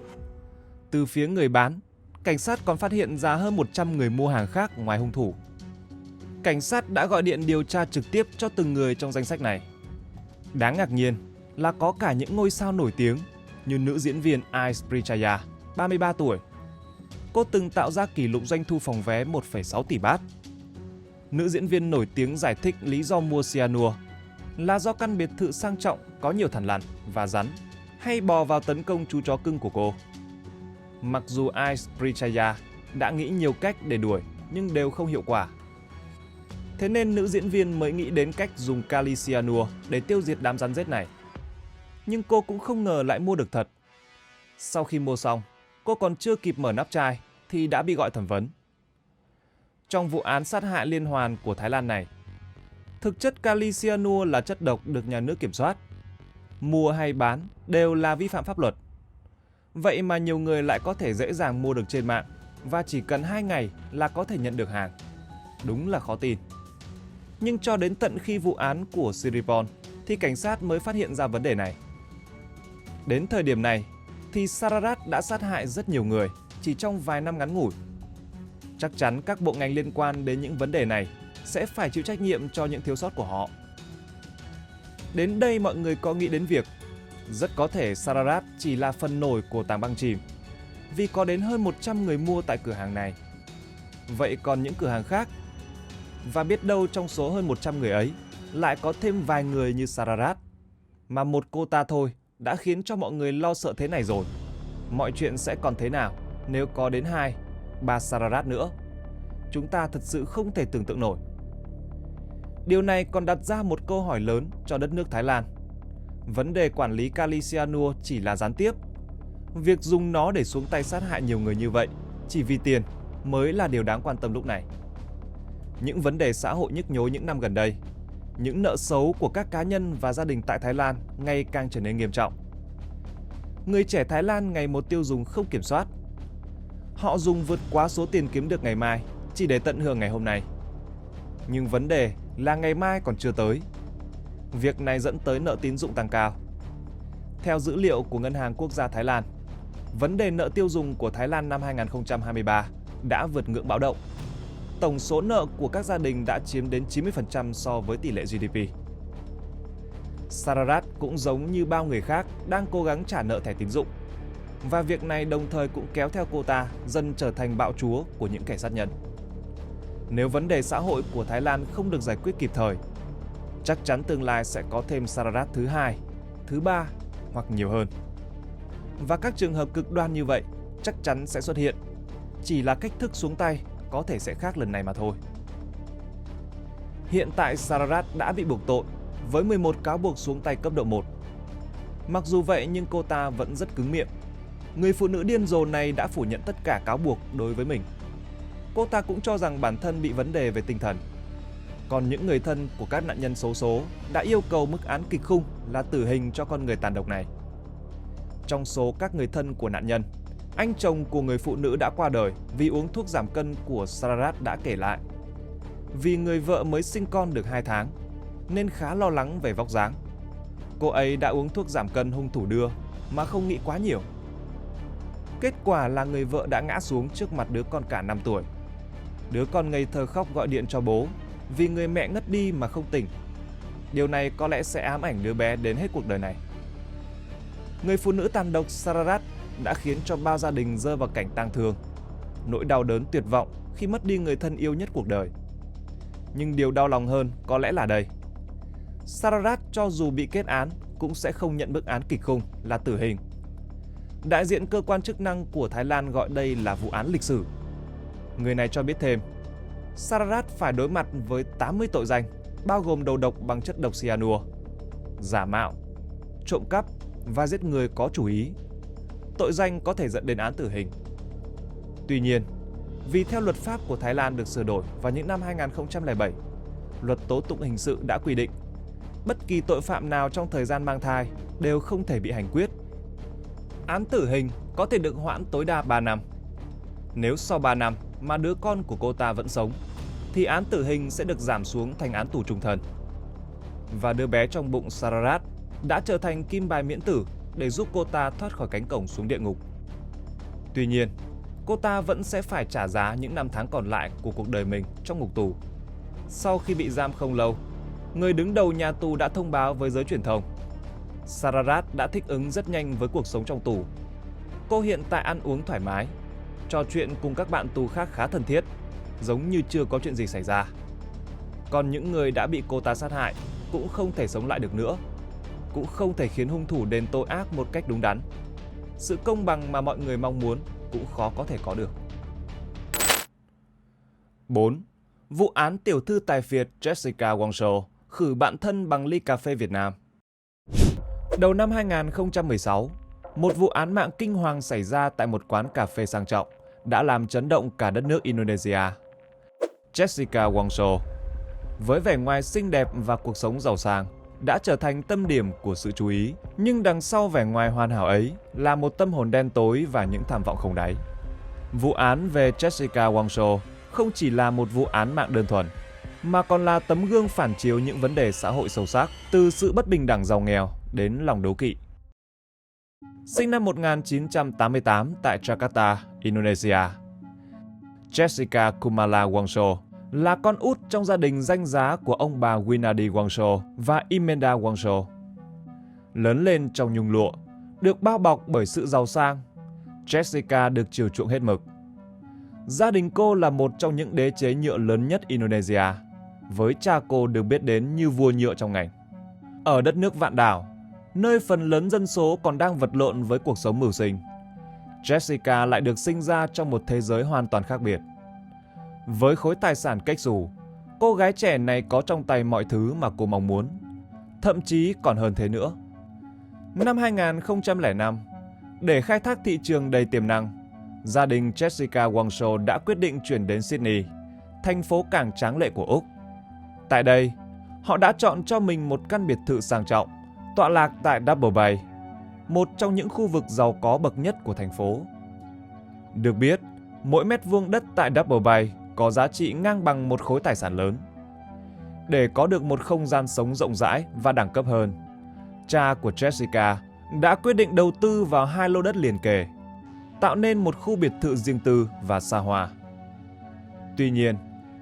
Speaker 1: Từ phía người bán, cảnh sát còn phát hiện ra hơn 100 người mua hàng khác ngoài hung thủ. Cảnh sát đã gọi điện điều tra trực tiếp cho từng người trong danh sách này. Đáng ngạc nhiên là có cả những ngôi sao nổi tiếng như nữ diễn viên Ice Prichaya, 33 tuổi. Cô từng tạo ra kỷ lục doanh thu phòng vé 1,6 tỷ baht. Nữ diễn viên nổi tiếng giải thích lý do mua cyanua là do căn biệt thự sang trọng có nhiều thằn lằn và rắn hay bò vào tấn công chú chó cưng của cô. Mặc dù Ice Prichaya đã nghĩ nhiều cách để đuổi nhưng đều không hiệu quả. Thế nên nữ diễn viên mới nghĩ đến cách dùng kali cyanua để tiêu diệt đám rắn rết này. Nhưng cô cũng không ngờ lại mua được thật. Sau khi mua xong, cô còn chưa kịp mở nắp chai thì đã bị gọi thẩm vấn. Trong vụ án sát hại liên hoàn của Thái Lan này, thực chất kali cyanua là chất độc được nhà nước kiểm soát. Mua hay bán đều là vi phạm pháp luật. Vậy mà nhiều người lại có thể dễ dàng mua được trên mạng và chỉ cần 2 ngày là có thể nhận được hàng. Đúng là khó tin. Nhưng cho đến tận khi vụ án của Siripon thì cảnh sát mới phát hiện ra vấn đề này. Đến thời điểm này thì Sararat đã sát hại rất nhiều người chỉ trong vài năm ngắn ngủi. Chắc chắn các bộ ngành liên quan đến những vấn đề này sẽ phải chịu trách nhiệm cho những thiếu sót của họ. Đến đây mọi người có nghĩ đến việc rất có thể Sararat chỉ là phần nổi của tảng băng chìm, vì có đến hơn 100 người mua tại cửa hàng này. Vậy còn những cửa hàng khác? Và biết đâu trong số hơn 100 người ấy lại có thêm vài người như Sararat, mà một cô ta thôi đã khiến cho mọi người lo sợ thế này rồi. Mọi chuyện sẽ còn thế nào nếu có đến 2-3 Sararat nữa? Chúng ta thật sự không thể tưởng tượng nổi. Điều này còn đặt ra một câu hỏi lớn cho đất nước Thái Lan. Vấn đề quản lý kali cyanua chỉ là gián tiếp. Việc dùng nó để xuống tay sát hại nhiều người như vậy chỉ vì tiền mới là điều đáng quan tâm lúc này. Những vấn đề xã hội nhức nhối những năm gần đây, những nợ xấu của các cá nhân và gia đình tại Thái Lan ngày càng trở nên nghiêm trọng. Người trẻ Thái Lan ngày một tiêu dùng không kiểm soát. Họ dùng vượt quá số tiền kiếm được ngày mai chỉ để tận hưởng ngày hôm nay. Nhưng vấn đề là ngày mai còn chưa tới. Việc này dẫn tới nợ tín dụng tăng cao. Theo dữ liệu của Ngân hàng Quốc gia Thái Lan, vấn đề nợ tiêu dùng của Thái Lan năm 2023 đã vượt ngưỡng báo động. Tổng số nợ của các gia đình đã chiếm đến 90% so với tỷ lệ GDP. Sararat cũng giống như bao người khác đang cố gắng trả nợ thẻ tín dụng. Và việc này đồng thời cũng kéo theo cô ta dần trở thành bạo chúa của những kẻ sát nhân. Nếu vấn đề xã hội của Thái Lan không được giải quyết kịp thời, chắc chắn tương lai sẽ có thêm Sararat thứ 2, thứ 3 hoặc nhiều hơn. Và các trường hợp cực đoan như vậy chắc chắn sẽ xuất hiện. Chỉ là cách thức xuống tay có thể sẽ khác lần này mà thôi. Hiện tại Sararat đã bị buộc tội với 11 cáo buộc xuống tay cấp độ 1. Mặc dù vậy nhưng cô ta vẫn rất cứng miệng. Người phụ nữ điên rồ này đã phủ nhận tất cả cáo buộc đối với mình. Cô ta cũng cho rằng bản thân bị vấn đề về tinh thần. Còn những người thân của các nạn nhân xấu số đã yêu cầu mức án kịch khung là tử hình cho con người tàn độc này. Trong số các người thân của nạn nhân, anh chồng của người phụ nữ đã qua đời vì uống thuốc giảm cân của Sararat đã kể lại. Vì người vợ mới sinh con được 2 tháng, nên khá lo lắng về vóc dáng. Cô ấy đã uống thuốc giảm cân hung thủ đưa mà không nghĩ quá nhiều. Kết quả là người vợ đã ngã xuống trước mặt đứa con cả 5 tuổi. Đứa con ngây thơ khóc gọi điện cho bố vì người mẹ ngất đi mà không tỉnh. Điều này có lẽ sẽ ám ảnh đứa bé đến hết cuộc đời này. Người phụ nữ tàn độc Sararat đã khiến cho bao gia đình rơi vào cảnh tang thương, nỗi đau đớn tuyệt vọng khi mất đi người thân yêu nhất cuộc đời. Nhưng điều đau lòng hơn có lẽ là đây. Sararat cho dù bị kết án cũng sẽ không nhận mức án kịch khung là tử hình. Đại diện cơ quan chức năng của Thái Lan gọi đây là vụ án lịch sử. Người này cho biết thêm, Sararat phải đối mặt với 80 tội danh, bao gồm đầu độc bằng chất độc cyanua, giả mạo, trộm cắp và giết người có chủ ý. Tội danh có thể dẫn đến án tử hình. Tuy nhiên, vì theo luật pháp của Thái Lan được sửa đổi vào những năm 2007, luật tố tụng hình sự đã quy định bất kỳ tội phạm nào trong thời gian mang thai đều không thể bị hành quyết. Án tử hình có thể được hoãn tối đa 3 năm. Nếu sau 3 năm mà đứa con của cô ta vẫn sống, thì án tử hình sẽ được giảm xuống thành án tù chung thân. Và đứa bé trong bụng Sararat đã trở thành kim bài miễn tử để giúp cô ta thoát khỏi cánh cổng xuống địa ngục. Tuy nhiên, cô ta vẫn sẽ phải trả giá những năm tháng còn lại của cuộc đời mình trong ngục tù. Sau khi bị giam không lâu, người đứng đầu nhà tù đã thông báo với giới truyền thông. Sararat đã thích ứng rất nhanh với cuộc sống trong tù. Cô hiện tại ăn uống thoải mái, trò chuyện cùng các bạn tù khác khá thân thiết, giống như chưa có chuyện gì xảy ra. Còn những người đã bị cô ta sát hại cũng không thể sống lại được nữa, cũng không thể khiến hung thủ đền tội ác một cách đúng đắn. Sự công bằng mà mọi người mong muốn cũng khó có thể có được. 4. Vụ án tiểu thư tài phiệt Jessica Wang Shou khử bạn thân bằng ly cà phê Việt Nam. Đầu năm 2016, một vụ án mạng kinh hoàng xảy ra tại một quán cà phê sang trọng đã làm chấn động cả đất nước Indonesia. Jessica Wang Shou, với vẻ ngoài xinh đẹp và cuộc sống giàu sang, đã trở thành tâm điểm của sự chú ý. Nhưng đằng sau vẻ ngoài hoàn hảo ấy là một tâm hồn đen tối và những tham vọng không đáy. Vụ án về Jessica Wang Shou không chỉ là một vụ án mạng đơn thuần, mà còn là tấm gương phản chiếu những vấn đề xã hội sâu sắc, từ sự bất bình đẳng giàu nghèo đến lòng đố kỵ. Sinh năm 1988 tại Jakarta, Indonesia, Jessica Kumala Wang Shou là con út trong gia đình danh giá của ông bà Winadi Wang Shou và Imelda Wang Shou. Lớn lên trong nhung lụa, được bao bọc bởi sự giàu sang, Jessica được chiều chuộng hết mực. Gia đình cô là một trong những đế chế nhựa lớn nhất Indonesia, với cha cô được biết đến như vua nhựa trong ngành. Ở đất nước vạn đảo, nơi phần lớn dân số còn đang vật lộn với cuộc sống mưu sinh, Jessica lại được sinh ra trong một thế giới hoàn toàn khác biệt. Với khối tài sản cách xù, cô gái trẻ này có trong tay mọi thứ mà cô mong muốn, thậm chí còn hơn thế nữa. Năm 2005, để khai thác thị trường đầy tiềm năng, gia đình Jessica Wang Shou đã quyết định chuyển đến Sydney, thành phố cảng tráng lệ của Úc. Tại đây, họ đã chọn cho mình một căn biệt thự sang trọng, tọa lạc tại Double Bay, một trong những khu vực giàu có bậc nhất của thành phố. Được biết, mỗi mét vuông đất tại Double Bay có giá trị ngang bằng một khối tài sản lớn. Để có được một không gian sống rộng rãi và đẳng cấp hơn, cha của Jessica đã quyết định đầu tư vào 2 lô đất liền kề, tạo nên một khu biệt thự riêng tư và xa hoa. Tuy nhiên,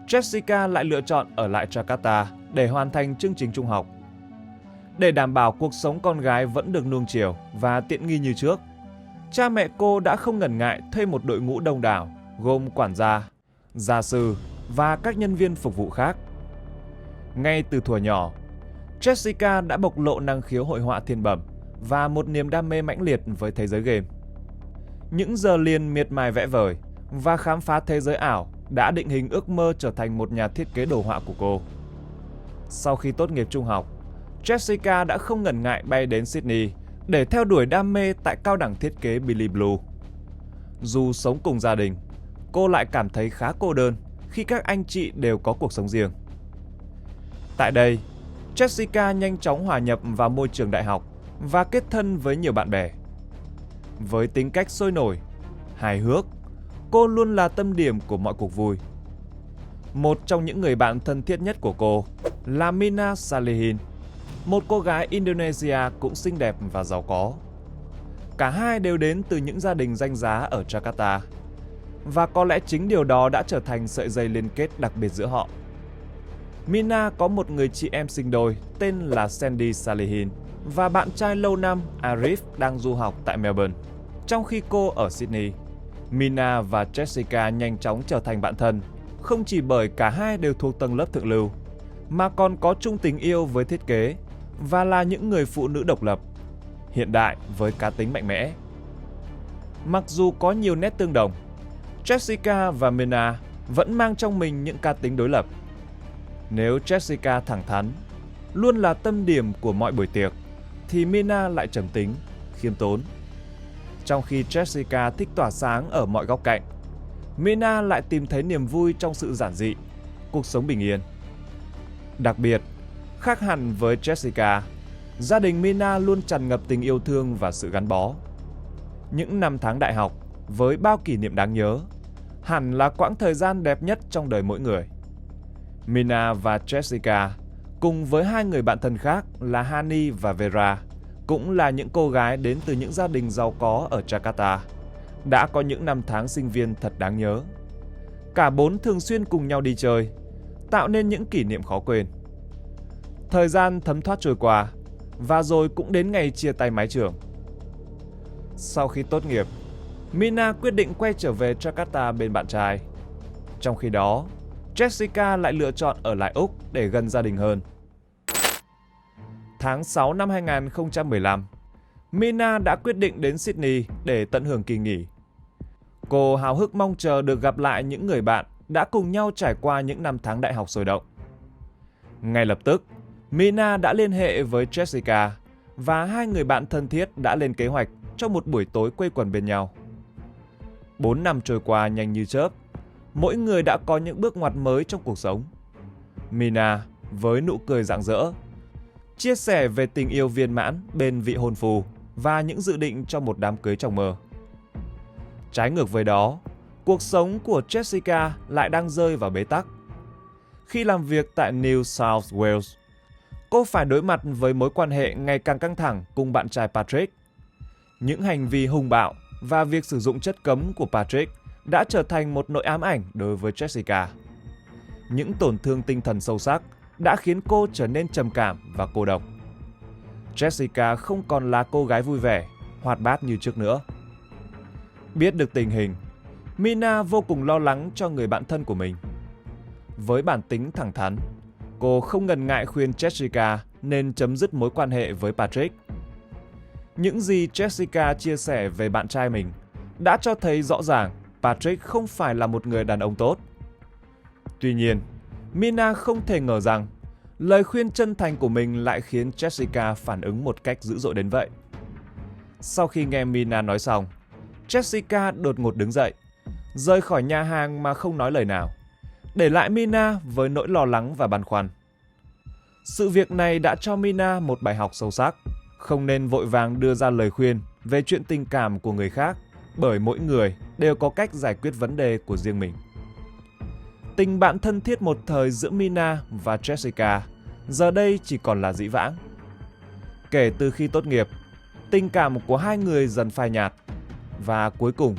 Speaker 1: Jessica lại lựa chọn ở lại Jakarta để hoàn thành chương trình trung học. Để đảm bảo cuộc sống con gái vẫn được nuông chiều và tiện nghi như trước, cha mẹ cô đã không ngần ngại thuê một đội ngũ đông đảo gồm quản gia, gia sư và các nhân viên phục vụ khác. Ngay từ thuở nhỏ, Jessica đã bộc lộ năng khiếu hội họa thiên bẩm và một niềm đam mê mãnh liệt với thế giới game. Những giờ liền miệt mài vẽ vời và khám phá thế giới ảo đã định hình ước mơ trở thành một nhà thiết kế đồ họa của cô. Sau khi tốt nghiệp trung học, Jessica đã không ngần ngại bay đến Sydney để theo đuổi đam mê tại cao đẳng thiết kế Billy Blue. Dù sống cùng gia đình, cô lại cảm thấy khá cô đơn khi các anh chị đều có cuộc sống riêng. Tại đây, Jessica nhanh chóng hòa nhập vào môi trường đại học và kết thân với nhiều bạn bè. Với tính cách sôi nổi, hài hước, cô luôn là tâm điểm của mọi cuộc vui. Một trong những người bạn thân thiết nhất của cô là Mina Salihin, một cô gái Indonesia cũng xinh đẹp và giàu có. Cả hai đều đến từ những gia đình danh giá ở Jakarta, và có lẽ chính điều đó đã trở thành sợi dây liên kết đặc biệt giữa họ. Mina có một người chị em sinh đôi tên là Sandy Salihin và bạn trai lâu năm Arif đang du học tại Melbourne. Trong khi cô ở Sydney, Mina và Jessica nhanh chóng trở thành bạn thân, không chỉ bởi cả hai đều thuộc tầng lớp thượng lưu, mà còn có chung tình yêu với thiết kế và là những người phụ nữ độc lập, hiện đại với cá tính mạnh mẽ. Mặc dù có nhiều nét tương đồng, Jessica và Mina vẫn mang trong mình những cá tính đối lập. Nếu Jessica thẳng thắn, luôn là tâm điểm của mọi buổi tiệc, thì Mina lại trầm tính, khiêm tốn. Trong khi Jessica thích tỏa sáng ở mọi góc cạnh, Mina lại tìm thấy niềm vui trong sự giản dị, cuộc sống bình yên. Đặc biệt, khác hẳn với Jessica, gia đình Mina luôn tràn ngập tình yêu thương và sự gắn bó. Những năm tháng đại học, với bao kỷ niệm đáng nhớ, hẳn là quãng thời gian đẹp nhất trong đời mỗi người. Mina và Jessica cùng với hai người bạn thân khác là Hani và Vera, cũng là những cô gái đến từ những gia đình giàu có ở Jakarta, đã có những năm tháng sinh viên thật đáng nhớ. Cả bốn thường xuyên cùng nhau đi chơi, tạo nên những kỷ niệm khó quên. Thời gian thấm thoát trôi qua, và rồi cũng đến ngày chia tay mái trường. Sau khi tốt nghiệp, Mina quyết định quay trở về Jakarta bên bạn trai. Trong khi đó, Jessica lại lựa chọn ở lại Úc để gần gia đình hơn. Tháng 6 năm 2015, Mina đã quyết định đến Sydney để tận hưởng kỳ nghỉ. Cô háo hức mong chờ được gặp lại những người bạn đã cùng nhau trải qua những năm tháng đại học sôi động. Ngay lập tức, Mina đã liên hệ với Jessica và hai người bạn thân thiết đã lên kế hoạch cho một buổi tối quây quần bên nhau. 4 năm trôi qua nhanh như chớp, mỗi người đã có những bước ngoặt mới trong cuộc sống. Mina với nụ cười rạng rỡ, chia sẻ về tình yêu viên mãn bên vị hôn phu và những dự định cho một đám cưới trong mơ. Trái ngược với đó, cuộc sống của Jessica lại đang rơi vào bế tắc. Khi làm việc tại New South Wales, cô phải đối mặt với mối quan hệ ngày càng căng thẳng cùng bạn trai Patrick. Những hành vi hung bạo và việc sử dụng chất cấm của Patrick đã trở thành một nỗi ám ảnh đối với Jessica. Những tổn thương tinh thần sâu sắc đã khiến cô trở nên trầm cảm và cô độc. Jessica không còn là cô gái vui vẻ, hoạt bát như trước nữa. Biết được tình hình, Mina vô cùng lo lắng cho người bạn thân của mình. Với bản tính thẳng thắn, cô không ngần ngại khuyên Jessica nên chấm dứt mối quan hệ với Patrick. Những gì Jessica chia sẻ về bạn trai mình đã cho thấy rõ ràng Patrick không phải là một người đàn ông tốt. Tuy nhiên, Mina không thể ngờ rằng lời khuyên chân thành của mình lại khiến Jessica phản ứng một cách dữ dội đến vậy. Sau khi nghe Mina nói xong, Jessica đột ngột đứng dậy, rời khỏi nhà hàng mà không nói lời nào, để lại Mina với nỗi lo lắng và băn khoăn. Sự việc này đã cho Mina một bài học sâu sắc, không nên vội vàng đưa ra lời khuyên về chuyện tình cảm của người khác, bởi mỗi người đều có cách giải quyết vấn đề của riêng mình. Tình bạn thân thiết một thời giữa Mina và Jessica giờ đây chỉ còn là dĩ vãng. Kể từ khi tốt nghiệp, tình cảm của hai người dần phai nhạt, và cuối cùng,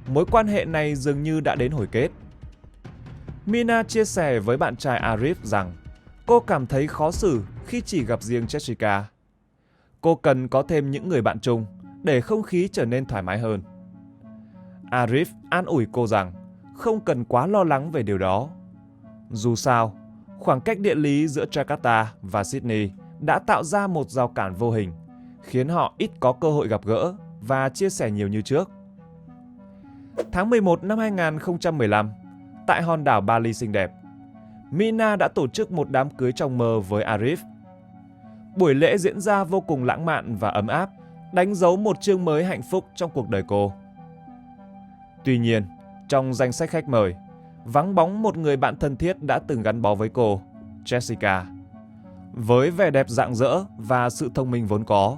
Speaker 1: mối quan hệ này dường như đã đến hồi kết. Mina chia sẻ với bạn trai Arif rằng cô cảm thấy khó xử khi chỉ gặp riêng Jessica. Cô cần có thêm những người bạn chung để không khí trở nên thoải mái hơn. Arif an ủi cô rằng không cần quá lo lắng về điều đó. Dù sao, khoảng cách địa lý giữa Jakarta và Sydney đã tạo ra một rào cản vô hình, khiến họ ít có cơ hội gặp gỡ và chia sẻ nhiều như trước. Tháng 11 năm 2015, tại hòn đảo Bali xinh đẹp, Mina đã tổ chức một đám cưới trong mơ với Arif. Buổi lễ diễn ra vô cùng lãng mạn và ấm áp, đánh dấu một chương mới hạnh phúc trong cuộc đời cô. Tuy nhiên, trong danh sách khách mời, vắng bóng một người bạn thân thiết đã từng gắn bó với cô, Jessica. Với vẻ đẹp rạng rỡ và sự thông minh vốn có,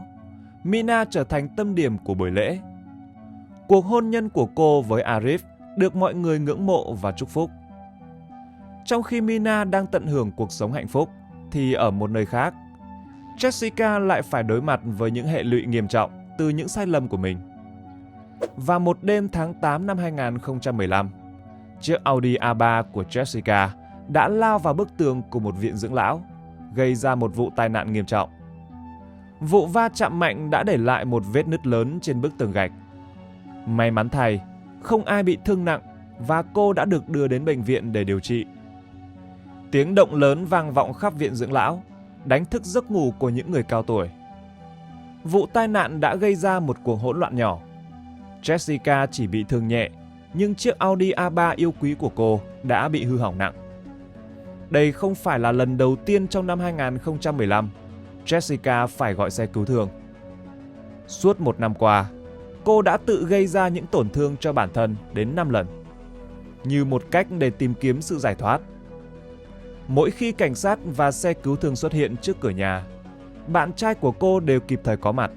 Speaker 1: Mina trở thành tâm điểm của buổi lễ. Cuộc hôn nhân của cô với Arif được mọi người ngưỡng mộ và chúc phúc. Trong khi Mina đang tận hưởng cuộc sống hạnh phúc, thì ở một nơi khác, Jessica lại phải đối mặt với những hệ lụy nghiêm trọng từ những sai lầm của mình. Và một đêm tháng 8 năm 2015, chiếc Audi A3 của Jessica đã lao vào bức tường của một viện dưỡng lão, gây ra một vụ tai nạn nghiêm trọng. Vụ va chạm mạnh đã để lại một vết nứt lớn trên bức tường gạch. May mắn thay, không ai bị thương nặng và cô đã được đưa đến bệnh viện để điều trị. Tiếng động lớn vang vọng khắp viện dưỡng lão, đánh thức giấc ngủ của những người cao tuổi. Vụ tai nạn đã gây ra một cuộc hỗn loạn nhỏ. Jessica chỉ bị thương nhẹ, nhưng chiếc Audi A3 yêu quý của cô đã bị hư hỏng nặng. Đây không phải là lần đầu tiên trong năm 2015, Jessica phải gọi xe cứu thương. Suốt một năm qua, cô đã tự gây ra những tổn thương cho bản thân đến 5 lần, như một cách để tìm kiếm sự giải thoát. Mỗi khi cảnh sát và xe cứu thương xuất hiện trước cửa nhà, bạn trai của cô đều kịp thời có mặt,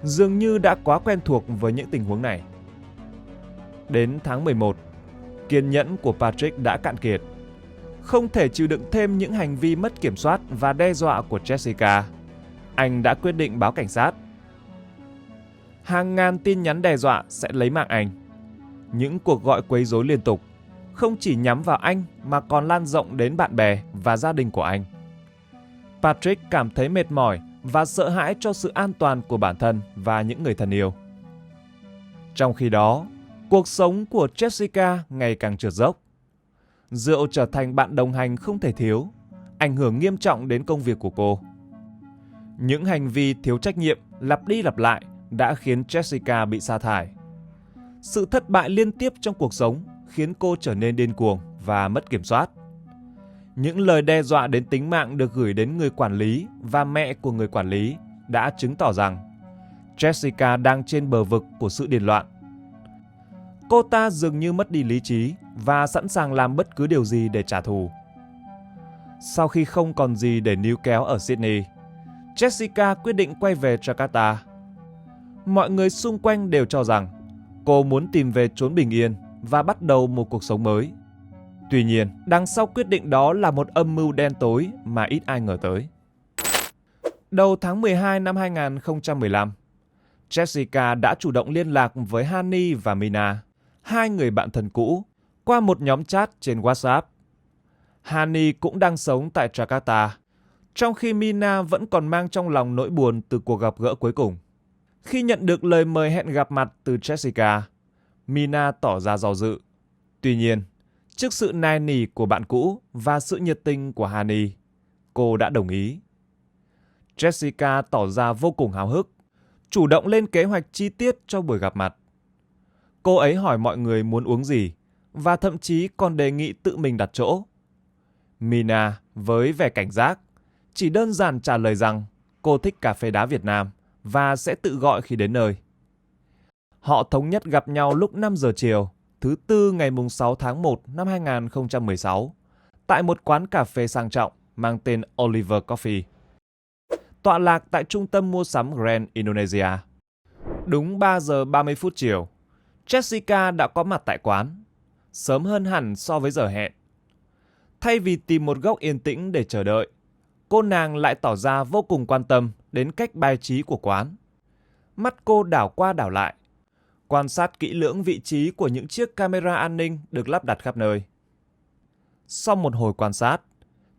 Speaker 1: dường như đã quá quen thuộc với những tình huống này. Đến tháng 11, kiên nhẫn của Patrick đã cạn kiệt. Không thể chịu đựng thêm những hành vi mất kiểm soát và đe dọa của Jessica, anh đã quyết định báo cảnh sát. Hàng ngàn tin nhắn đe dọa sẽ lấy mạng anh. Những cuộc gọi quấy rối liên tục, không chỉ nhắm vào anh mà còn lan rộng đến bạn bè và gia đình của anh. Patrick cảm thấy mệt mỏi và sợ hãi cho sự an toàn của bản thân và những người thân yêu. Trong khi đó, cuộc sống của Jessica ngày càng trượt dốc. Rượu trở thành bạn đồng hành không thể thiếu, ảnh hưởng nghiêm trọng đến công việc của cô. Những hành vi thiếu trách nhiệm lặp đi lặp lại đã khiến Jessica bị sa thải. Sự thất bại liên tiếp trong cuộc sống khiến cô trở nên điên cuồng và mất kiểm soát. Những lời đe dọa đến tính mạng được gửi đến người quản lý và mẹ của người quản lý đã chứng tỏ rằng Jessica đang trên bờ vực của sự điên loạn. Cô ta dường như mất đi lý trí và sẵn sàng làm bất cứ điều gì để trả thù. Sau khi không còn gì để níu kéo ở Sydney, Jessica quyết định quay về Jakarta. Mọi người xung quanh đều cho rằng cô muốn tìm về chốn bình yên và bắt đầu một cuộc sống mới. Tuy nhiên, đằng sau quyết định đó là một âm mưu đen tối mà ít ai ngờ tới. Đầu tháng 12 năm 2015, Jessica đã chủ động liên lạc với Hani và Mina, hai người bạn thân cũ, qua một nhóm chat trên WhatsApp. Hani cũng đang sống tại Jakarta, trong khi Mina vẫn còn mang trong lòng nỗi buồn từ cuộc gặp gỡ cuối cùng. Khi nhận được lời mời hẹn gặp mặt từ Jessica, Mina tỏ ra do dự. Tuy nhiên, trước sự nài nỉ của bạn cũ và sự nhiệt tình của Hani, cô đã đồng ý. Jessica tỏ ra vô cùng háo hức, chủ động lên kế hoạch chi tiết cho buổi gặp mặt. Cô ấy hỏi mọi người muốn uống gì và thậm chí còn đề nghị tự mình đặt chỗ. Mina với vẻ cảnh giác chỉ đơn giản trả lời rằng cô thích cà phê đá Việt Nam và sẽ tự gọi khi đến nơi. Họ thống nhất gặp nhau lúc 5 giờ chiều, thứ Tư ngày 6 tháng 1 năm 2016, tại một quán cà phê sang trọng mang tên Oliver Coffee, tọa lạc tại trung tâm mua sắm Grand Indonesia. Đúng 3 giờ 30 phút chiều, Jessica đã có mặt tại quán, sớm hơn hẳn so với giờ hẹn. Thay vì tìm một góc yên tĩnh để chờ đợi, cô nàng lại tỏ ra vô cùng quan tâm đến cách bài trí của quán. Mắt cô đảo qua đảo lại, quan sát kỹ lưỡng vị trí của những chiếc camera an ninh được lắp đặt khắp nơi. Sau một hồi quan sát,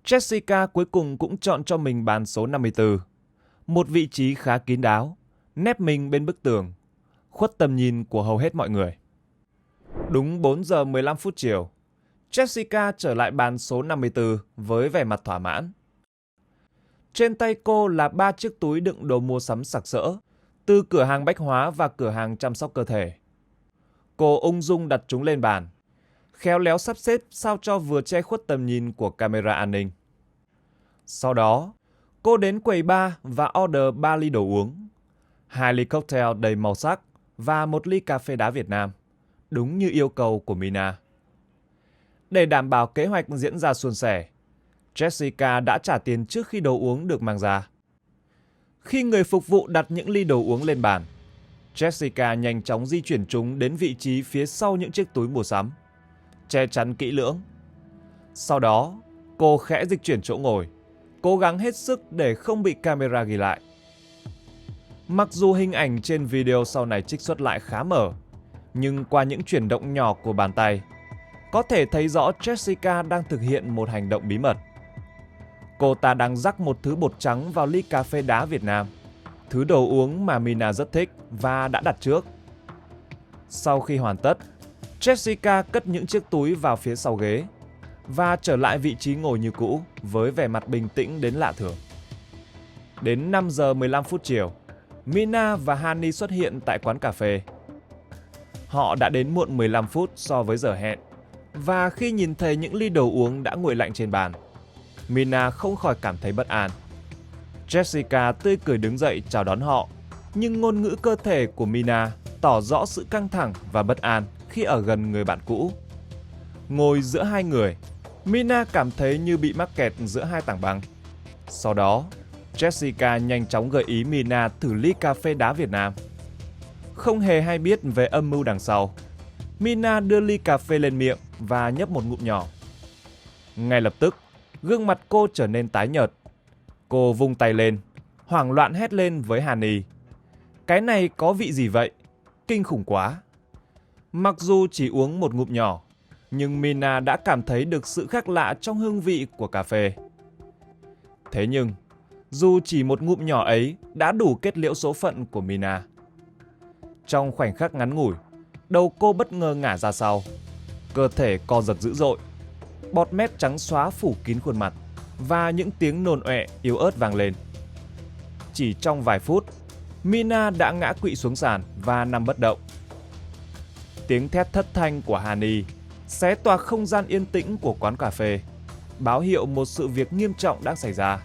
Speaker 1: Jessica cuối cùng cũng chọn cho mình bàn số 54, một vị trí khá kín đáo, nép mình bên bức tường, khuất tầm nhìn của hầu hết mọi người. Đúng 4 giờ 15 phút chiều, Jessica trở lại bàn số 54 với vẻ mặt thỏa mãn. Trên tay cô là 3 chiếc túi đựng đồ mua sắm sặc sỡ, từ cửa hàng bách hóa và cửa hàng chăm sóc cơ thể. Cô ung dung đặt chúng lên bàn, khéo léo sắp xếp sao cho vừa che khuất tầm nhìn của camera an ninh. Sau đó, cô đến quầy bar và order 3 ly đồ uống, 2 ly cocktail đầy màu sắc và 1 ly cà phê đá Việt Nam, đúng như yêu cầu của Mina. Để đảm bảo kế hoạch diễn ra suôn sẻ, Jessica đã trả tiền trước khi đồ uống được mang ra. Khi người phục vụ đặt những ly đồ uống lên bàn, Jessica nhanh chóng di chuyển chúng đến vị trí phía sau những chiếc túi mua sắm, che chắn kỹ lưỡng. Sau đó, cô khẽ dịch chuyển chỗ ngồi, cố gắng hết sức để không bị camera ghi lại. Mặc dù hình ảnh trên video sau này trích xuất lại khá mờ, nhưng qua những chuyển động nhỏ của bàn tay, có thể thấy rõ Jessica đang thực hiện một hành động bí mật. Cô ta đang rắc một thứ bột trắng vào ly cà phê đá Việt Nam, thứ đồ uống mà Mina rất thích và đã đặt trước. Sau khi hoàn tất, Jessica cất những chiếc túi vào phía sau ghế và trở lại vị trí ngồi như cũ với vẻ mặt bình tĩnh đến lạ thường. Đến 5 giờ 15 phút chiều, Mina và Hani xuất hiện tại quán cà phê. Họ đã đến muộn 15 phút so với giờ hẹn, và khi nhìn thấy những ly đồ uống đã nguội lạnh trên bàn, Mina không khỏi cảm thấy bất an. Jessica tươi cười đứng dậy chào đón họ, nhưng ngôn ngữ cơ thể của Mina tỏ rõ sự căng thẳng và bất an khi ở gần người bạn cũ. Ngồi giữa hai người, Mina cảm thấy như bị mắc kẹt giữa hai tảng băng. Sau đó, Jessica nhanh chóng gợi ý Mina thử ly cà phê đá Việt Nam. Không hề hay biết về âm mưu đằng sau, Mina đưa ly cà phê lên miệng và nhấp một ngụm nhỏ. Ngay lập tức, gương mặt cô trở nên tái nhợt. Cô vung tay lên, hoảng loạn hét lên với Honey. Cái này có vị gì vậy? Kinh khủng quá. Mặc dù chỉ uống một ngụm nhỏ, nhưng Mina đã cảm thấy được sự khác lạ trong hương vị của cà phê. Thế nhưng, dù chỉ một ngụm nhỏ ấy đã đủ kết liễu số phận của Mina. Trong khoảnh khắc ngắn ngủi, đầu cô bất ngờ ngả ra sau, cơ thể co giật dữ dội, bọt mép trắng xóa phủ kín khuôn mặt và những tiếng nôn ọe yếu ớt vang lên. Chỉ trong vài phút, Mina đã ngã quỵ xuống sàn và nằm bất động. Tiếng thét thất thanh của Honey xé toạc không gian yên tĩnh của quán cà phê, báo hiệu một sự việc nghiêm trọng đã xảy ra.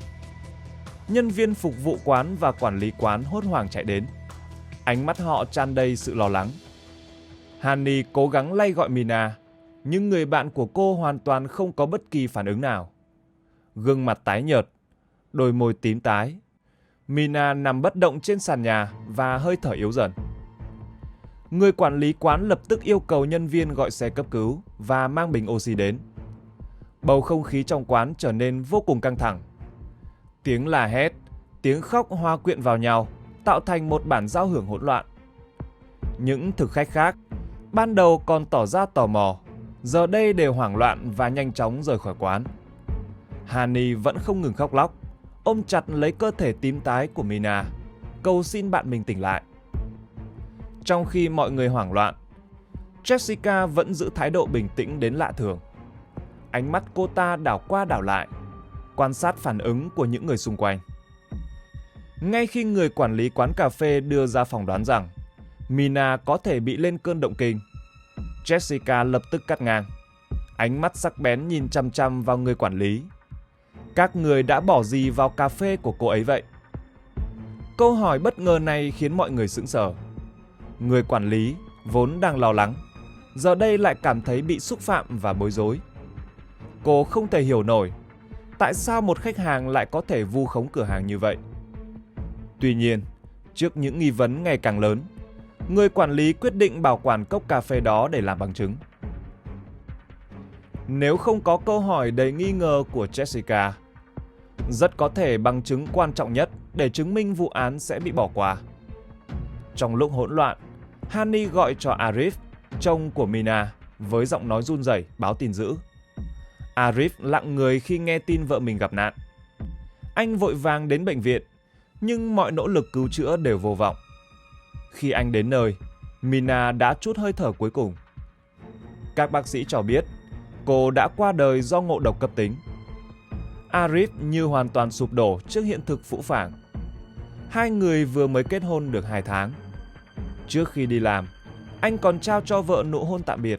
Speaker 1: Nhân viên phục vụ quán và quản lý quán hốt hoảng chạy đến. Ánh mắt họ tràn đầy sự lo lắng. Honey cố gắng lay gọi Mina, nhưng người bạn của cô hoàn toàn không có bất kỳ phản ứng nào. Gương mặt tái nhợt, đôi môi tím tái. Mina nằm bất động trên sàn nhà và hơi thở yếu dần. Người quản lý quán lập tức yêu cầu nhân viên gọi xe cấp cứu và mang bình oxy đến. Bầu không khí trong quán trở nên vô cùng căng thẳng. Tiếng la hét, tiếng khóc hòa quyện vào nhau, tạo thành một bản giao hưởng hỗn loạn. Những thực khách khác, ban đầu còn tỏ ra tò mò, giờ đây đều hoảng loạn và nhanh chóng rời khỏi quán. Honey vẫn không ngừng khóc lóc, ôm chặt lấy cơ thể tím tái của Mina, cầu xin bạn mình tỉnh lại. Trong khi mọi người hoảng loạn, Jessica vẫn giữ thái độ bình tĩnh đến lạ thường. Ánh mắt cô ta đảo qua đảo lại, quan sát phản ứng của những người xung quanh. Ngay khi người quản lý quán cà phê đưa ra phỏng đoán rằng Mina có thể bị lên cơn động kinh, Jessica lập tức cắt ngang, ánh mắt sắc bén nhìn chằm chằm vào người quản lý. Các người đã bỏ gì vào cà phê của cô ấy vậy? Câu hỏi bất ngờ này khiến mọi người sững sờ. Người quản lý, vốn đang lo lắng, giờ đây lại cảm thấy bị xúc phạm và bối rối. Cô không thể hiểu nổi tại sao một khách hàng lại có thể vu khống cửa hàng như vậy. Tuy nhiên, trước những nghi vấn ngày càng lớn, người quản lý quyết định bảo quản cốc cà phê đó để làm bằng chứng. Nếu không có câu hỏi đầy nghi ngờ của Jessica, rất có thể bằng chứng quan trọng nhất để chứng minh vụ án sẽ bị bỏ qua. Trong lúc hỗn loạn, Honey gọi cho Arif, chồng của Mina, với giọng nói run rẩy báo tin dữ. Arif lặng người khi nghe tin vợ mình gặp nạn. Anh vội vàng đến bệnh viện, nhưng mọi nỗ lực cứu chữa đều vô vọng. Khi anh đến nơi, Mina đã trút hơi thở cuối cùng. Các bác sĩ cho biết cô đã qua đời do ngộ độc cấp tính. Arif như hoàn toàn sụp đổ trước hiện thực phũ phàng. Hai người vừa mới kết hôn được 2 tháng. Trước khi đi làm, anh còn trao cho vợ nụ hôn tạm biệt,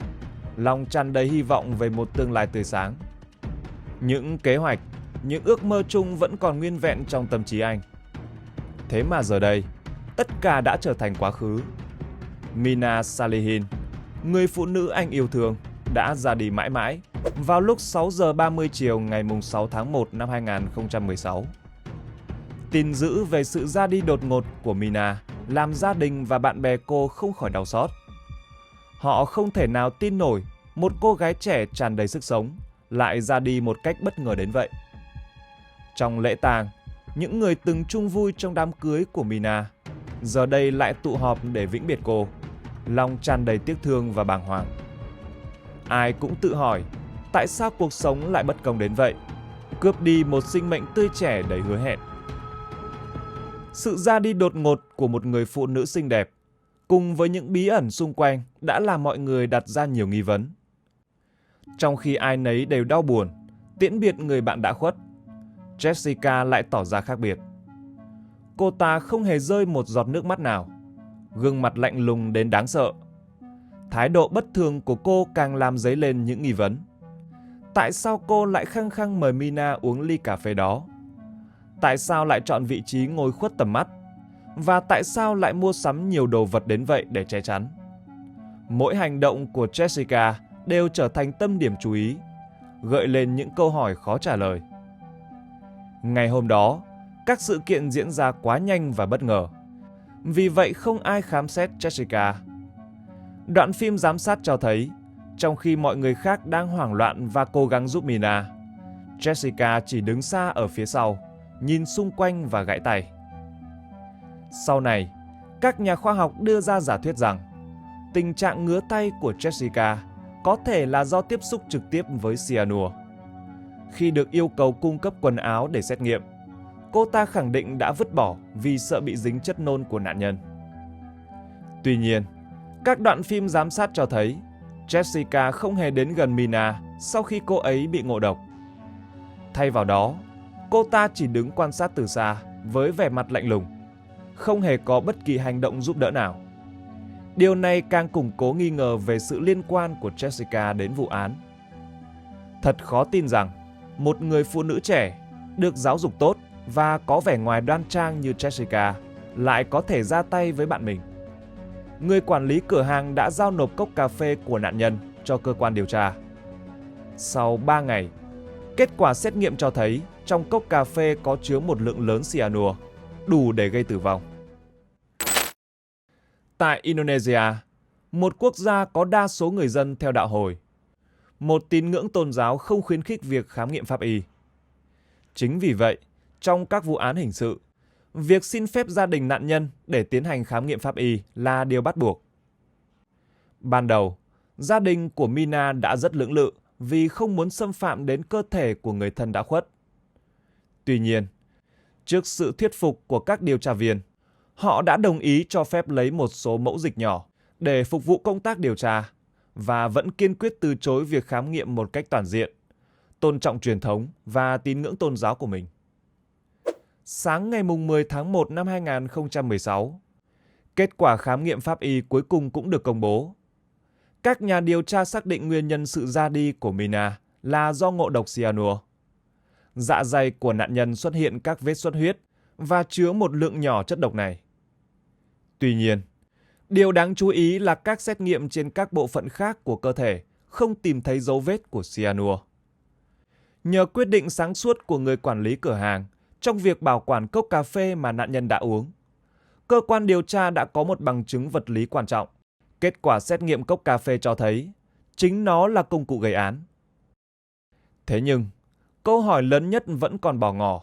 Speaker 1: lòng tràn đầy hy vọng về một tương lai tươi sáng. Những kế hoạch, những ước mơ chung vẫn còn nguyên vẹn trong tâm trí anh. Thế mà giờ đây, tất cả đã trở thành quá khứ. Mina Salihin, người phụ nữ anh yêu thương, đã ra đi mãi mãi vào lúc 6 giờ 30 chiều ngày 6 tháng 1 năm 2016. Tin dữ về sự ra đi đột ngột của Mina làm gia đình và bạn bè cô không khỏi đau xót. Họ không thể nào tin nổi một cô gái trẻ tràn đầy sức sống lại ra đi một cách bất ngờ đến vậy. Trong lễ tang, những người từng chung vui trong đám cưới của Mina giờ đây lại tụ họp để vĩnh biệt cô, lòng tràn đầy tiếc thương và bàng hoàng. Ai cũng tự hỏi tại sao cuộc sống lại bất công đến vậy, cướp đi một sinh mệnh tươi trẻ đầy hứa hẹn. Sự ra đi đột ngột của một người phụ nữ xinh đẹp cùng với những bí ẩn xung quanh đã làm mọi người đặt ra nhiều nghi vấn. Trong khi ai nấy đều đau buồn, tiễn biệt người bạn đã khuất, Jessica lại tỏ ra khác biệt. Cô ta không hề rơi một giọt nước mắt nào, gương mặt lạnh lùng đến đáng sợ. Thái độ bất thường của cô càng làm dấy lên những nghi vấn. Tại sao cô lại khăng khăng mời Mina uống ly cà phê đó? Tại sao lại chọn vị trí ngồi khuất tầm mắt? Và tại sao lại mua sắm nhiều đồ vật đến vậy để che chắn? Mỗi hành động của Jessica đều trở thành tâm điểm chú ý, gợi lên những câu hỏi khó trả lời. Ngày hôm đó, các sự kiện diễn ra quá nhanh và bất ngờ. Vì vậy không ai khám xét Jessica. Đoạn phim giám sát cho thấy, trong khi mọi người khác đang hoảng loạn và cố gắng giúp Mina, Jessica chỉ đứng xa ở phía sau, nhìn xung quanh và gãi tay. Sau này, các nhà khoa học đưa ra giả thuyết rằng tình trạng ngứa tay của Jessica có thể là do tiếp xúc trực tiếp với cyanua. Khi được yêu cầu cung cấp quần áo để xét nghiệm, cô ta khẳng định đã vứt bỏ vì sợ bị dính chất nôn của nạn nhân. Tuy nhiên, các đoạn phim giám sát cho thấy Jessica không hề đến gần Mina sau khi cô ấy bị ngộ độc. Thay vào đó, cô ta chỉ đứng quan sát từ xa với vẻ mặt lạnh lùng, không hề có bất kỳ hành động giúp đỡ nào. Điều này càng củng cố nghi ngờ về sự liên quan của Jessica đến vụ án. Thật khó tin rằng một người phụ nữ trẻ, được giáo dục tốt và có vẻ ngoài đoan trang như Jessica lại có thể ra tay với bạn mình. Người quản lý cửa hàng đã giao nộp cốc cà phê của nạn nhân cho cơ quan điều tra. Sau 3 ngày, kết quả xét nghiệm cho thấy trong cốc cà phê có chứa một lượng lớn cyanua, đủ để gây tử vong. Tại Indonesia, một quốc gia có đa số người dân theo đạo Hồi, một tín ngưỡng tôn giáo không khuyến khích việc khám nghiệm pháp y. Chính vì vậy, trong các vụ án hình sự, việc xin phép gia đình nạn nhân để tiến hành khám nghiệm pháp y là điều bắt buộc. Ban đầu, gia đình của Mina đã rất lưỡng lự vì không muốn xâm phạm đến cơ thể của người thân đã khuất. Tuy nhiên, trước sự thuyết phục của các điều tra viên, họ đã đồng ý cho phép lấy một số mẫu dịch nhỏ để phục vụ công tác điều tra và vẫn kiên quyết từ chối việc khám nghiệm một cách toàn diện, tôn trọng truyền thống và tín ngưỡng tôn giáo của mình. Sáng ngày 10 tháng 1 năm 2016, kết quả khám nghiệm pháp y cuối cùng cũng được công bố. Các nhà điều tra xác định nguyên nhân sự ra đi của Mina là do ngộ độc cyanua. Dạ dày của nạn nhân xuất hiện các vết xuất huyết và chứa một lượng nhỏ chất độc này. Tuy nhiên, điều đáng chú ý là các xét nghiệm trên các bộ phận khác của cơ thể không tìm thấy dấu vết của cyanua. Nhờ quyết định sáng suốt của người quản lý cửa hàng trong việc bảo quản cốc cà phê mà nạn nhân đã uống, cơ quan điều tra đã có một bằng chứng vật lý quan trọng. Kết quả xét nghiệm cốc cà phê cho thấy chính nó là công cụ gây án. Thế nhưng, câu hỏi lớn nhất vẫn còn bỏ ngỏ.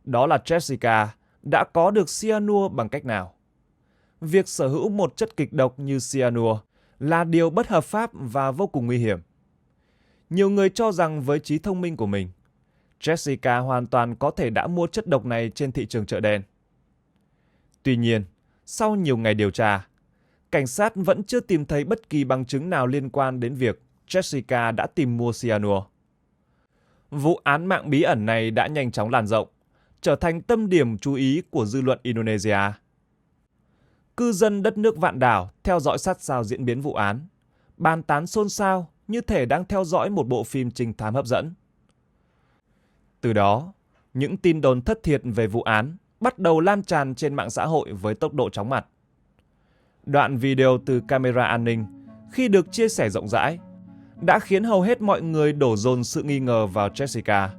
Speaker 1: Đó là Jessica đã có được cyanua bằng cách nào? Việc sở hữu một chất kịch độc như cyanua là điều bất hợp pháp và vô cùng nguy hiểm. Nhiều người cho rằng với trí thông minh của mình, Jessica hoàn toàn có thể đã mua chất độc này trên thị trường chợ đen. Tuy nhiên, sau nhiều ngày điều tra, cảnh sát vẫn chưa tìm thấy bất kỳ bằng chứng nào liên quan đến việc Jessica đã tìm mua cyanua. Vụ án mạng bí ẩn này đã nhanh chóng lan rộng, trở thành tâm điểm chú ý của dư luận Indonesia. Cư dân đất nước vạn đảo theo dõi sát sao diễn biến vụ án, bàn tán xôn xao như thể đang theo dõi một bộ phim trinh thám hấp dẫn. Từ đó, những tin đồn thất thiệt về vụ án bắt đầu lan tràn trên mạng xã hội với tốc độ chóng mặt. Đoạn video từ camera an ninh khi được chia sẻ rộng rãi đã khiến hầu hết mọi người đổ dồn sự nghi ngờ vào Jessica.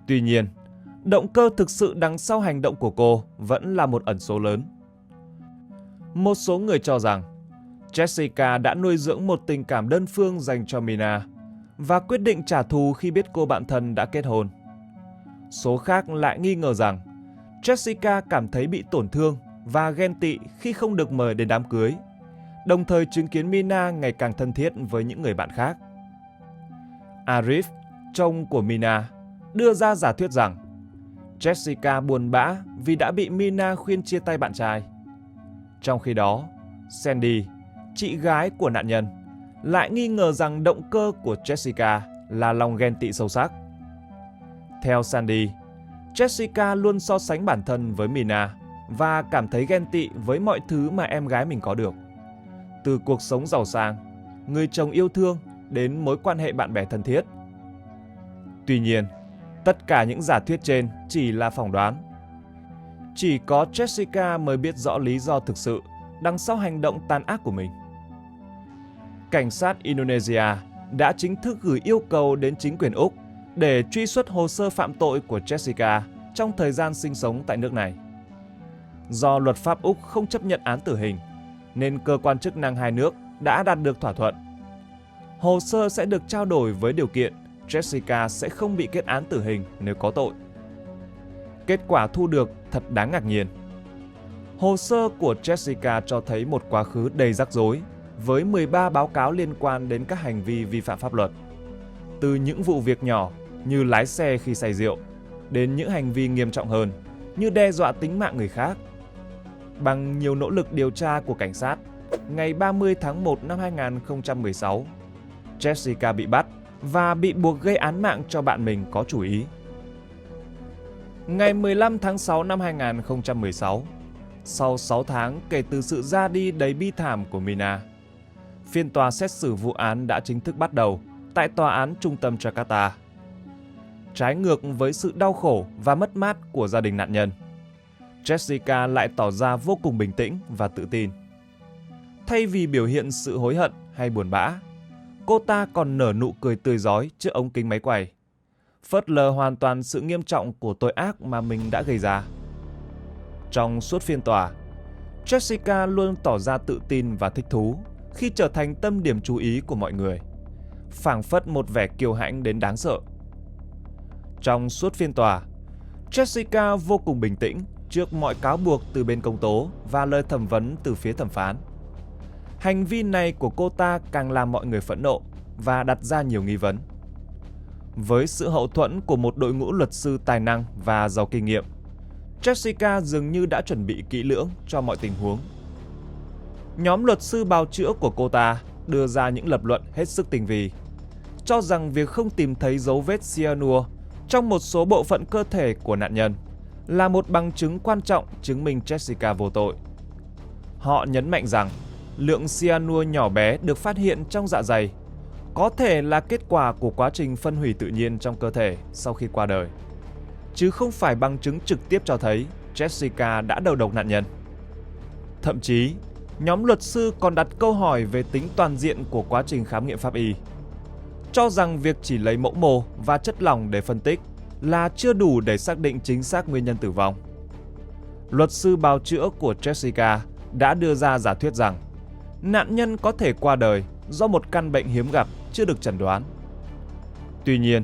Speaker 1: Tuy nhiên, động cơ thực sự đằng sau hành động của cô vẫn là một ẩn số lớn. Một số người cho rằng Jessica đã nuôi dưỡng một tình cảm đơn phương dành cho Mina và quyết định trả thù khi biết cô bạn thân đã kết hôn. Số khác lại nghi ngờ rằng Jessica cảm thấy bị tổn thương và ghen tị khi không được mời đến đám cưới, đồng thời chứng kiến Mina ngày càng thân thiết với những người bạn khác. Arif, chồng của Mina, đưa ra giả thuyết rằng Jessica buồn bã vì đã bị Mina khuyên chia tay bạn trai. Trong khi đó, Sandy, chị gái của nạn nhân, lại nghi ngờ rằng động cơ của Jessica là lòng ghen tị sâu sắc. Theo Sandy, Jessica luôn so sánh bản thân với Mina và cảm thấy ghen tị với mọi thứ mà em gái mình có được. Từ cuộc sống giàu sang, người chồng yêu thương đến mối quan hệ bạn bè thân thiết. Tuy nhiên, tất cả những giả thuyết trên chỉ là phỏng đoán. Chỉ có Jessica mới biết rõ lý do thực sự đằng sau hành động tàn ác của mình. Cảnh sát Indonesia đã chính thức gửi yêu cầu đến chính quyền Úc để truy xuất hồ sơ phạm tội của Jessica trong thời gian sinh sống tại nước này. Do luật pháp Úc không chấp nhận án tử hình, nên cơ quan chức năng hai nước đã đạt được thỏa thuận. Hồ sơ sẽ được trao đổi với điều kiện Jessica sẽ không bị kết án tử hình nếu có tội. Kết quả thu được thật đáng ngạc nhiên. Hồ sơ của Jessica cho thấy một quá khứ đầy rắc rối, với 13 báo cáo liên quan đến các hành vi vi phạm pháp luật. Từ những vụ việc nhỏ như lái xe khi say rượu, đến những hành vi nghiêm trọng hơn như đe dọa tính mạng người khác. Bằng nhiều nỗ lực điều tra của cảnh sát, ngày 30 tháng 1 năm 2016, Jessica bị bắt và bị buộc gây án mạng cho bạn mình có chủ ý. Ngày 15 tháng 6 năm 2016, sau 6 tháng kể từ sự ra đi đầy bi thảm của Mina, phiên tòa xét xử vụ án đã chính thức bắt đầu tại Tòa án Trung tâm Jakarta. Trái ngược với sự đau khổ và mất mát của gia đình nạn nhân, Jessica lại tỏ ra vô cùng bình tĩnh và tự tin. Thay vì biểu hiện sự hối hận hay buồn bã, cô ta còn nở nụ cười tươi rói trước ống kính máy quay, phớt lờ hoàn toàn sự nghiêm trọng của tội ác mà mình đã gây ra. Trong suốt phiên tòa, Jessica luôn tỏ ra tự tin và thích thú khi trở thành tâm điểm chú ý của mọi người, phảng phất một vẻ kiêu hãnh đến đáng sợ. Trong suốt phiên tòa, Jessica vô cùng bình tĩnh trước mọi cáo buộc từ bên công tố và lời thẩm vấn từ phía thẩm phán. Hành vi này của cô ta càng làm mọi người phẫn nộ và đặt ra nhiều nghi vấn. Với sự hậu thuẫn của một đội ngũ luật sư tài năng và giàu kinh nghiệm, Jessica dường như đã chuẩn bị kỹ lưỡng cho mọi tình huống. Nhóm luật sư bào chữa của cô ta đưa ra những lập luận hết sức tinh vi, cho rằng việc không tìm thấy dấu vết cyanua trong một số bộ phận cơ thể của nạn nhân là một bằng chứng quan trọng chứng minh Jessica vô tội. Họ nhấn mạnh rằng lượng cyanua nhỏ bé được phát hiện trong dạ dày có thể là kết quả của quá trình phân hủy tự nhiên trong cơ thể sau khi qua đời, chứ không phải bằng chứng trực tiếp cho thấy Jessica đã đầu độc nạn nhân. Thậm chí, nhóm luật sư còn đặt câu hỏi về tính toàn diện của quá trình khám nghiệm pháp y, cho rằng việc chỉ lấy mẫu mồ và chất lỏng để phân tích là chưa đủ để xác định chính xác nguyên nhân tử vong. Luật sư bào chữa của Jessica đã đưa ra giả thuyết rằng nạn nhân có thể qua đời do một căn bệnh hiếm gặp chưa được chẩn đoán. Tuy nhiên,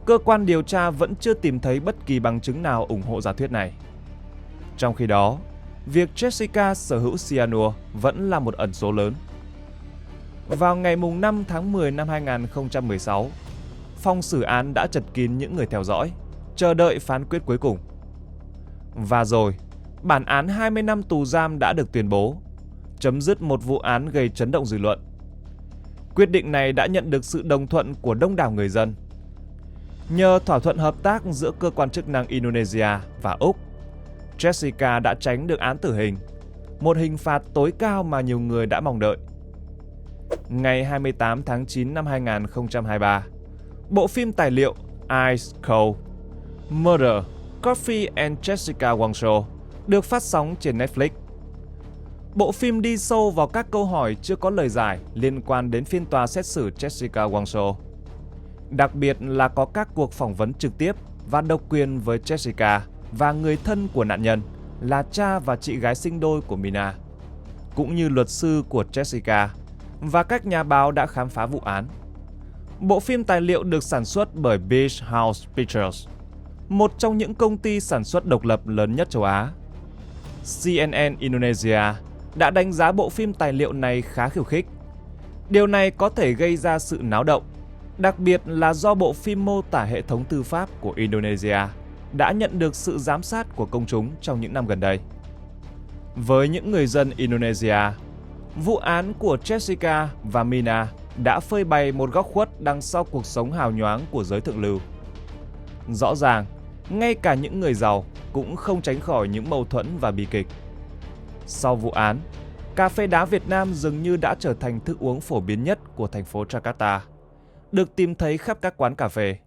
Speaker 1: cơ quan điều tra vẫn chưa tìm thấy bất kỳ bằng chứng nào ủng hộ giả thuyết này. Trong khi đó, việc Jessica sở hữu cyanua vẫn là một ẩn số lớn. Vào ngày 5 tháng 10 năm 2016, phòng xử án đã chật kín những người theo dõi, chờ đợi phán quyết cuối cùng. Và rồi, bản án 20 năm tù giam đã được tuyên bố, chấm dứt một vụ án gây chấn động dư luận. Quyết định này đã nhận được sự đồng thuận của đông đảo người dân. Nhờ thỏa thuận hợp tác giữa cơ quan chức năng Indonesia và Úc, Jessica đã tránh được án tử hình, một hình phạt tối cao mà nhiều người đã mong đợi. Ngày 28 tháng 9 năm 2023, bộ phim tài liệu Ice Cold: Murder, Coffee and Jessica Wang Show được phát sóng trên Netflix. Bộ phim đi sâu vào các câu hỏi chưa có lời giải liên quan đến phiên tòa xét xử Jessica Wang Show. Đặc biệt là có các cuộc phỏng vấn trực tiếp và độc quyền với Jessica và người thân của nạn nhân là cha và chị gái sinh đôi của Mina, cũng như luật sư của Jessica và các nhà báo đã khám phá vụ án. Bộ phim tài liệu được sản xuất bởi Beach House Pictures, một trong những công ty sản xuất độc lập lớn nhất châu Á. CNN Indonesia đã đánh giá bộ phim tài liệu này khá khiêu khích. Điều này có thể gây ra sự náo động, đặc biệt là do bộ phim mô tả hệ thống tư pháp của Indonesia đã nhận được sự giám sát của công chúng trong những năm gần đây. Với những người dân Indonesia, vụ án của Jessica và Mina đã phơi bày một góc khuất đằng sau cuộc sống hào nhoáng của giới thượng lưu. Rõ ràng, ngay cả những người giàu cũng không tránh khỏi những mâu thuẫn và bi kịch. Sau vụ án, cà phê đá Việt Nam dường như đã trở thành thức uống phổ biến nhất của thành phố Jakarta, được tìm thấy khắp các quán cà phê.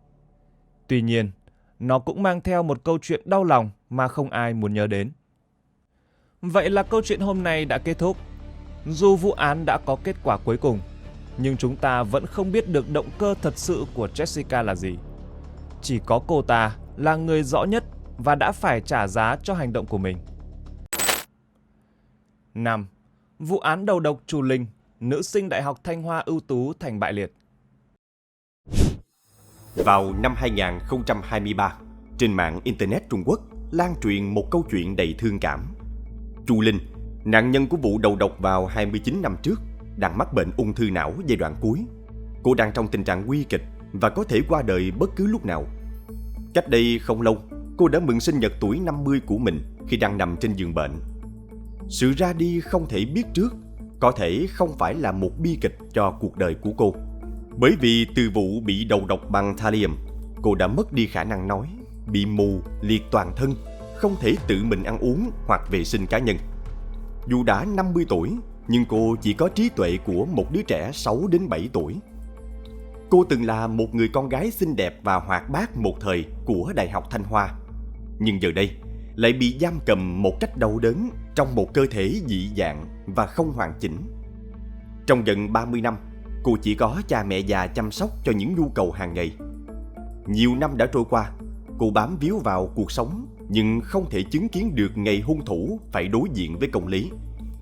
Speaker 1: Tuy nhiên, nó cũng mang theo một câu chuyện đau lòng mà không ai muốn nhớ đến. Vậy là câu chuyện hôm nay đã kết thúc. Dù vụ án đã có kết quả cuối cùng, nhưng chúng ta vẫn không biết được động cơ thật sự của Jessica là gì. Chỉ có cô ta là người rõ nhất và đã phải trả giá cho hành động của mình. 5. Vụ án đầu độc Trù Linh, nữ sinh Đại học Thanh Hoa ưu tú thành bại liệt.
Speaker 3: Vào năm 2023, trên mạng Internet Trung Quốc lan truyền một câu chuyện đầy thương cảm. Chu Linh, nạn nhân của vụ đầu độc vào 29 năm trước, đang mắc bệnh ung thư não giai đoạn cuối. Cô đang trong tình trạng nguy kịch và có thể qua đời bất cứ lúc nào. Cách đây không lâu, cô đã mừng sinh nhật tuổi 50 của mình khi đang nằm trên giường bệnh. Sự ra đi không thể biết trước có thể không phải là một bi kịch cho cuộc đời của cô. Bởi vì từ vụ bị đầu độc bằng thallium, cô đã mất đi khả năng nói, bị mù, liệt toàn thân, không thể tự mình ăn uống hoặc vệ sinh cá nhân. Dù đã 50 tuổi, nhưng cô chỉ có trí tuệ của một đứa trẻ 6 đến 7 tuổi. Cô từng là một người con gái xinh đẹp và hoạt bát một thời của Đại học Thanh Hoa. Nhưng giờ đây, lại bị giam cầm một cách đau đớn trong một cơ thể dị dạng và không hoàn chỉnh. Trong gần 30 năm, cô chỉ có cha mẹ già chăm sóc cho những nhu cầu hàng ngày. Nhiều năm đã trôi qua, cô bám víu vào cuộc sống nhưng không thể chứng kiến được ngày hung thủ phải đối diện với công lý.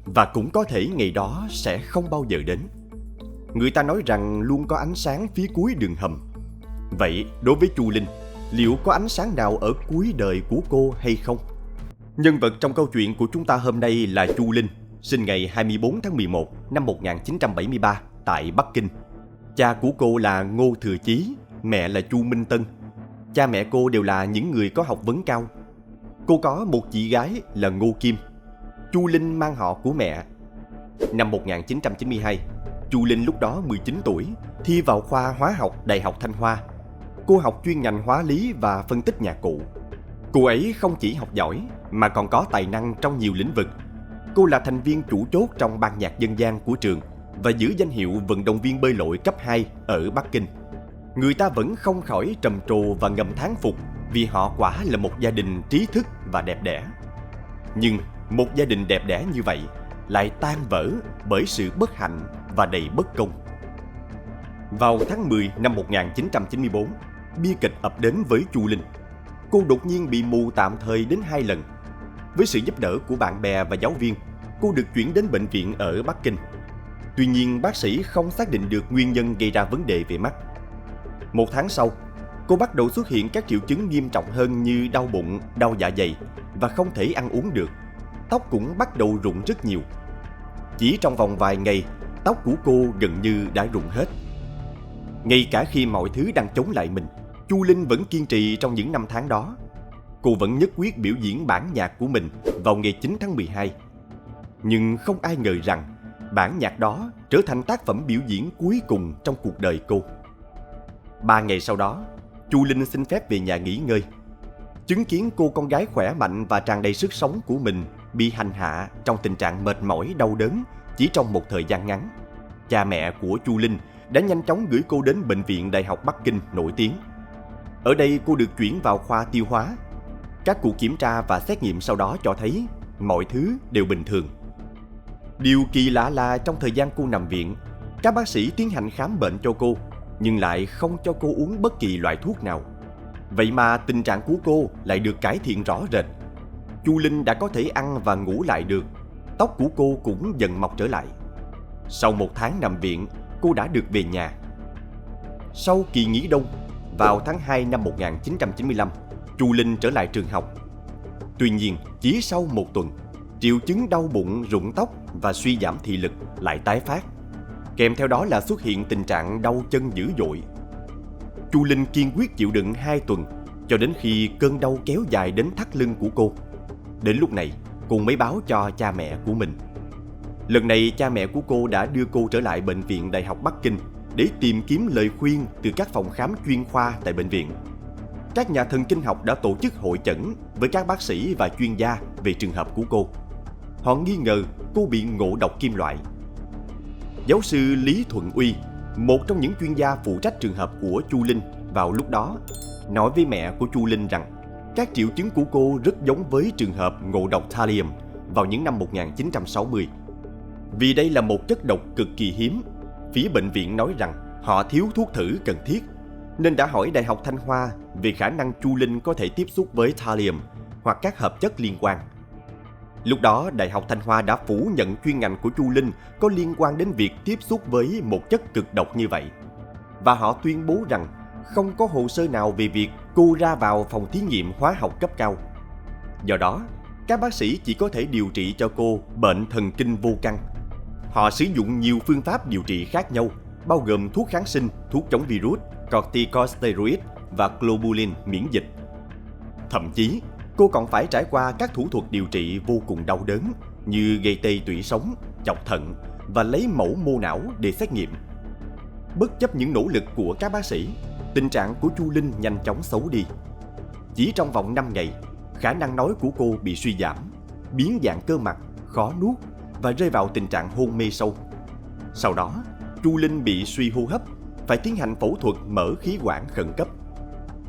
Speaker 3: Và cũng có thể ngày đó sẽ không bao giờ đến. Người ta nói rằng luôn có ánh sáng phía cuối đường hầm. Vậy đối với Chu Linh, liệu có ánh sáng nào ở cuối đời của cô hay không? Nhân vật trong câu chuyện của chúng ta hôm nay là Chu Linh, sinh ngày 24 tháng 11 năm 1973 tại Bắc Kinh. Cha của cô là Ngô Thừa Chí, mẹ là Chu Minh Tân. Cha mẹ cô đều là những người có học vấn cao. Cô có một chị gái là Ngô Kim. Chu Linh mang họ của mẹ. Năm 1992, Chu Linh lúc đó 19 tuổi, thi vào khoa hóa học Đại học Thanh Hoa. Cô học chuyên ngành hóa lý và phân tích nhạc cụ. Cô ấy không chỉ học giỏi mà còn có tài năng trong nhiều lĩnh vực. Cô là thành viên chủ chốt trong ban nhạc dân gian của trường và giữ danh hiệu vận động viên bơi lội cấp 2 ở Bắc Kinh. Người ta vẫn không khỏi trầm trồ và ngầm thán phục vì họ quả là một gia đình trí thức và đẹp đẽ. Nhưng một gia đình đẹp đẽ như vậy lại tan vỡ bởi sự bất hạnh và đầy bất công. Vào tháng 10 năm 1994, bi kịch ập đến với Chu Linh. Cô đột nhiên bị mù tạm thời đến 2 lần. Với sự giúp đỡ của bạn bè và giáo viên, cô được chuyển đến bệnh viện ở Bắc Kinh. Tuy nhiên, bác sĩ không xác định được nguyên nhân gây ra vấn đề về mắt. 1 tháng sau, cô bắt đầu xuất hiện các triệu chứng nghiêm trọng hơn như đau bụng, đau dạ dày và không thể ăn uống được. Tóc cũng bắt đầu rụng rất nhiều. Chỉ trong vòng vài ngày, tóc của cô gần như đã rụng hết. Ngay cả khi mọi thứ đang chống lại mình, Chu Linh vẫn kiên trì trong những năm tháng đó. Cô vẫn nhất quyết biểu diễn bản nhạc của mình vào ngày 9 tháng 12. Nhưng không ai ngờ rằng bản nhạc đó trở thành tác phẩm biểu diễn cuối cùng trong cuộc đời cô. 3 ngày sau đó, Chu Linh xin phép về nhà nghỉ ngơi. Chứng kiến cô con gái khỏe mạnh và tràn đầy sức sống của mình bị hành hạ trong tình trạng mệt mỏi đau đớn chỉ trong một thời gian ngắn, cha mẹ của Chu Linh đã nhanh chóng gửi cô đến Bệnh viện Đại học Bắc Kinh nổi tiếng. Ở đây cô được chuyển vào khoa tiêu hóa. Các cuộc kiểm tra và xét nghiệm sau đó cho thấy mọi thứ đều bình thường. Điều kỳ lạ là trong thời gian cô nằm viện, các bác sĩ tiến hành khám bệnh cho cô, nhưng lại không cho cô uống bất kỳ loại thuốc nào. Vậy mà tình trạng của cô lại được cải thiện rõ rệt. Chu Linh đã có thể ăn và ngủ lại được. Tóc của cô cũng dần mọc trở lại. Sau 1 tháng nằm viện, cô đã được về nhà. Sau kỳ nghỉ đông, vào tháng 2 năm 1995, Chu Linh trở lại trường học. Tuy nhiên, chỉ sau 1 tuần, triệu chứng đau bụng, rụng tóc và suy giảm thị lực lại tái phát. Kèm theo đó là xuất hiện tình trạng đau chân dữ dội. Chu Linh kiên quyết chịu đựng 2 tuần, cho đến khi cơn đau kéo dài đến thắt lưng của cô. Đến lúc này, cô mới báo cho cha mẹ của mình. Lần này, cha mẹ của cô đã đưa cô trở lại Bệnh viện Đại học Bắc Kinh để tìm kiếm lời khuyên từ các phòng khám chuyên khoa tại bệnh viện. Các nhà thần kinh học đã tổ chức hội chẩn với các bác sĩ và chuyên gia về trường hợp của cô. Họ nghi ngờ cô bị ngộ độc kim loại. Giáo sư Lý Thuận Uy, một trong những chuyên gia phụ trách trường hợp của Chu Linh vào lúc đó, nói với mẹ của Chu Linh rằng các triệu chứng của cô rất giống với trường hợp ngộ độc thallium vào những năm 1960. Vì đây là một chất độc cực kỳ hiếm, phía bệnh viện nói rằng họ thiếu thuốc thử cần thiết, nên đã hỏi Đại học Thanh Hoa về khả năng Chu Linh có thể tiếp xúc với thallium hoặc các hợp chất liên quan. Lúc đó, Đại học Thanh Hoa đã phủ nhận chuyên ngành của Chu Linh có liên quan đến việc tiếp xúc với một chất cực độc như vậy. Và họ tuyên bố rằng không có hồ sơ nào về việc cô ra vào phòng thí nghiệm hóa học cấp cao. Do đó, các bác sĩ chỉ có thể điều trị cho cô bệnh thần kinh vô căn. Họ sử dụng nhiều phương pháp điều trị khác nhau, bao gồm thuốc kháng sinh, thuốc chống virus, corticosteroid và globulin miễn dịch. Thậm chí, cô còn phải trải qua các thủ thuật điều trị vô cùng đau đớn như gây tê tủy sống, chọc thận và lấy mẫu mô não để xét nghiệm. Bất chấp những nỗ lực của các bác sĩ, tình trạng của Chu Linh nhanh chóng xấu đi. Chỉ trong vòng 5 ngày, khả năng nói của cô bị suy giảm, biến dạng cơ mặt, khó nuốt và rơi vào tình trạng hôn mê sâu. Sau đó, Chu Linh bị suy hô hấp, phải tiến hành phẫu thuật mở khí quản khẩn cấp.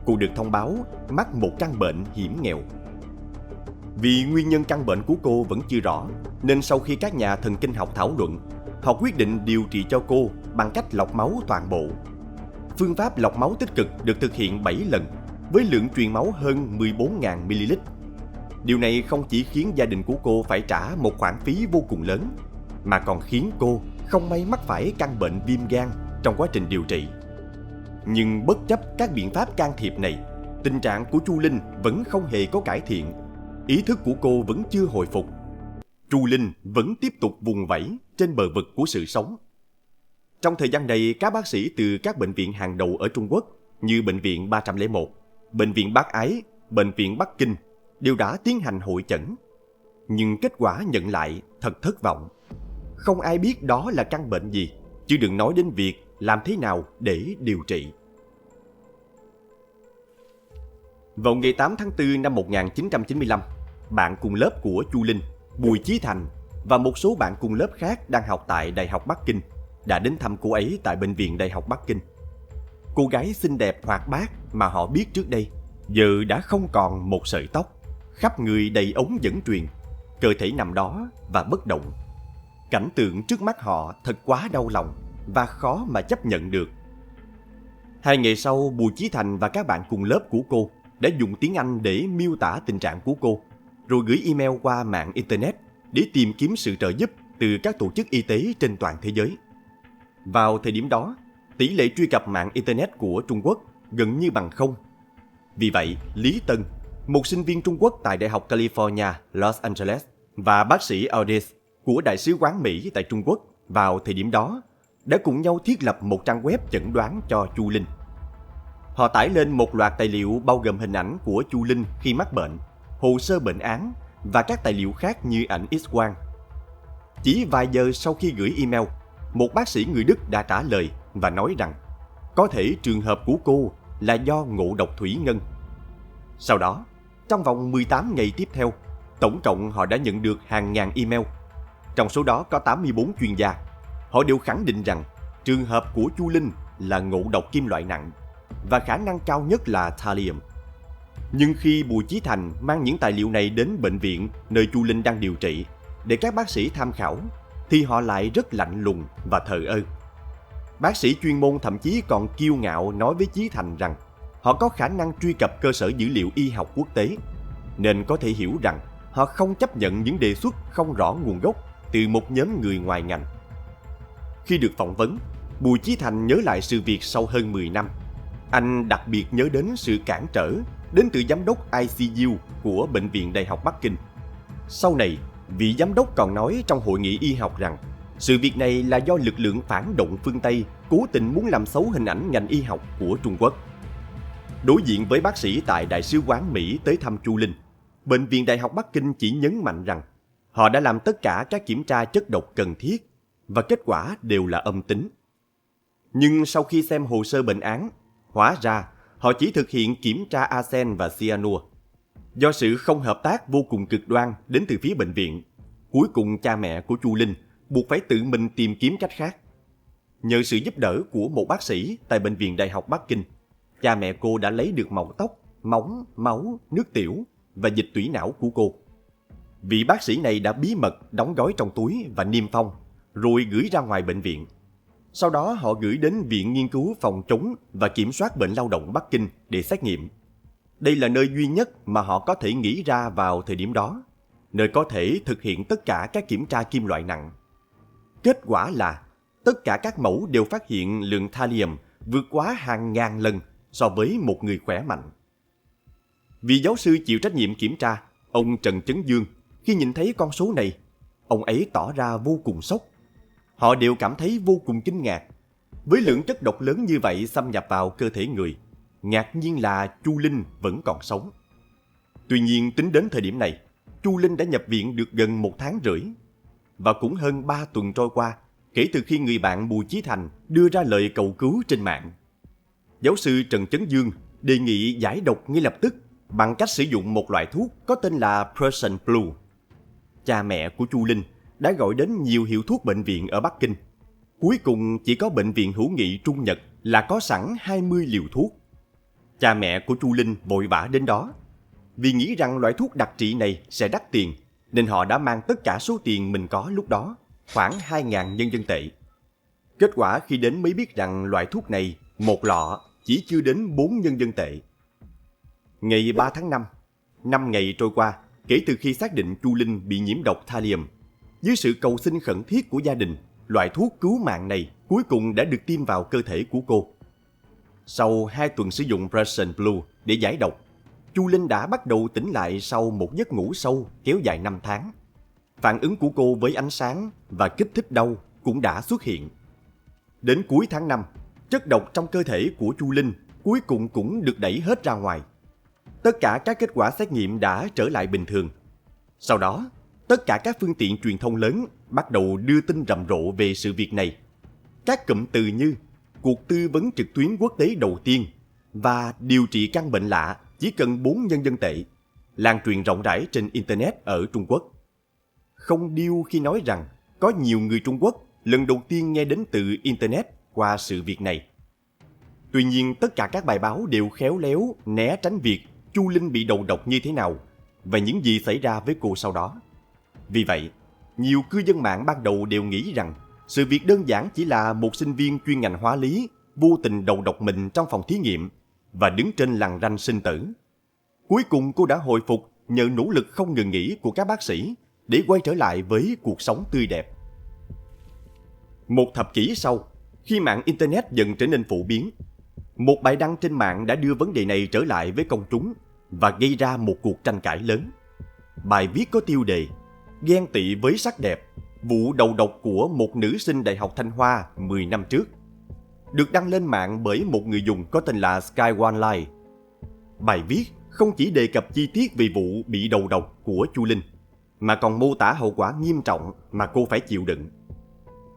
Speaker 3: Cô được thông báo mắc một căn bệnh hiểm nghèo. Vì nguyên nhân căn bệnh của cô vẫn chưa rõ, nên sau khi các nhà thần kinh học thảo luận, họ quyết định điều trị cho cô bằng cách lọc máu toàn bộ. Phương pháp lọc máu tích cực được thực hiện 7 lần, với lượng truyền máu hơn 14.000 ml. Điều này không chỉ khiến gia đình của cô phải trả một khoản phí vô cùng lớn, mà còn khiến cô không may mắc phải căn bệnh viêm gan trong quá trình điều trị. Nhưng bất chấp các biện pháp can thiệp này, tình trạng của Chu Linh vẫn không hề có cải thiện. Ý thức của cô vẫn chưa hồi phục. Chu Linh vẫn tiếp tục vùng vẫy trên bờ vực của sự sống. Trong thời gian này, các bác sĩ từ các bệnh viện hàng đầu ở Trung Quốc như Bệnh viện 301, Bệnh viện Bác Ái, Bệnh viện Bắc Kinh đều đã tiến hành hội chẩn. Nhưng kết quả nhận lại thật thất vọng. Không ai biết đó là căn bệnh gì, chứ đừng nói đến việc làm thế nào để điều trị. Vào ngày 8 tháng 4 năm 1995, bạn cùng lớp của Chu Linh, Bùi Chí Thành và một số bạn cùng lớp khác đang học tại Đại học Bắc Kinh đã đến thăm cô ấy tại Bệnh viện Đại học Bắc Kinh. Cô gái xinh đẹp hoạt bát mà họ biết trước đây giờ đã không còn một sợi tóc, khắp người đầy ống dẫn truyền, cơ thể nằm đó và bất động. Cảnh tượng trước mắt họ thật quá đau lòng và khó mà chấp nhận được. 2 ngày sau, Bùi Chí Thành và các bạn cùng lớp của cô đã dùng tiếng Anh để miêu tả tình trạng của cô, rồi gửi email qua mạng Internet để tìm kiếm sự trợ giúp từ các tổ chức y tế trên toàn thế giới. Vào thời điểm đó, tỷ lệ truy cập mạng Internet của Trung Quốc gần như bằng không. Vì vậy, Lý Tân, một sinh viên Trung Quốc tại Đại học California, Los Angeles, và bác sĩ Audis của Đại sứ quán Mỹ tại Trung Quốc vào thời điểm đó đã cùng nhau thiết lập một trang web chẩn đoán cho Chu Linh. Họ tải lên một loạt tài liệu bao gồm hình ảnh của Chu Linh khi mắc bệnh, hồ sơ bệnh án và các tài liệu khác như ảnh X-quang. Chỉ vài giờ sau khi gửi email, một bác sĩ người Đức đã trả lời và nói rằng có thể trường hợp của cô là do ngộ độc thủy ngân. Sau đó, trong vòng 18 ngày tiếp theo, tổng cộng họ đã nhận được hàng ngàn email. Trong số đó có 84 chuyên gia. Họ đều khẳng định rằng trường hợp của Chu Linh là ngộ độc kim loại nặng và khả năng cao nhất là thallium. Nhưng khi Bùi Chí Thành mang những tài liệu này đến bệnh viện nơi Chu Linh đang điều trị để các bác sĩ tham khảo, thì họ lại rất lạnh lùng và thờ ơ. Bác sĩ chuyên môn thậm chí còn kiêu ngạo nói với Chí Thành rằng họ có khả năng truy cập cơ sở dữ liệu y học quốc tế, nên có thể hiểu rằng họ không chấp nhận những đề xuất không rõ nguồn gốc từ một nhóm người ngoài ngành. Khi được phỏng vấn, Bùi Chí Thành nhớ lại sự việc sau hơn 10 năm. Anh đặc biệt nhớ đến sự cản trở đến từ giám đốc ICU của Bệnh viện Đại học Bắc Kinh. Sau này, vị giám đốc còn nói trong hội nghị y học rằng sự việc này là do lực lượng phản động phương Tây cố tình muốn làm xấu hình ảnh ngành y học của Trung Quốc. Đối diện với bác sĩ tại Đại sứ quán Mỹ tới thăm Chu Linh, Bệnh viện Đại học Bắc Kinh chỉ nhấn mạnh rằng họ đã làm tất cả các kiểm tra chất độc cần thiết và kết quả đều là âm tính. Nhưng sau khi xem hồ sơ bệnh án, hóa ra họ chỉ thực hiện kiểm tra arsen và cyanua. Do sự không hợp tác vô cùng cực đoan đến từ phía bệnh viện, cuối cùng cha mẹ của Chu Linh buộc phải tự mình tìm kiếm cách khác. Nhờ sự giúp đỡ của một bác sĩ tại Bệnh viện Đại học Bắc Kinh, cha mẹ cô đã lấy được màu tóc, móng, máu, nước tiểu và dịch tủy não của cô. Vị bác sĩ này đã bí mật đóng gói trong túi và niêm phong, rồi gửi ra ngoài bệnh viện. Sau đó họ gửi đến Viện Nghiên cứu Phòng chống và Kiểm soát Bệnh lao động Bắc Kinh để xét nghiệm. Đây là nơi duy nhất mà họ có thể nghĩ ra vào thời điểm đó, nơi có thể thực hiện tất cả các kiểm tra kim loại nặng. Kết quả là tất cả các mẫu đều phát hiện lượng thallium vượt quá hàng ngàn lần so với một người khỏe mạnh. Vị giáo sư chịu trách nhiệm kiểm tra, ông Trần Chấn Dương, khi nhìn thấy con số này, ông ấy tỏ ra vô cùng sốc. Họ đều cảm thấy vô cùng kinh ngạc. Với lượng chất độc lớn như vậy xâm nhập vào cơ thể người, ngạc nhiên là Chu Linh vẫn còn sống. Tuy nhiên tính đến thời điểm này, Chu Linh đã nhập viện được gần 1 tháng rưỡi. Và cũng hơn 3 tuần trôi qua kể từ khi người bạn Bùi Chí Thành đưa ra lời cầu cứu trên mạng. Giáo sư Trần Chấn Dương đề nghị giải độc ngay lập tức bằng cách sử dụng một loại thuốc có tên là Persian Blue. Cha mẹ của Chu Linh đã gọi đến nhiều hiệu thuốc bệnh viện ở Bắc Kinh. Cuối cùng chỉ có Bệnh viện Hữu nghị Trung Nhật là có sẵn 20 liều thuốc. Cha mẹ của Chu Linh vội vã đến đó. Vì nghĩ rằng loại thuốc đặc trị này sẽ đắt tiền, nên họ đã mang tất cả số tiền mình có lúc đó, khoảng 2.000 nhân dân tệ. Kết quả khi đến mới biết rằng loại thuốc này, một lọ chỉ chưa đến 4 nhân dân tệ. Ngày 3 tháng 5, 5 ngày trôi qua kể từ khi xác định Chu Linh bị nhiễm độc thallium. Dưới sự cầu xin khẩn thiết của gia đình, loại thuốc cứu mạng này cuối cùng đã được tiêm vào cơ thể của cô. Sau 2 tuần sử dụng Persian Blue để giải độc, Chu Linh đã bắt đầu tỉnh lại sau một giấc ngủ sâu kéo dài 5 tháng. Phản ứng của cô với ánh sáng và kích thích đau cũng đã xuất hiện. Đến cuối tháng 5, chất độc trong cơ thể của Chu Linh cuối cùng cũng được đẩy hết ra ngoài. Tất cả các kết quả xét nghiệm đã trở lại bình thường. Sau đó, tất cả các phương tiện truyền thông lớn bắt đầu đưa tin rầm rộ về sự việc này. Các cụm từ như cuộc tư vấn trực tuyến quốc tế đầu tiên và điều trị căn bệnh lạ chỉ cần 4 nhân dân tệ lan truyền rộng rãi trên Internet ở Trung Quốc. Không điêu khi nói rằng có nhiều người Trung Quốc lần đầu tiên nghe đến từ Internet qua sự việc này. Tuy nhiên tất cả các bài báo đều khéo léo né tránh việc Chu Linh bị đầu độc như thế nào và những gì xảy ra với cô sau đó. Vì vậy, nhiều cư dân mạng ban đầu đều nghĩ rằng sự việc đơn giản chỉ là một sinh viên chuyên ngành hóa lý vô tình đầu độc mình trong phòng thí nghiệm và đứng trên lằn ranh sinh tử. Cuối cùng cô đã hồi phục nhờ nỗ lực không ngừng nghỉ của các bác sĩ để quay trở lại với cuộc sống tươi đẹp. Một thập kỷ sau, khi mạng Internet dần trở nên phổ biến, một bài đăng trên mạng đã đưa vấn đề này trở lại với công chúng và gây ra một cuộc tranh cãi lớn. Bài viết có tiêu đề "Ghen tị với sắc đẹp, vụ đầu độc của một nữ sinh Đại học Thanh Hoa 10 năm trước", được đăng lên mạng bởi một người dùng có tên là Sky One Life. Bài viết không chỉ đề cập chi tiết về vụ bị đầu độc của Chu Linh, mà còn mô tả hậu quả nghiêm trọng mà cô phải chịu đựng.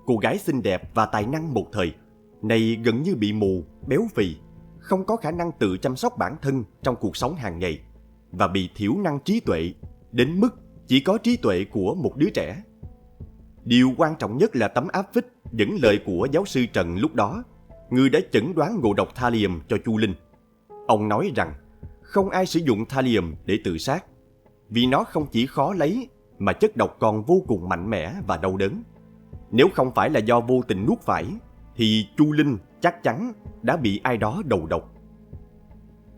Speaker 3: Cô gái xinh đẹp và tài năng một thời, này gần như bị mù, béo phì, không có khả năng tự chăm sóc bản thân trong cuộc sống hàng ngày và bị thiểu năng trí tuệ, đến mức chỉ có trí tuệ của một đứa trẻ. Điều quan trọng nhất là tấm áp phích dẫn lời của giáo sư Trần lúc đó, người đã chẩn đoán ngộ độc thallium cho Chu Linh. Ông nói rằng không ai sử dụng thallium để tự sát, vì nó không chỉ khó lấy mà chất độc còn vô cùng mạnh mẽ và đau đớn. Nếu không phải là do vô tình nuốt phải, thì Chu Linh chắc chắn đã bị ai đó đầu độc.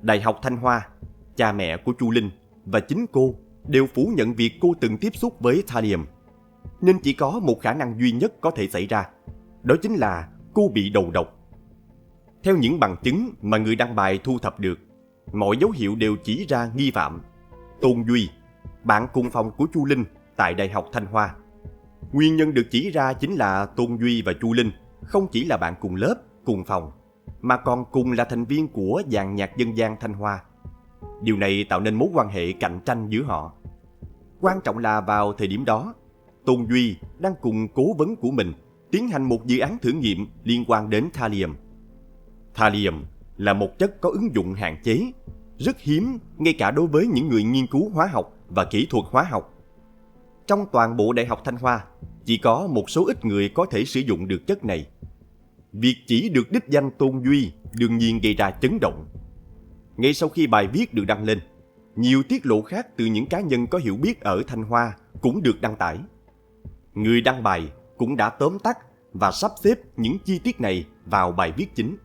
Speaker 3: Đại học Thanh Hoa, cha mẹ của Chu Linh và chính cô đều phủ nhận việc cô từng tiếp xúc với thallium, nên chỉ có một khả năng duy nhất có thể xảy ra, đó chính là cô bị đầu độc. Theo những bằng chứng mà người đăng bài thu thập được, mọi dấu hiệu đều chỉ ra nghi phạm, Tôn Duy, bạn cùng phòng của Chu Linh tại Đại học Thanh Hoa. Nguyên nhân được chỉ ra chính là Tôn Duy và Chu Linh không chỉ là bạn cùng lớp, cùng phòng, mà còn cùng là thành viên của dàn nhạc dân gian Thanh Hoa. Điều này tạo nên mối quan hệ cạnh tranh giữa họ. Quan trọng là vào thời điểm đó, Tôn Duy đang cùng cố vấn của mình tiến hành một dự án thử nghiệm liên quan đến thallium. Thallium là một chất có ứng dụng hạn chế, rất hiếm ngay cả đối với những người nghiên cứu hóa học và kỹ thuật hóa học. Trong toàn bộ Đại học Thanh Hoa, chỉ có một số ít người có thể sử dụng được chất này. Việc chỉ được đích danh Tôn Duy đương nhiên gây ra chấn động. Ngay sau khi bài viết được đăng lên, nhiều tiết lộ khác từ những cá nhân có hiểu biết ở Thanh Hoa cũng được đăng tải. Người đăng bài cũng đã tóm tắt và sắp xếp những chi tiết này vào bài viết chính.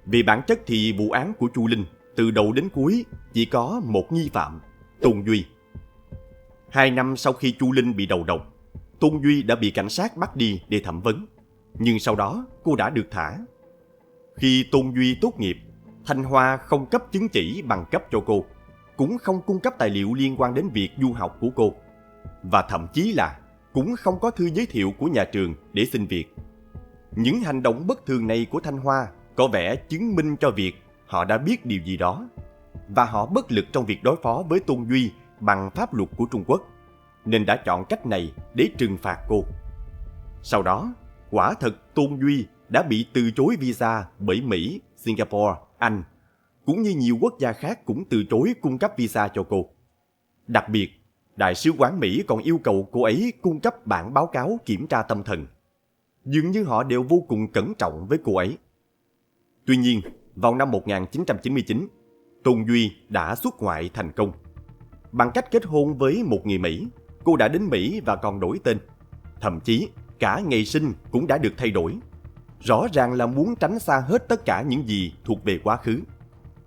Speaker 3: Về bản chất thì vụ án của Chu Linh từ đầu đến cuối chỉ có một nghi phạm, Tôn Duy. 2 năm sau khi Chu Linh bị đầu độc, Tôn Duy đã bị cảnh sát bắt đi để thẩm vấn, nhưng sau đó cô đã được thả. Khi Tôn Duy tốt nghiệp, Thanh Hoa không cấp chứng chỉ bằng cấp cho cô, cũng không cung cấp tài liệu liên quan đến việc du học của cô, và thậm chí là cũng không có thư giới thiệu của nhà trường để xin việc. Những hành động bất thường này của Thanh Hoa có vẻ chứng minh cho việc họ đã biết điều gì đó, và họ bất lực trong việc đối phó với Tôn Duy bằng pháp luật của Trung Quốc, nên đã chọn cách này để trừng phạt cô. Sau đó, quả thật Tôn Duy đã bị từ chối visa bởi Mỹ, Singapore, Anh, cũng như nhiều quốc gia khác cũng từ chối cung cấp visa cho cô. Đặc biệt, Đại sứ quán Mỹ còn yêu cầu cô ấy cung cấp bản báo cáo kiểm tra tâm thần. Dường như họ đều vô cùng cẩn trọng với cô ấy. Tuy nhiên, vào năm 1999, Tôn Duy đã xuất ngoại thành công. Bằng cách kết hôn với một người Mỹ, cô đã đến Mỹ và còn đổi tên. Thậm chí, cả ngày sinh cũng đã được thay đổi. Rõ ràng là muốn tránh xa hết tất cả những gì thuộc về quá khứ.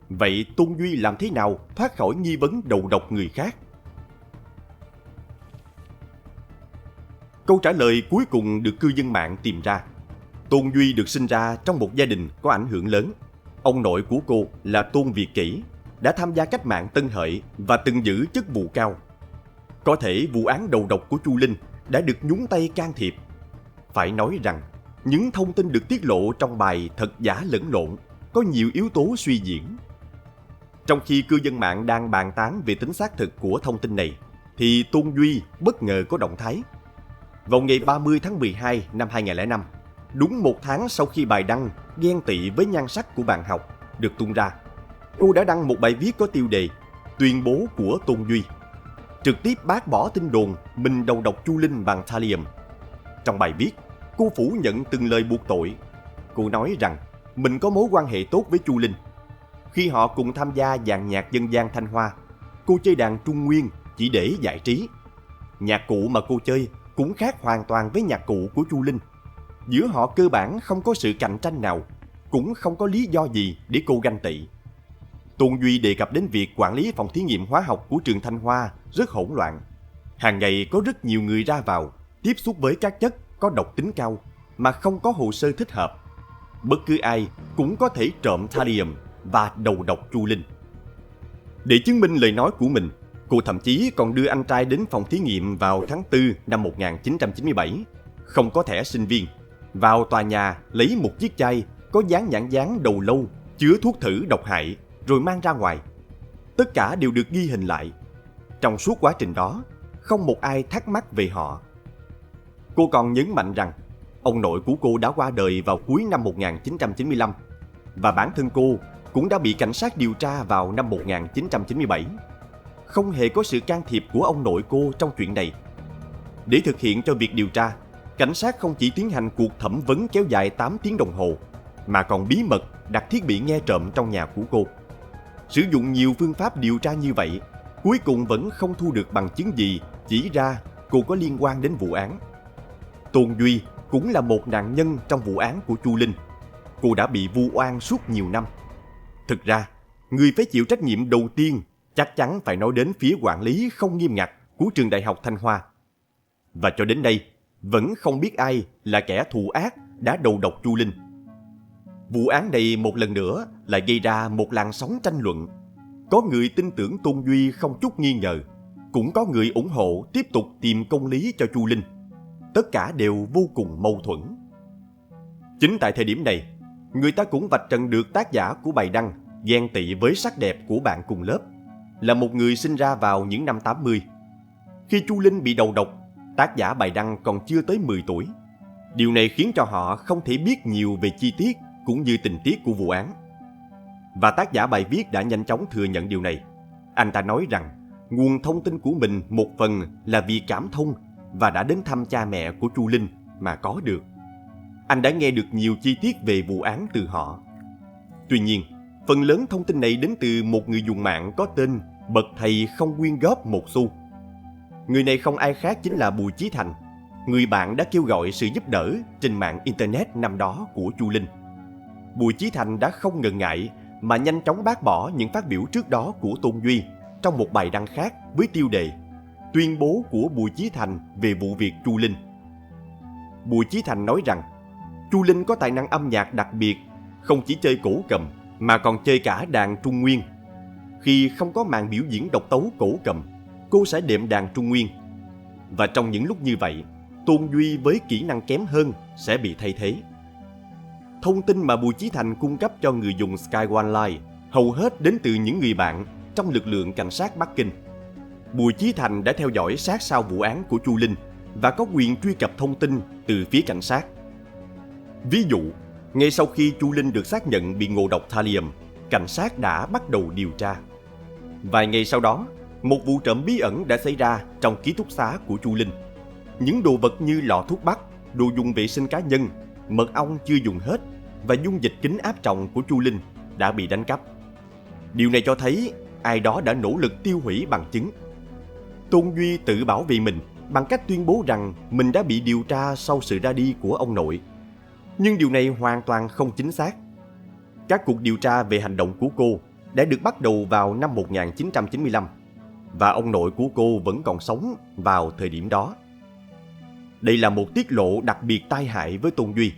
Speaker 3: Vậy Tôn Duy làm thế nào thoát khỏi nghi vấn đầu độc người khác? Câu trả lời cuối cùng được cư dân mạng tìm ra. Tôn Duy được sinh ra trong một gia đình có ảnh hưởng lớn. Ông nội của cô là Tôn Việt Kỷ, đã tham gia cách mạng Tân Hợi và từng giữ chức vụ cao. Có thể vụ án đầu độc của Chu Linh đã được nhúng tay can thiệp. Phải nói rằng, những thông tin được tiết lộ trong bài Thật giả lẫn lộn có nhiều yếu tố suy diễn. Trong khi cư dân mạng đang bàn tán về tính xác thực của thông tin này, thì Tôn Duy bất ngờ có động thái. Vào ngày 30 tháng 12 năm 2005, đúng một tháng sau khi bài đăng ghen tị với nhan sắc của bạn học được tung ra, cô đã đăng một bài viết có tiêu đề Tuyên bố của Tôn Duy, trực tiếp bác bỏ tin đồn mình đầu độc Chu Linh bằng thallium. Trong bài viết, cô phủ nhận từng lời buộc tội. Cô nói rằng mình có mối quan hệ tốt với Chu Linh. Khi họ cùng tham gia dàn nhạc dân gian Thanh Hoa, cô chơi đàn Trung Nguyên chỉ để giải trí. Nhạc cụ mà cô chơi cũng khác hoàn toàn với nhạc cụ của Chu Linh. Giữa họ cơ bản không có sự cạnh tranh nào, cũng không có lý do gì để cô ganh tị. Tôn Duy đề cập đến việc quản lý phòng thí nghiệm hóa học của trường Thanh Hoa rất hỗn loạn. Hàng ngày có rất nhiều người ra vào, tiếp xúc với các chất có độc tính cao mà không có hồ sơ thích hợp. Bất cứ ai cũng có thể trộm thallium và đầu độc Chu Linh. Để chứng minh lời nói của mình, cô thậm chí còn đưa anh trai đến phòng thí nghiệm vào tháng 4 năm 1997, không có thẻ sinh viên, vào tòa nhà lấy một chiếc chai có dán nhãn dán đầu lâu chứa thuốc thử độc hại rồi mang ra ngoài. Tất cả đều được ghi hình lại. Trong suốt quá trình đó, không một ai thắc mắc về họ. Cô còn nhấn mạnh rằng ông nội của cô đã qua đời vào cuối năm 1995 và bản thân cô cũng đã bị cảnh sát điều tra vào năm 1997. Không hề có sự can thiệp của ông nội cô trong chuyện này. Để thực hiện cho việc điều tra, cảnh sát không chỉ tiến hành cuộc thẩm vấn kéo dài 8 tiếng đồng hồ, mà còn bí mật đặt thiết bị nghe trộm trong nhà của cô. Sử dụng nhiều phương pháp điều tra như vậy, cuối cùng vẫn không thu được bằng chứng gì chỉ ra cô có liên quan đến vụ án. Tôn Duy cũng là một nạn nhân trong vụ án của Chu Linh. Cô đã bị vu oan suốt nhiều năm. Thực ra, người phải chịu trách nhiệm đầu tiên chắc chắn phải nói đến phía quản lý không nghiêm ngặt của trường Đại học Thanh Hoa. Và cho đến đây, vẫn không biết ai là kẻ thù ác đã đầu độc Chu Linh. Vụ án này một lần nữa lại gây ra một làn sóng tranh luận. Có người tin tưởng Tôn Duy không chút nghi ngờ, cũng có người ủng hộ tiếp tục tìm công lý cho Chu Linh. Tất cả đều vô cùng mâu thuẫn. Chính tại thời điểm này, người ta cũng vạch trần được tác giả của bài đăng ghen tị với sắc đẹp của bạn cùng lớp, là một người sinh ra vào những năm 80. Khi Chu Linh bị đầu độc, tác giả bài đăng còn chưa tới 10 tuổi. Điều này khiến cho họ không thể biết nhiều về chi tiết cũng như tình tiết của vụ án. Và tác giả bài viết đã nhanh chóng thừa nhận điều này. Anh ta nói rằng nguồn thông tin của mình một phần là vì cảm thông và đã đến thăm cha mẹ của Chu Linh mà có được. Anh đã nghe được nhiều chi tiết về vụ án từ họ. Tuy nhiên, phần lớn thông tin này đến từ một người dùng mạng có tên Bậc Thầy Không Quyên Góp Một Xu. Người này không ai khác chính là Bùi Chí Thành, người bạn đã kêu gọi sự giúp đỡ trên mạng Internet năm đó của Chu Linh. Bùi Chí Thành đã không ngần ngại mà nhanh chóng bác bỏ những phát biểu trước đó của Tôn Duy trong một bài đăng khác với tiêu đề Tuyên bố của Bùi Chí Thành về vụ việc Chu Linh. Bùi Chí Thành nói rằng Chu Linh có tài năng âm nhạc đặc biệt, không chỉ chơi cổ cầm mà còn chơi cả đàn Trung Nguyên. Khi không có màn biểu diễn độc tấu cổ cầm, cô sẽ đệm đàn Trung Nguyên. Và trong những lúc như vậy, Tôn Duy với kỹ năng kém hơn sẽ bị thay thế. Thông tin mà Bùi Chí Thành cung cấp cho người dùng Sky One Live hầu hết đến từ những người bạn trong lực lượng cảnh sát Bắc Kinh. Bùi Chí Thành đã theo dõi sát sao vụ án của Chu Linh và có quyền truy cập thông tin từ phía cảnh sát. Ví dụ, ngay sau khi Chu Linh được xác nhận bị ngộ độc thallium, cảnh sát đã bắt đầu điều tra. Vài ngày sau đó, một vụ trộm bí ẩn đã xảy ra trong ký túc xá của Chu Linh. Những đồ vật như lọ thuốc bắc, đồ dùng vệ sinh cá nhân, mật ong chưa dùng hết và dung dịch kính áp tròng của Chu Linh đã bị đánh cắp. Điều này cho thấy ai đó đã nỗ lực tiêu hủy bằng chứng. Tôn Duy tự bảo vệ mình bằng cách tuyên bố rằng mình đã bị điều tra sau sự ra đi của ông nội. Nhưng điều này hoàn toàn không chính xác. Các cuộc điều tra về hành động của cô đã được bắt đầu vào năm 1995 và ông nội của cô vẫn còn sống vào thời điểm đó. Đây là một tiết lộ đặc biệt tai hại với Tôn Duy.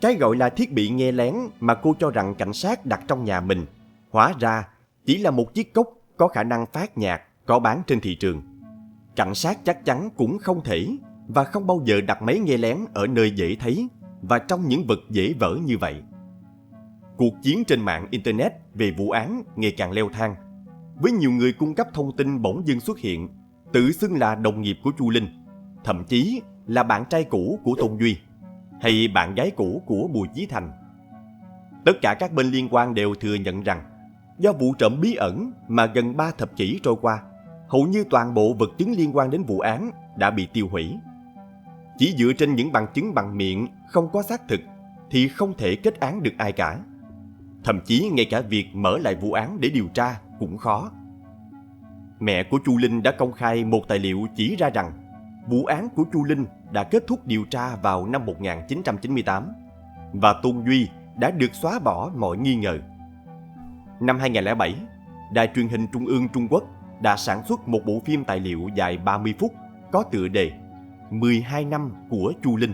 Speaker 3: Cái gọi là thiết bị nghe lén mà cô cho rằng cảnh sát đặt trong nhà mình hóa ra chỉ là một chiếc cốc có khả năng phát nhạc có bán trên thị trường. Cảnh sát chắc chắn cũng không thể và không bao giờ đặt máy nghe lén ở nơi dễ thấy và trong những vật dễ vỡ như vậy. Cuộc chiến trên mạng Internet về vụ án ngày càng leo thang, với nhiều người cung cấp thông tin bỗng dưng xuất hiện, tự xưng là đồng nghiệp của Chu Linh, thậm chí là bạn trai cũ của Tôn Duy, hay bạn gái cũ của Bùi Chí Thành. Tất cả các bên liên quan đều thừa nhận rằng, do vụ trộm bí ẩn mà gần 3 thập kỷ trôi qua, hầu như toàn bộ vật chứng liên quan đến vụ án đã bị tiêu hủy. Chỉ dựa trên những bằng chứng bằng miệng không có xác thực thì không thể kết án được ai cả. Thậm chí ngay cả việc mở lại vụ án để điều tra cũng khó. Mẹ của Chu Linh đã công khai một tài liệu chỉ ra rằng vụ án của Chu Linh đã kết thúc điều tra vào năm 1998 và Tôn Duy đã được xóa bỏ mọi nghi ngờ. Năm 2007, Đài truyền hình Trung ương Trung Quốc đã sản xuất một bộ phim tài liệu dài 30 phút có tựa đề 12 năm của Chu Linh,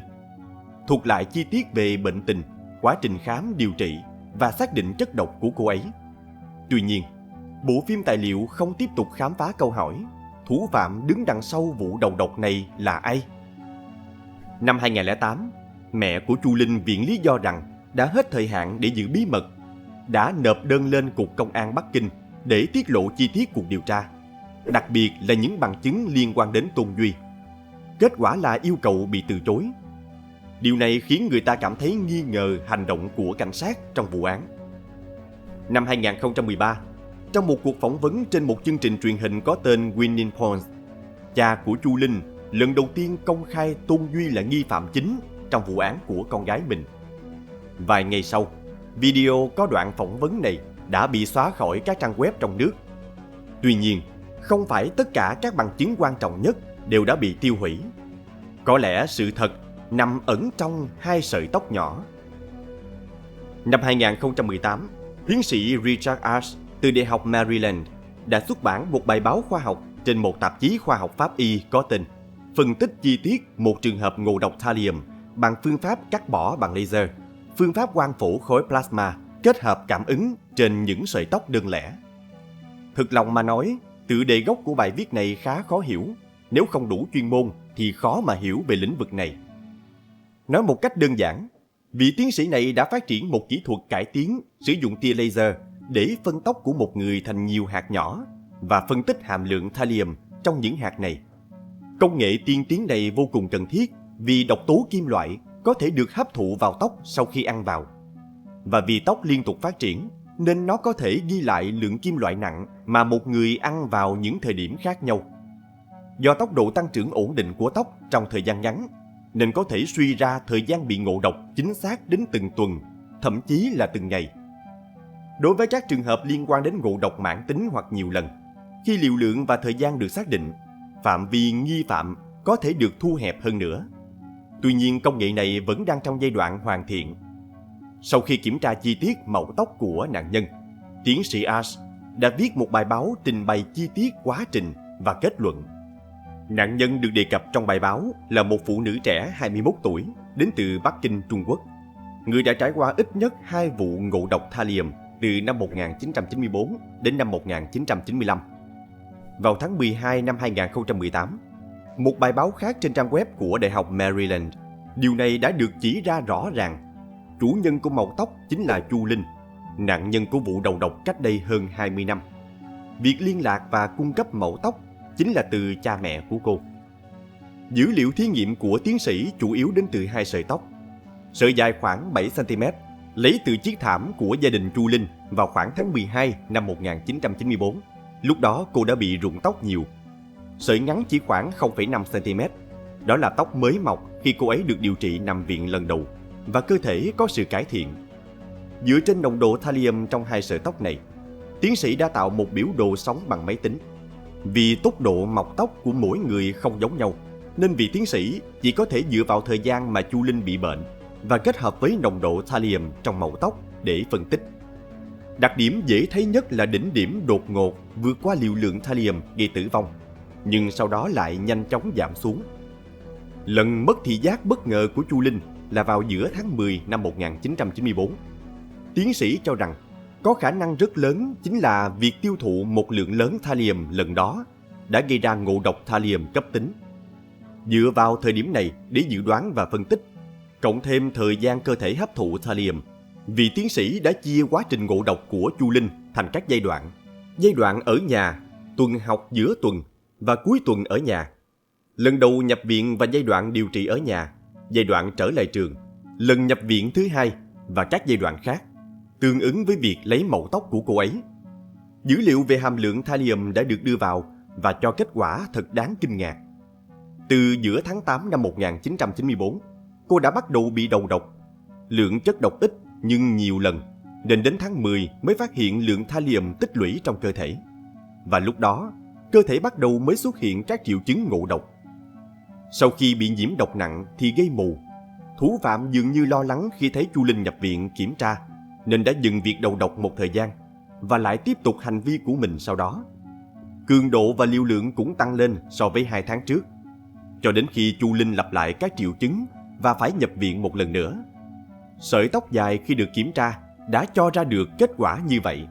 Speaker 3: thuật lại chi tiết về bệnh tình, quá trình khám điều trị và xác định chất độc của cô ấy. Tuy nhiên, bộ phim tài liệu không tiếp tục khám phá câu hỏi thủ phạm đứng đằng sau vụ đầu độc này là ai. Năm 2008, mẹ của Chu Linh viện lý do rằng đã hết thời hạn để giữ bí mật, đã nộp đơn lên Cục Công an Bắc Kinh để tiết lộ chi tiết cuộc điều tra, đặc biệt là những bằng chứng liên quan đến Tôn Duy. Kết quả là yêu cầu bị từ chối. Điều này khiến người ta cảm thấy nghi ngờ hành động của cảnh sát trong vụ án. Năm 2013, trong một cuộc phỏng vấn trên một chương trình truyền hình có tên Winning Points, cha của Chu Linh lần đầu tiên công khai Tôn Duy là nghi phạm chính trong vụ án của con gái mình. Vài ngày sau, video có đoạn phỏng vấn này đã bị xóa khỏi các trang web trong nước. Tuy nhiên, không phải tất cả các bằng chứng quan trọng nhất đều đã bị tiêu hủy. Có lẽ sự thật nằm ẩn trong hai sợi tóc nhỏ. Năm 2018, tiến sĩ Richard Ash từ Đại học Maryland đã xuất bản một bài báo khoa học trên một tạp chí khoa học pháp y có tên phân tích chi tiết một trường hợp ngộ độc thallium bằng phương pháp cắt bỏ bằng laser, phương pháp quang phổ khối plasma kết hợp cảm ứng trên những sợi tóc đơn lẻ. Thực lòng mà nói, tựa đề gốc của bài viết này khá khó hiểu. Nếu không đủ chuyên môn thì khó mà hiểu về lĩnh vực này. Nói một cách đơn giản, vị tiến sĩ này đã phát triển một kỹ thuật cải tiến sử dụng tia laser để phân tóc của một người thành nhiều hạt nhỏ và phân tích hàm lượng thallium trong những hạt này. Công nghệ tiên tiến này vô cùng cần thiết vì độc tố kim loại có thể được hấp thụ vào tóc sau khi ăn vào. Và vì tóc liên tục phát triển, nên nó có thể ghi lại lượng kim loại nặng mà một người ăn vào những thời điểm khác nhau. Do tốc độ tăng trưởng ổn định của tóc trong thời gian ngắn, nên có thể suy ra thời gian bị ngộ độc chính xác đến từng tuần, thậm chí là từng ngày. Đối với các trường hợp liên quan đến ngộ độc mãn tính hoặc nhiều lần, khi liều lượng và thời gian được xác định, phạm vi nghi phạm có thể được thu hẹp hơn nữa. Tuy nhiên, công nghệ này vẫn đang trong giai đoạn hoàn thiện. Sau khi kiểm tra chi tiết màu tóc của nạn nhân, tiến sĩ Ash đã viết một bài báo trình bày chi tiết quá trình và kết luận. Nạn nhân được đề cập trong bài báo là một phụ nữ trẻ 21 tuổi đến từ Bắc Kinh, Trung Quốc. Người đã trải qua ít nhất 2 vụ ngộ độc thallium từ năm 1994 đến năm 1995. Vào tháng 12 năm 2018, một bài báo khác trên trang web của Đại học Maryland, điều này đã được chỉ ra rõ ràng. Chủ nhân của màu tóc chính là Chu Linh, nạn nhân của vụ đầu độc cách đây hơn 20 năm. Việc liên lạc và cung cấp mẫu tóc chính là từ cha mẹ của cô. Dữ liệu thí nghiệm của tiến sĩ chủ yếu đến từ 2 sợi tóc. Sợi dài khoảng 7 cm, lấy từ chiếc thảm của gia đình Chu Linh vào khoảng tháng 12 năm 1994. Lúc đó cô đã bị rụng tóc nhiều. Sợi ngắn chỉ khoảng 0,5 cm. Đó là tóc mới mọc khi cô ấy được điều trị nằm viện lần đầu và cơ thể có sự cải thiện. Dựa trên nồng độ thallium trong 2 sợi tóc này, tiến sĩ đã tạo một biểu đồ sống bằng máy tính. Vì tốc độ mọc tóc của mỗi người không giống nhau, nên vị tiến sĩ chỉ có thể dựa vào thời gian mà Chu Linh bị bệnh và kết hợp với nồng độ thallium trong màu tóc để phân tích. Đặc điểm dễ thấy nhất là đỉnh điểm đột ngột vượt qua liều lượng thallium gây tử vong, nhưng sau đó lại nhanh chóng giảm xuống. Lần mất thị giác bất ngờ của Chu Linh là vào giữa tháng 10 năm 1994. Tiến sĩ cho rằng có khả năng rất lớn chính là việc tiêu thụ một lượng lớn thallium lần đó đã gây ra ngộ độc thallium cấp tính. Dựa vào thời điểm này để dự đoán và phân tích, cộng thêm thời gian cơ thể hấp thụ thallium, vị tiến sĩ đã chia quá trình ngộ độc của Chu Linh thành các giai đoạn. Giai đoạn ở nhà, tuần học giữa tuần và cuối tuần ở nhà. Lần đầu nhập viện và giai đoạn điều trị ở nhà, giai đoạn trở lại trường, lần nhập viện thứ 2 và các giai đoạn khác, tương ứng với việc lấy mẫu tóc của cô ấy. Dữ liệu về hàm lượng thallium đã được đưa vào và cho kết quả thật đáng kinh ngạc. Từ giữa tháng 8 năm 1994, cô đã bắt đầu bị đầu độc. Lượng chất độc ít nhưng nhiều lần, nên đến tháng 10 mới phát hiện lượng thallium tích lũy trong cơ thể. Và lúc đó, cơ thể bắt đầu mới xuất hiện các triệu chứng ngộ độc. Sau khi bị nhiễm độc nặng thì gây mù. Thủ phạm dường như lo lắng khi thấy Chu Linh nhập viện kiểm tra, nên đã dừng việc đầu độc một thời gian và lại tiếp tục hành vi của mình sau đó. Cường độ và liều lượng cũng tăng lên so với 2 tháng trước, cho đến khi Chu Linh lặp lại các triệu chứng và phải nhập viện một lần nữa. Sợi tóc dài khi được kiểm tra đã cho ra được kết quả như vậy.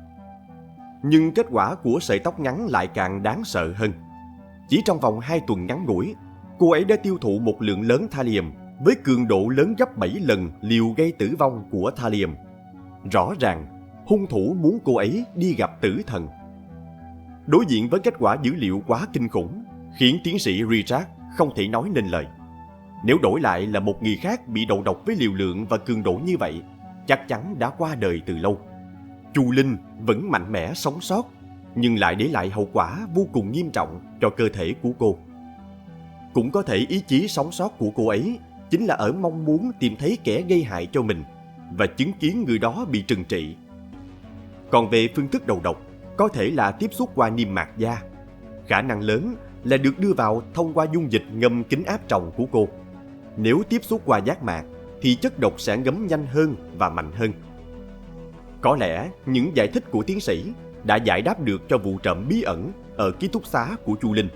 Speaker 3: Nhưng kết quả của sợi tóc ngắn lại càng đáng sợ hơn. Chỉ trong vòng 2 tuần ngắn ngủi, cô ấy đã tiêu thụ một lượng lớn thallium với cường độ lớn gấp 7 lần liều gây tử vong của thallium. Rõ ràng, hung thủ muốn cô ấy đi gặp tử thần. Đối diện với kết quả dữ liệu quá kinh khủng, khiến tiến sĩ Richard không thể nói nên lời. Nếu đổi lại là một người khác bị đầu độc với liều lượng và cường độ như vậy, chắc chắn đã qua đời từ lâu. Chu Linh vẫn mạnh mẽ sống sót, nhưng lại để lại hậu quả vô cùng nghiêm trọng cho cơ thể của cô. Cũng có thể ý chí sống sót của cô ấy chính là ở mong muốn tìm thấy kẻ gây hại cho mình và chứng kiến người đó bị trừng trị. Còn về phương thức đầu độc, có thể là tiếp xúc qua niêm mạc da. Khả năng lớn là được đưa vào thông qua dung dịch ngâm kính áp tròng của cô. Nếu tiếp xúc qua giác mạc thì chất độc sẽ ngấm nhanh hơn và mạnh hơn. Có lẽ những giải thích của tiến sĩ đã giải đáp được cho vụ trộm bí ẩn ở ký túc xá của Chu Linh.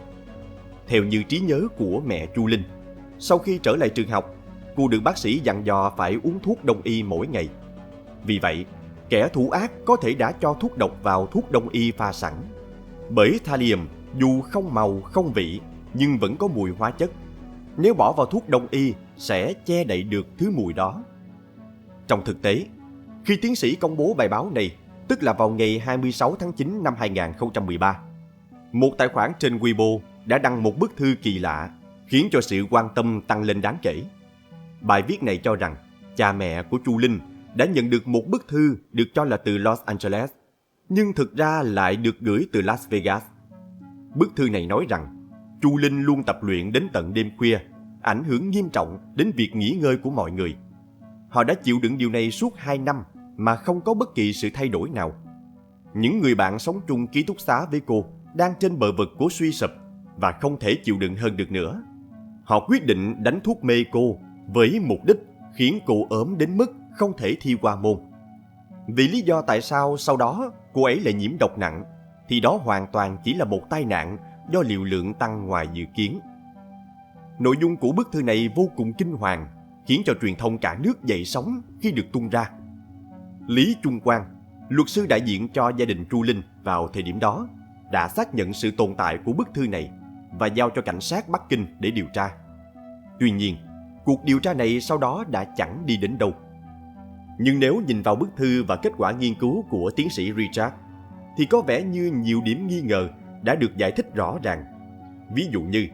Speaker 3: Theo như trí nhớ của mẹ Chu Linh, sau khi trở lại trường học, cô được bác sĩ dặn dò phải uống thuốc đông y mỗi ngày. Vì vậy, kẻ thủ ác có thể đã cho thuốc độc vào thuốc đông y pha sẵn. Bởi thallium dù không màu không vị nhưng vẫn có mùi hóa chất. Nếu bỏ vào thuốc đông y sẽ che đậy được thứ mùi đó. Trong thực tế, khi tiến sĩ công bố bài báo này, tức là vào ngày 26 tháng 9 năm 2013, một tài khoản trên Weibo đã đăng một bức thư kỳ lạ, khiến cho sự quan tâm tăng lên đáng kể. Bài viết này cho rằng cha mẹ của Chu Linh đã nhận được một bức thư được cho là từ Los Angeles, nhưng thực ra lại được gửi từ Las Vegas. Bức thư này nói rằng Chu Linh luôn tập luyện đến tận đêm khuya, ảnh hưởng nghiêm trọng đến việc nghỉ ngơi của mọi người. Họ đã chịu đựng điều này suốt 2 năm mà không có bất kỳ sự thay đổi nào. Những người bạn sống chung ký túc xá với cô đang trên bờ vực của suy sụp và không thể chịu đựng hơn được nữa. Họ quyết định đánh thuốc mê cô với mục đích khiến cô ốm đến mức không thể thi qua môn. Vì lý do tại sao sau đó cô ấy lại nhiễm độc nặng thì đó hoàn toàn chỉ là một tai nạn do liều lượng tăng ngoài dự kiến. Nội dung của bức thư này vô cùng kinh hoàng, khiến cho truyền thông cả nước dậy sóng khi được tung ra. Lý Trung Quang, Luật sư đại diện cho gia đình Chu Linh vào thời điểm đó đã xác nhận sự tồn tại của bức thư này và giao cho cảnh sát Bắc Kinh để điều tra. Tuy nhiên, cuộc điều tra này sau đó đã chẳng đi đến đâu. Nhưng nếu nhìn vào bức thư và kết quả nghiên cứu của tiến sĩ Richard, thì có vẻ như nhiều điểm nghi ngờ đã được giải thích rõ ràng. Ví dụ như,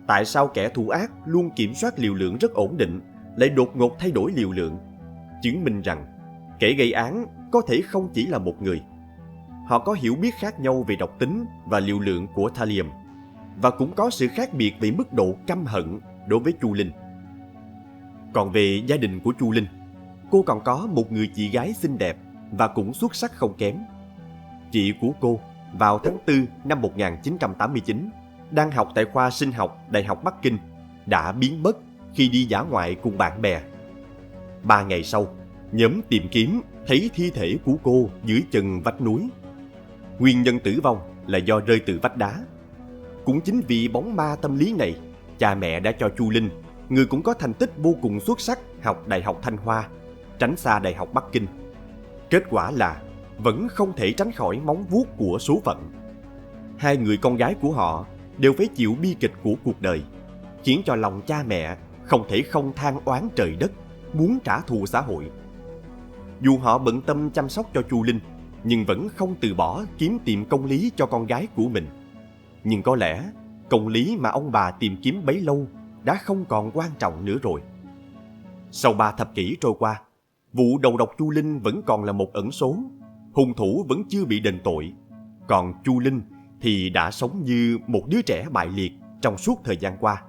Speaker 3: tại sao kẻ thủ ác luôn kiểm soát liều lượng rất ổn định lại đột ngột thay đổi liều lượng, chứng minh rằng kẻ gây án có thể không chỉ là một người. Họ có hiểu biết khác nhau về độc tính và liều lượng của thallium, và cũng có sự khác biệt về mức độ căm hận đối với Chu Linh. Còn về gia đình của Chu Linh, cô còn có một người chị gái xinh đẹp và cũng xuất sắc không kém. Chị của cô vào tháng 4 năm 1989 đang học tại khoa sinh học Đại học Bắc Kinh đã biến mất khi đi dã ngoại cùng bạn bè. 3 ngày sau, nhóm tìm kiếm thấy thi thể của cô dưới chân vách núi. Nguyên nhân tử vong là do rơi từ vách đá. Cũng chính vì bóng ma tâm lý này, cha mẹ đã cho Chu Linh, người cũng có thành tích vô cùng xuất sắc, học Đại học Thanh Hoa, tránh xa Đại học Bắc Kinh. Kết quả là vẫn không thể tránh khỏi móng vuốt của số phận. Hai người con gái của họ đều phải chịu bi kịch của cuộc đời, khiến cho lòng cha mẹ không thể không than oán trời đất, muốn trả thù xã hội. Dù họ bận tâm chăm sóc cho Chu Linh, nhưng vẫn không từ bỏ kiếm tìm công lý cho con gái của mình. Nhưng có lẽ công lý mà ông bà tìm kiếm bấy lâu đã không còn quan trọng nữa rồi. Sau 3 thập kỷ trôi qua, vụ đầu độc Chu Linh vẫn còn là một ẩn số. Hung thủ vẫn chưa bị đền tội, còn Chu Linh thì đã sống như một đứa trẻ bại liệt trong suốt thời gian qua.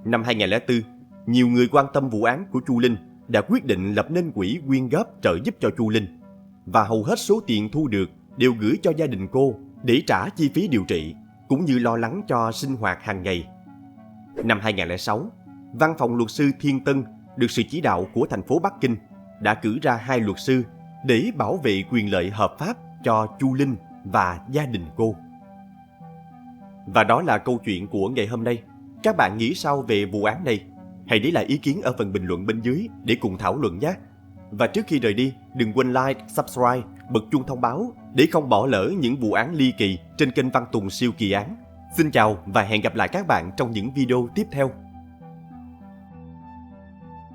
Speaker 3: Năm 2004, nhiều người quan tâm vụ án của Chu Linh đã quyết định lập nên quỹ quyên góp trợ giúp cho Chu Linh, và hầu hết số tiền thu được đều gửi cho gia đình cô để trả chi phí điều trị, cũng như lo lắng cho sinh hoạt hàng ngày. Năm 2006, Văn phòng luật sư Thiên Tân được sự chỉ đạo của thành phố Bắc Kinh đã cử ra 2 luật sư để bảo vệ quyền lợi hợp pháp cho Chu Linh và gia đình cô. Và đó là câu chuyện của ngày hôm nay. Các bạn nghĩ sao về vụ án này? Hãy để lại ý kiến ở phần bình luận bên dưới để cùng thảo luận nhé. Và trước khi rời đi, đừng quên like, subscribe, bật chuông thông báo để không bỏ lỡ những vụ án ly kỳ trên kênh Văn Tùng Siêu Kỳ Án. Xin chào và hẹn gặp lại các bạn trong những video tiếp theo.